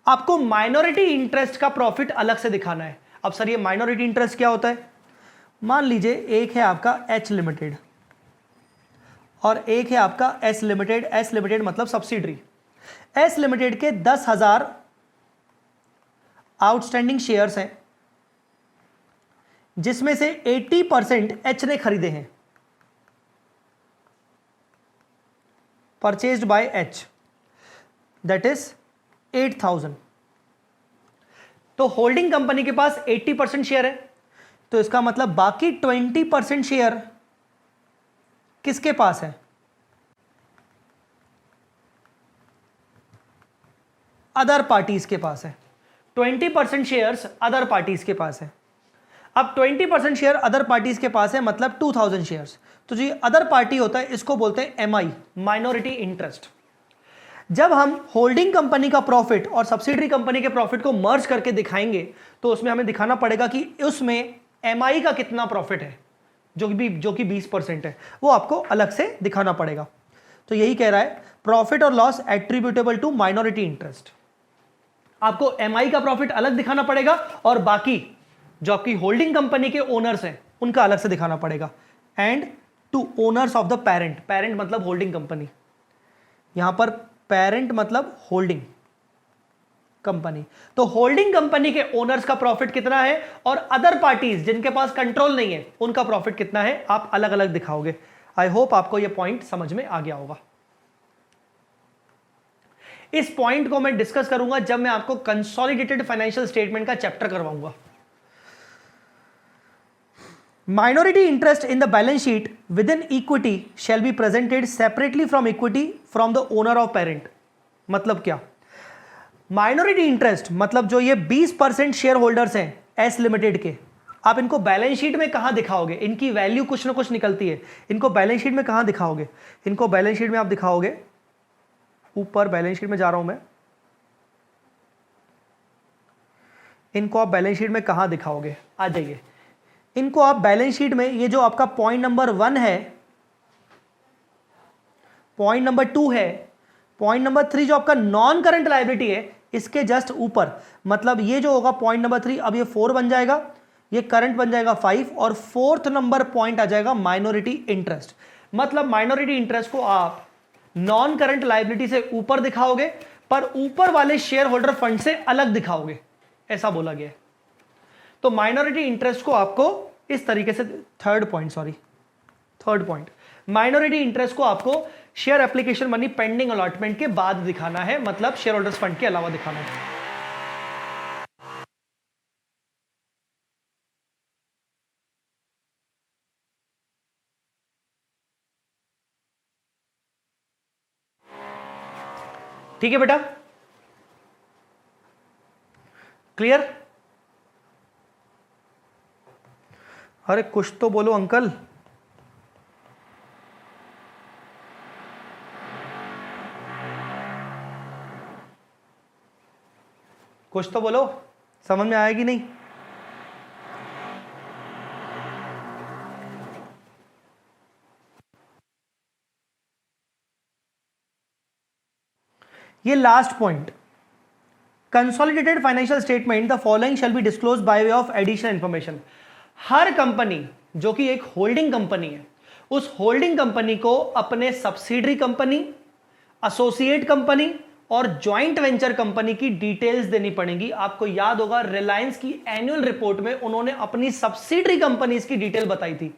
आपको माइनॉरिटी इंटरेस्ट का प्रॉफिट अलग से दिखाना है। अब सर ये माइनॉरिटी इंटरेस्ट क्या होता है? मान लीजिए एक है आपका एच लिमिटेड और एक है आपका एस लिमिटेड। एस लिमिटेड मतलब सब्सिडरी। एस लिमिटेड के 10,000 आउटस्टैंडिंग शेयर्स हैं, जिसमें से 80% एच ने खरीदे हैं, purchased by H, that is 8,000। तो होल्डिंग कंपनी के पास 80% शेयर है, तो इसका मतलब बाकी 20% शेयर किसके पास है? अदर पार्टीज के पास है। 20% शेयर्स अदर पार्टीज के पास है। अब 20% शेयर अदर पार्टीज के पास है, मतलब 2000 शेयर्स। तो जो अदर पार्टी होता है इसको बोलते हैं MI, माइनॉरिटी इंटरेस्ट। जब हम होल्डिंग कंपनी का प्रॉफिट और सब्सिडरी कंपनी के प्रॉफिट को मर्ज करके दिखाएंगे तो उसमें हमें दिखाना पड़ेगा कि उसमें MI का कितना प्रॉफिट है, जो कि 20% है, वो आपको अलग से दिखाना पड़ेगा। तो यही कह रहा है प्रॉफिट और loss attributable to minority interest. आपको MI का प्रॉफिट अलग दिखाना पड़ेगा और बाकी जो आपकी होल्डिंग कंपनी के ओनर्स हैं उनका अलग से दिखाना पड़ेगा। And to owners of the parent, parent मतलब होल्डिंग कंपनी, यहां पर पेरेंट मतलब होल्डिंग कंपनी। तो होल्डिंग कंपनी के ओनर्स का प्रॉफिट कितना है और अदर पार्टीज जिनके पास कंट्रोल नहीं है उनका प्रॉफिट कितना है, आप अलग अलग दिखाओगे। आई होप आपको यह पॉइंट समझ में आ गया होगा। इस पॉइंट को मैं डिस्कस करूंगा जब मैं आपको कंसोलिडेटेड फाइनेंशियल स्टेटमेंट का चैप्टर करवाऊंगा। Minority interest in the balance sheet within equity shall be presented separately from equity from the owner of parent। मतलब क्या? माइनॉरिटी इंटरेस्ट मतलब जो ये 20% शेयर होल्डर्स हैं एस लिमिटेड के, आप इनको बैलेंस शीट में कहां दिखाओगे? इनकी वैल्यू कुछ ना कुछ निकलती है, इनको बैलेंस शीट में कहां दिखाओगे? इनको बैलेंस शीट में आप दिखाओगे, ऊपर बैलेंस शीट में जा रहा हूं मैं, इनको आप बैलेंस शीट में कहां दिखाओगे? आ जाइए, इनको आप बैलेंस शीट में, ये जो आपका पॉइंट नंबर 1 है, पॉइंट नंबर 2 है, पॉइंट नंबर 3 जो आपका नॉन करंट लायबिलिटी है, इसके जस्ट ऊपर, मतलब ये जो होगा पॉइंट नंबर 3, अब ये 4 बन जाएगा, ये करंट बन जाएगा 5 और 4th नंबर पॉइंट आ जाएगा माइनॉरिटी इंटरेस्ट। मतलब माइनॉरिटी इंटरेस्ट को आप नॉन करंट लायबिलिटी से ऊपर दिखाओगे पर ऊपर वाले शेयर होल्डर फंड से अलग दिखाओगे, ऐसा बोला गया है। तो माइनॉरिटी इंटरेस्ट को आपको इस तरीके से, थर्ड पॉइंट, माइनॉरिटी इंटरेस्ट को आपको share application money pending allotment के बाद दिखाना है, मतलब शेयर होल्डर्स फंड के अलावा दिखाना है। ठीक है बेटा, क्लियर? अरे कुछ तो बोलो अंकल। कुछ तो बोलो, समझ में आएगी नहीं? ये last point, consolidated financial statement the following shall be disclose by way of additional information. Her company जो कि एक होल्डिंग कंपनी है, उस होल्डिंग कंपनी को अपने सब्सिडरी कंपनी, एसोसिएट कंपनी और ज्वाइंट वेंचर कंपनी की डिटेल्स देनी पड़ेगी। आपको याद होगा रिलायंस की एनुअल रिपोर्ट में उन्होंने अपनी सब्सिडरी कंपनीज की डिटेल बताई थी।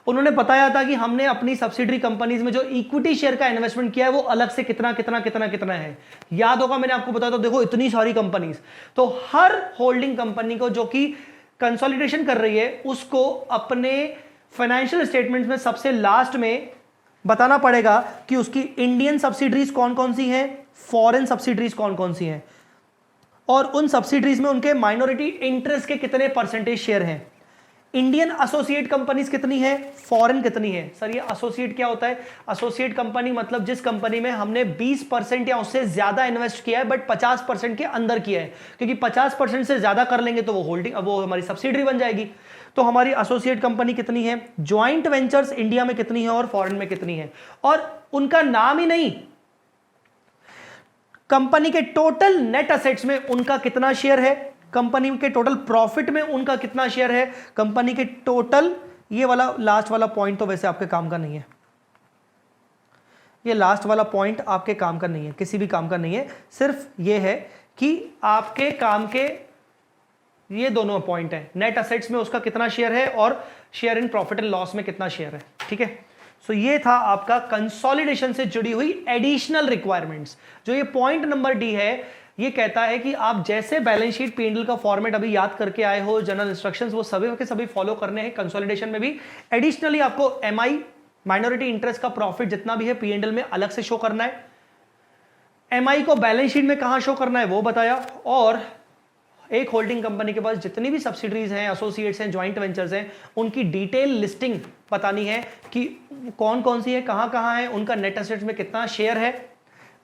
उन्होंने बताया था कि हमने अपनी सब्सिडरी कंपनीज में जो इक्विटी शेयर का इन्वेस्टमेंट किया है वो अलग से कितना कितना कितना कितना है। याद होगा मैंने आपको बताया, तो देखो इतनी सारी कंपनीज। तो हर होल्डिंग कंपनी को जो कि कंसोलिडेशन कर रही है उसको अपने फाइनेंशियल स्टेटमेंट्स में सबसे लास्ट में बताना पड़ेगा कि उसकी इंडियन सब्सिडरीज कौन कौन सी हैं, फॉरेन सब्सिडरीज कौन कौन सी हैं, और उन सब्सिडरीज में उनके माइनॉरिटी इंटरेस्ट के कितने परसेंटेज शेयर हैं, इंडियन एसोसिएट कंपनीज कितनी है, फॉरेन कितनी है। सर ये एसोसिएट क्या होता है? एसोसिएट कंपनी मतलब जिस कंपनी में हमने 20% या उससे ज्यादा इन्वेस्ट किया है बट 50% के अंदर किया है, क्योंकि 50% से ज्यादा कर लेंगे तो वो होल्डिंग, वो हमारी सब्सिडरी बन जाएगी। तो हमारी एसोसिएट कंपनी कितनी है, ज्वाइंट वेंचर्स इंडिया में कितनी है और फॉरेन में कितनी है, और उनका नाम ही नहीं, कंपनी के टोटल नेट एसेट्स में उनका कितना शेयर है, कंपनी के टोटल प्रॉफिट में उनका कितना शेयर है, कंपनी के टोटल, ये वाला लास्ट वाला पॉइंट तो वैसे आपके काम का नहीं है, ये लास्ट वाला पॉइंट आपके काम का नहीं है, किसी भी काम का नहीं है, सिर्फ ये है कि आपके काम के ये दोनों पॉइंट है, नेट एसेट्स में उसका कितना शेयर है और share in profit and loss में कितना शेयर है। ठीक है, सो ये था आपका कंसोलिडेशन से जुड़ी हुई एडिशनल रिक्वायरमेंट्स। जो ये पॉइंट नंबर डी है, ये कहता है कि आप जैसे बैलेंस शीट P&L का फॉर्मेट अभी याद करके आए हो, जनरल इंस्ट्रक्शंस वो सभी के सभी फॉलो करने हैं कंसोलिडेशन में भी। एडिशनली आपको MI माइनॉरिटी इंटरेस्ट का प्रॉफिट जितना भी है P&L में अलग से शो करना है, MI को बैलेंस शीट में कहां शो करना है वो बताया, और एक होल्डिंग कंपनी के पास जितनी भी सब्सिडरीज हैं, एसोसिएट्स हैं, ज्वाइंट वेंचर्स हैं, उनकी डिटेल लिस्टिंग बतानी है कि कौन कौन सी है, कहां कहां है, उनका नेट एसेट्स में कितना शेयर है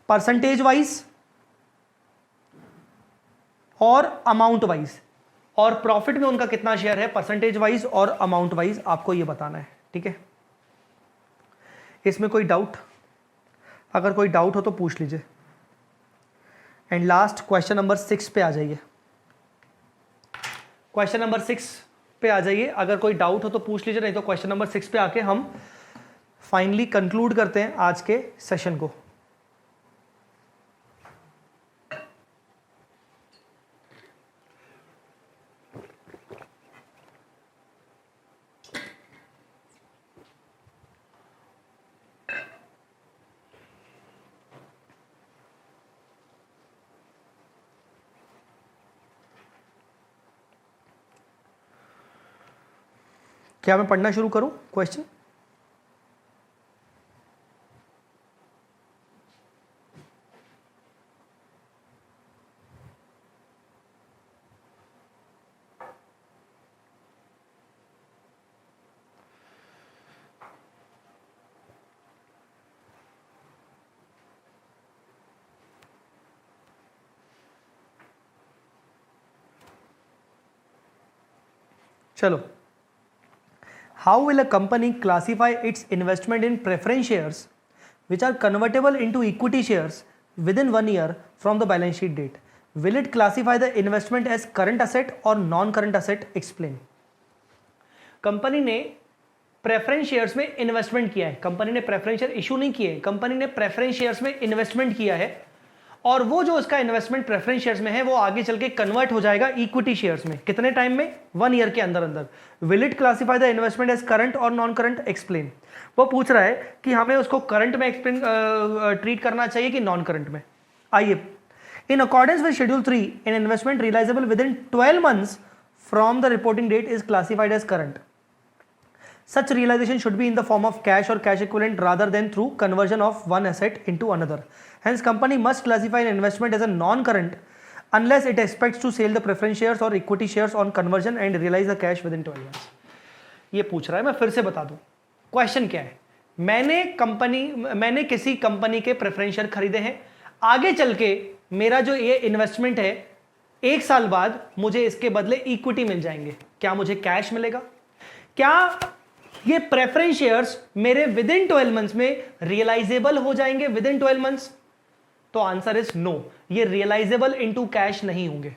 परसेंटेज वाइज और अमाउंट वाइज, और प्रॉफिट में उनका कितना शेयर है परसेंटेज वाइज और अमाउंट वाइज, आपको यह बताना है। ठीक है, इसमें कोई डाउट? अगर कोई डाउट हो तो पूछ लीजिए। एंड लास्ट क्वेश्चन नंबर 6 पे आ जाइए, क्वेश्चन नंबर 6 पे आ जाइए, अगर कोई डाउट हो तो पूछ लीजिए, नहीं तो क्वेश्चन नंबर 6 पे आके हम फाइनली कंक्लूड करते हैं आज के सेशन को। क्या मैं पढ़ना शुरू करूं क्वेश्चन? चलो, how will a company classify its investment in preference shares which are convertible into equity shares within 1 year from the balance sheet date? Will it classify the investment as current asset or non-current asset? Explain. Company ने preference shares में investment किया है, company ने preference share issue नहीं किए, company ने preference shares में investment किया है, और वो जो उसका इन्वेस्टमेंट प्रेफरेंस शेयर्स में है वो आगे चल के कन्वर्ट हो जाएगा इक्विटी शेयर्स में। कितने टाइम में? 1 ईयर के अंदर अंदर। Will it classify the investment as current और नॉन करंट? एक्सप्लेन। वो पूछ रहा है कि हमें उसको करंट में एक्सप्लेन ट्रीट करना चाहिए कि नॉन करंट में। आइए, in accordance with schedule 3 in investment realisable within 12 months from the reporting date is classified as current. Such realization should be in the form of cash or cash equivalent rather than through conversion of one asset into another. Hence, company must classify an investment as a non-current unless it expects to sell the preference shares or equity shares on conversion and realize the cash within 12 months. ये पूछ रहा है, मैं फिर से बता दूं question क्या है। मैंने किसी कंपनी के प्रेफरेंस शेयर खरीदे हैं, आगे चल के मेरा जो ये इन्वेस्टमेंट है 1 साल बाद मुझे इसके बदले इक्विटी मिल जाएंगे, क्या मुझे कैश मिलेगा? क्या ये प्रेफरेंस शेयर्स मेरे विद इन 12 मंथ्स में रियलाइजेबल हो जाएंगे विद इन 12 मंथ्स? तो आंसर इज नो, ये रियलाइजेबल इनटू कैश नहीं होंगे,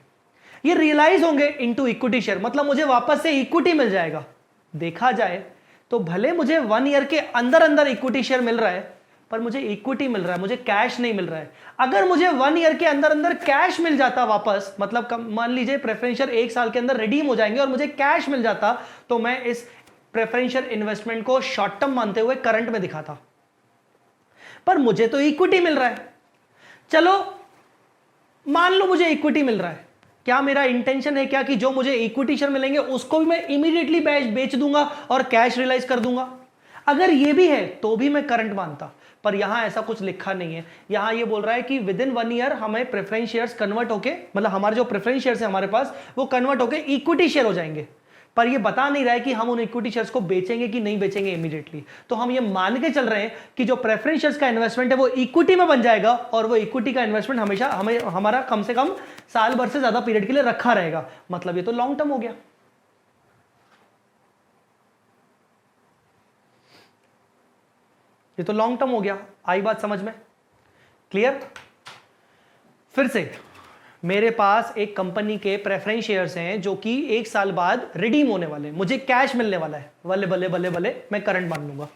ये रियलाइज होंगे इनटू इक्विटी शेयर, मतलब मुझे वापस से इक्विटी मिल जाएगा। देखा जाए तो भले मुझे 1 ईयर के अंदर अंदर इक्विटी शेयर मिल रहा है, पर मुझे इक्विटी मिल रहा है, मुझे कैश नहीं मिल रहा है। अगर मुझे 1 ईयर के अंदर अंदर कैश मिल जाता वापस, मतलब मान लीजिए प्रेफरेंस शेयर 1 साल के अंदर रिडीम हो जाएंगे और मुझे कैश मिल जाता, तो मैं इस प्रेफरेंशियल इन्वेस्टमेंट को शॉर्ट टर्म मानते हुए करंट में दिखाता, पर मुझे तो इक्विटी मिल रहा है। चलो मान लो मुझे इक्विटी मिल रहा है, क्या मेरा इंटेंशन है क्या कि जो मुझे इक्विटी शेयर मिलेंगे उसको भी मैं इमीडिएटली बेच दूंगा और कैश रियलाइज कर दूंगा? अगर ये भी है तो भी मैं करंट मानता, पर यहां ऐसा कुछ लिखा नहीं है। यहां ये बोल रहा है कि विद इन 1 ईयर हमें प्रेफरेंस शेयर्स कन्वर्ट होके, मतलब हमारे जो प्रेफरेंस शेयर्स है हमारे पास वो कन्वर्ट होके इक्विटी शेयर हो जाएंगे। पर ये बता नहीं रहा है कि हम उन इक्विटी शेयर्स को बेचेंगे कि नहीं बेचेंगे इमीडिएटली। तो हम ये मान के चल रहे हैं कि जो प्रेफरेंस शेयर्स का इन्वेस्टमेंट है वो इक्विटी में बन जाएगा, और वो इक्विटी का इन्वेस्टमेंट हमेशा हमारा कम से कम साल भर से ज्यादा पीरियड के लिए रखा रहेगा। मतलब ये तो लॉन्ग टर्म हो गया। ये तो लॉन्ग टर्म हो गया। आई बात समझ में? क्लियर? फिर से मेरे पास एक कंपनी के प्रेफरेंस शेयर्स हैं जो कि 1 साल बाद रिडीम होने वाले हैं, मुझे कैश मिलने वाला है। बल्ले बल्ले बल्ले बल्ले मैं करंट मान लूंगा।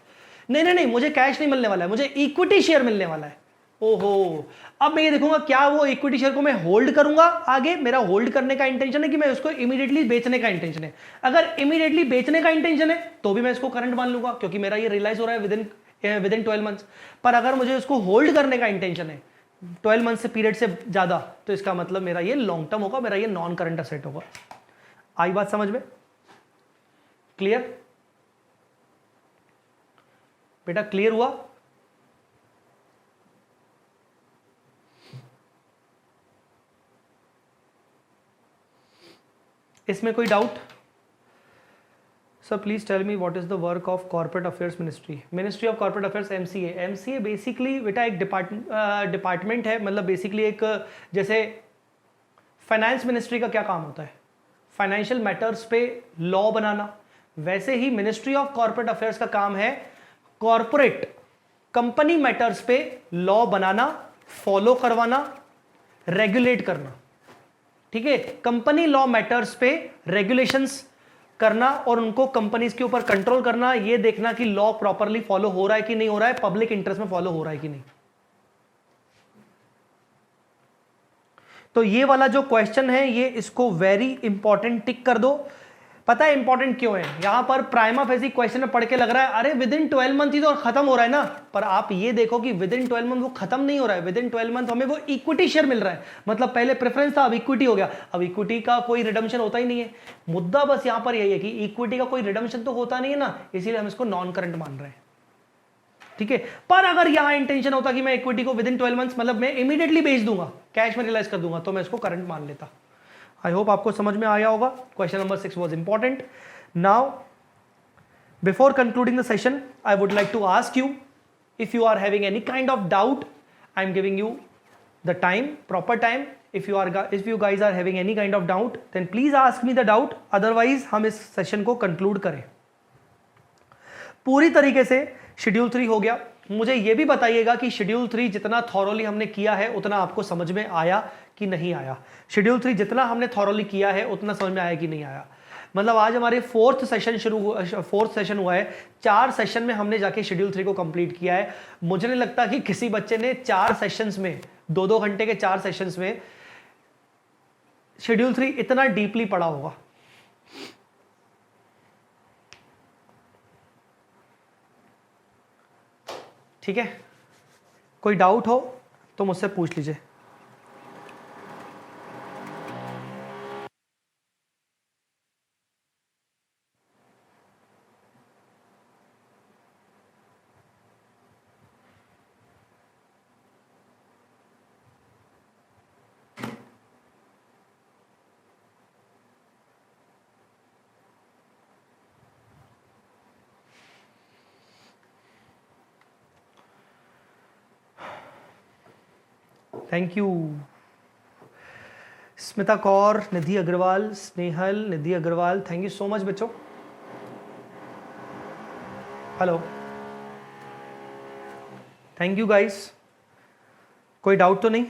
नहीं नहीं नहीं, मुझे कैश नहीं मिलने वाला है, मुझे इक्विटी शेयर मिलने वाला है। ओहो, अब मैं ये देखूंगा क्या वो इक्विटी शेयर को मैं होल्ड करूंगा। आगे मेरा होल्ड करने का इंटेंशन है कि मैं उसको इमीडिएटली बेचने का इंटेंशन है। अगर इमीडिएटली बेचने का इंटेंशन है तो भी मैं इसको करंट मान लूंगा, क्योंकि मेरा ये रियलाइज हो रहा है विद इन 12 मंथ्स। पर अगर मुझे उसको होल्ड करने का इंटेंशन है 12 मंथ से पीरियड से ज्यादा, तो इसका मतलब मेरा ये लॉन्ग टर्म होगा, मेरा ये नॉन करंट असेट होगा। आई बात समझ में? क्लियर? बेटा क्लियर हुआ? इसमें कोई doubt? Sir please tell me what is the work of corporate affairs ministry? Ministry of corporate affairs MCA. MCA basically बेटा एक डिपार्टमेंट है, मतलब बेसिकली एक, जैसे फाइनेंस मिनिस्ट्री का क्या काम होता है? फाइनेंशियल मैटर्स पे लॉ बनाना। वैसे ही मिनिस्ट्री ऑफ कॉर्पोरेट अफेयर्स का काम है कॉर्पोरेट कंपनी मैटर्स पे लॉ बनाना, फॉलो करवाना, रेगुलेट करना। ठीक है, कंपनी लॉ मैटर्स पे रेगुलेशंस करना और उनको कंपनीज के ऊपर कंट्रोल करना, ये देखना कि लॉ प्रॉपरली फॉलो हो रहा है कि नहीं हो रहा है, पब्लिक इंटरेस्ट में फॉलो हो रहा है कि नहीं। तो ये वाला जो क्वेश्चन है ये इसको वेरी इंपॉर्टेंट टिक कर दो। पता है इंपॉर्टेंट क्यों है? यहां पर प्राइमा फेसी क्वेश्चन में पढ़ के लग रहा है अरे विद इन 12 मंथ ही तो खत्म हो रहा है ना, पर आप ये देखो कि विद इन 12 मंथ वो खत्म नहीं हो रहा है। विद इन 12 मंथ हमें वो इक्विटी शेयर मिल रहा है, मतलब पहले प्रेफरेंस था अब इक्विटी हो गया। अब इक्विटी का कोई रिडम्पशन होता ही नहीं है। मुद्दा बस यहां पर यही है कि इक्विटी का कोई रिडम्पशन तो होता नहीं है ना, इसीलिए हम इसको नॉन करंट मान रहे हैं। ठीक है, पर अगर यहां इंटेंशन होता कि मैं इक्विटी को विद इन 12 मंथ्स, मतलब मैं इमीडिएटली बेच दूंगा, कैश में रियलाइज कर दूंगा, तो मैं इसको करंट मान लेता। आई होप आपको समझ में आया होगा। Question number 6 was important. Now, before concluding the session, I would like to ask you if you are having any kind of doubt. I am giving you the time, proper time. If you guys are having any kind of doubt, then please ask me the doubt. Otherwise, हम इस session को conclude करें। पूरी तरीके से schedule 3 हो गया। मुझे यह भी बताइएगा कि शेड्यूल 3 जितना थॉरोली हमने किया है उतना आपको समझ में आया कि नहीं आया। शेड्यूल 3 जितना हमने थॉरोली किया है उतना समझ में आया कि नहीं आया। मतलब आज हमारे फोर्थ सेशन हुआ है। 4 सेशन में हमने जाके शेड्यूल 3 को कंप्लीट किया है। मुझे नहीं लगता कि किसी बच्चे ने 4 सेशंस में 2-2 घंटे के 4 सेशंस में शेड्यूल 3 इतना डीपली पढ़ा होगा। ठीक है, कोई डाउट हो तो मुझसे पूछ लीजिए। Thank you Smita Kaur, Nidhi Agarwal, Snehal, Nidhi Agarwal, thank you so much बच्चों। Hello, thank you guys. कोई डाउट तो नहीं?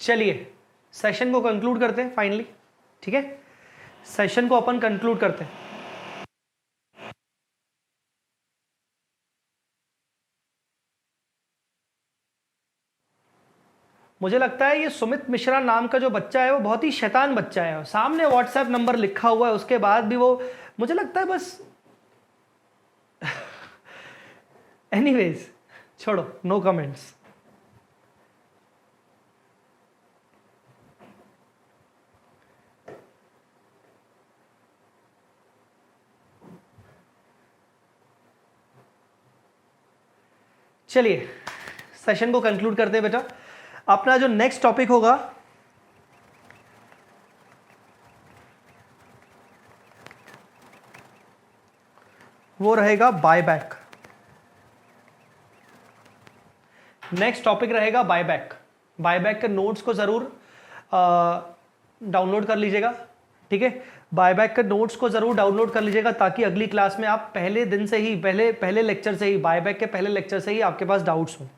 चलिए सेशन को कंक्लूड करते हैं फाइनली। ठीक है, सेशन को अपन कंक्लूड करते हैं। मुझे लगता है ये सुमित मिश्रा नाम का जो बच्चा है वो बहुत ही शैतान बच्चा है, सामने व्हाट्सएप नंबर लिखा हुआ है उसके बाद भी वो, मुझे लगता है बस एनीवेज छोड़ो, नो कमेंट्स। चलिए सेशन को कंक्लूड करते हैं बेटा। अपना जो नेक्स्ट टॉपिक होगा वो रहेगा बायबैक। नेक्स्ट टॉपिक रहेगा बायबैक। बायबैक के नोट्स को जरूर डाउनलोड कर लीजिएगा, ठीक है। बायबैक के नोट्स को जरूर डाउनलोड कर लीजिएगा ताकि अगली क्लास में आप पहले दिन से ही, पहले लेक्चर से ही, बायबैक के पहले लेक्चर से ही आपके पास डाउट्स हो,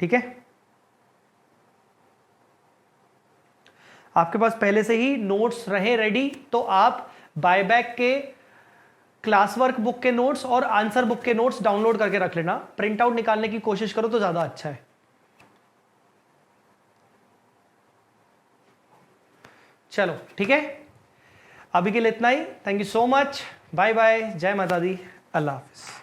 ठीक है। आपके पास पहले से ही नोट्स रहे रेडी, तो आप बायबैक के क्लास वर्क बुक के नोट्स और आंसर बुक के नोट्स डाउनलोड करके रख लेना। प्रिंट आउट निकालने की कोशिश करो तो ज्यादा अच्छा है। चलो ठीक है, अभी के लिए इतना ही। Thank you so much, bye bye, जय माता दी, अल्लाह हाफिज।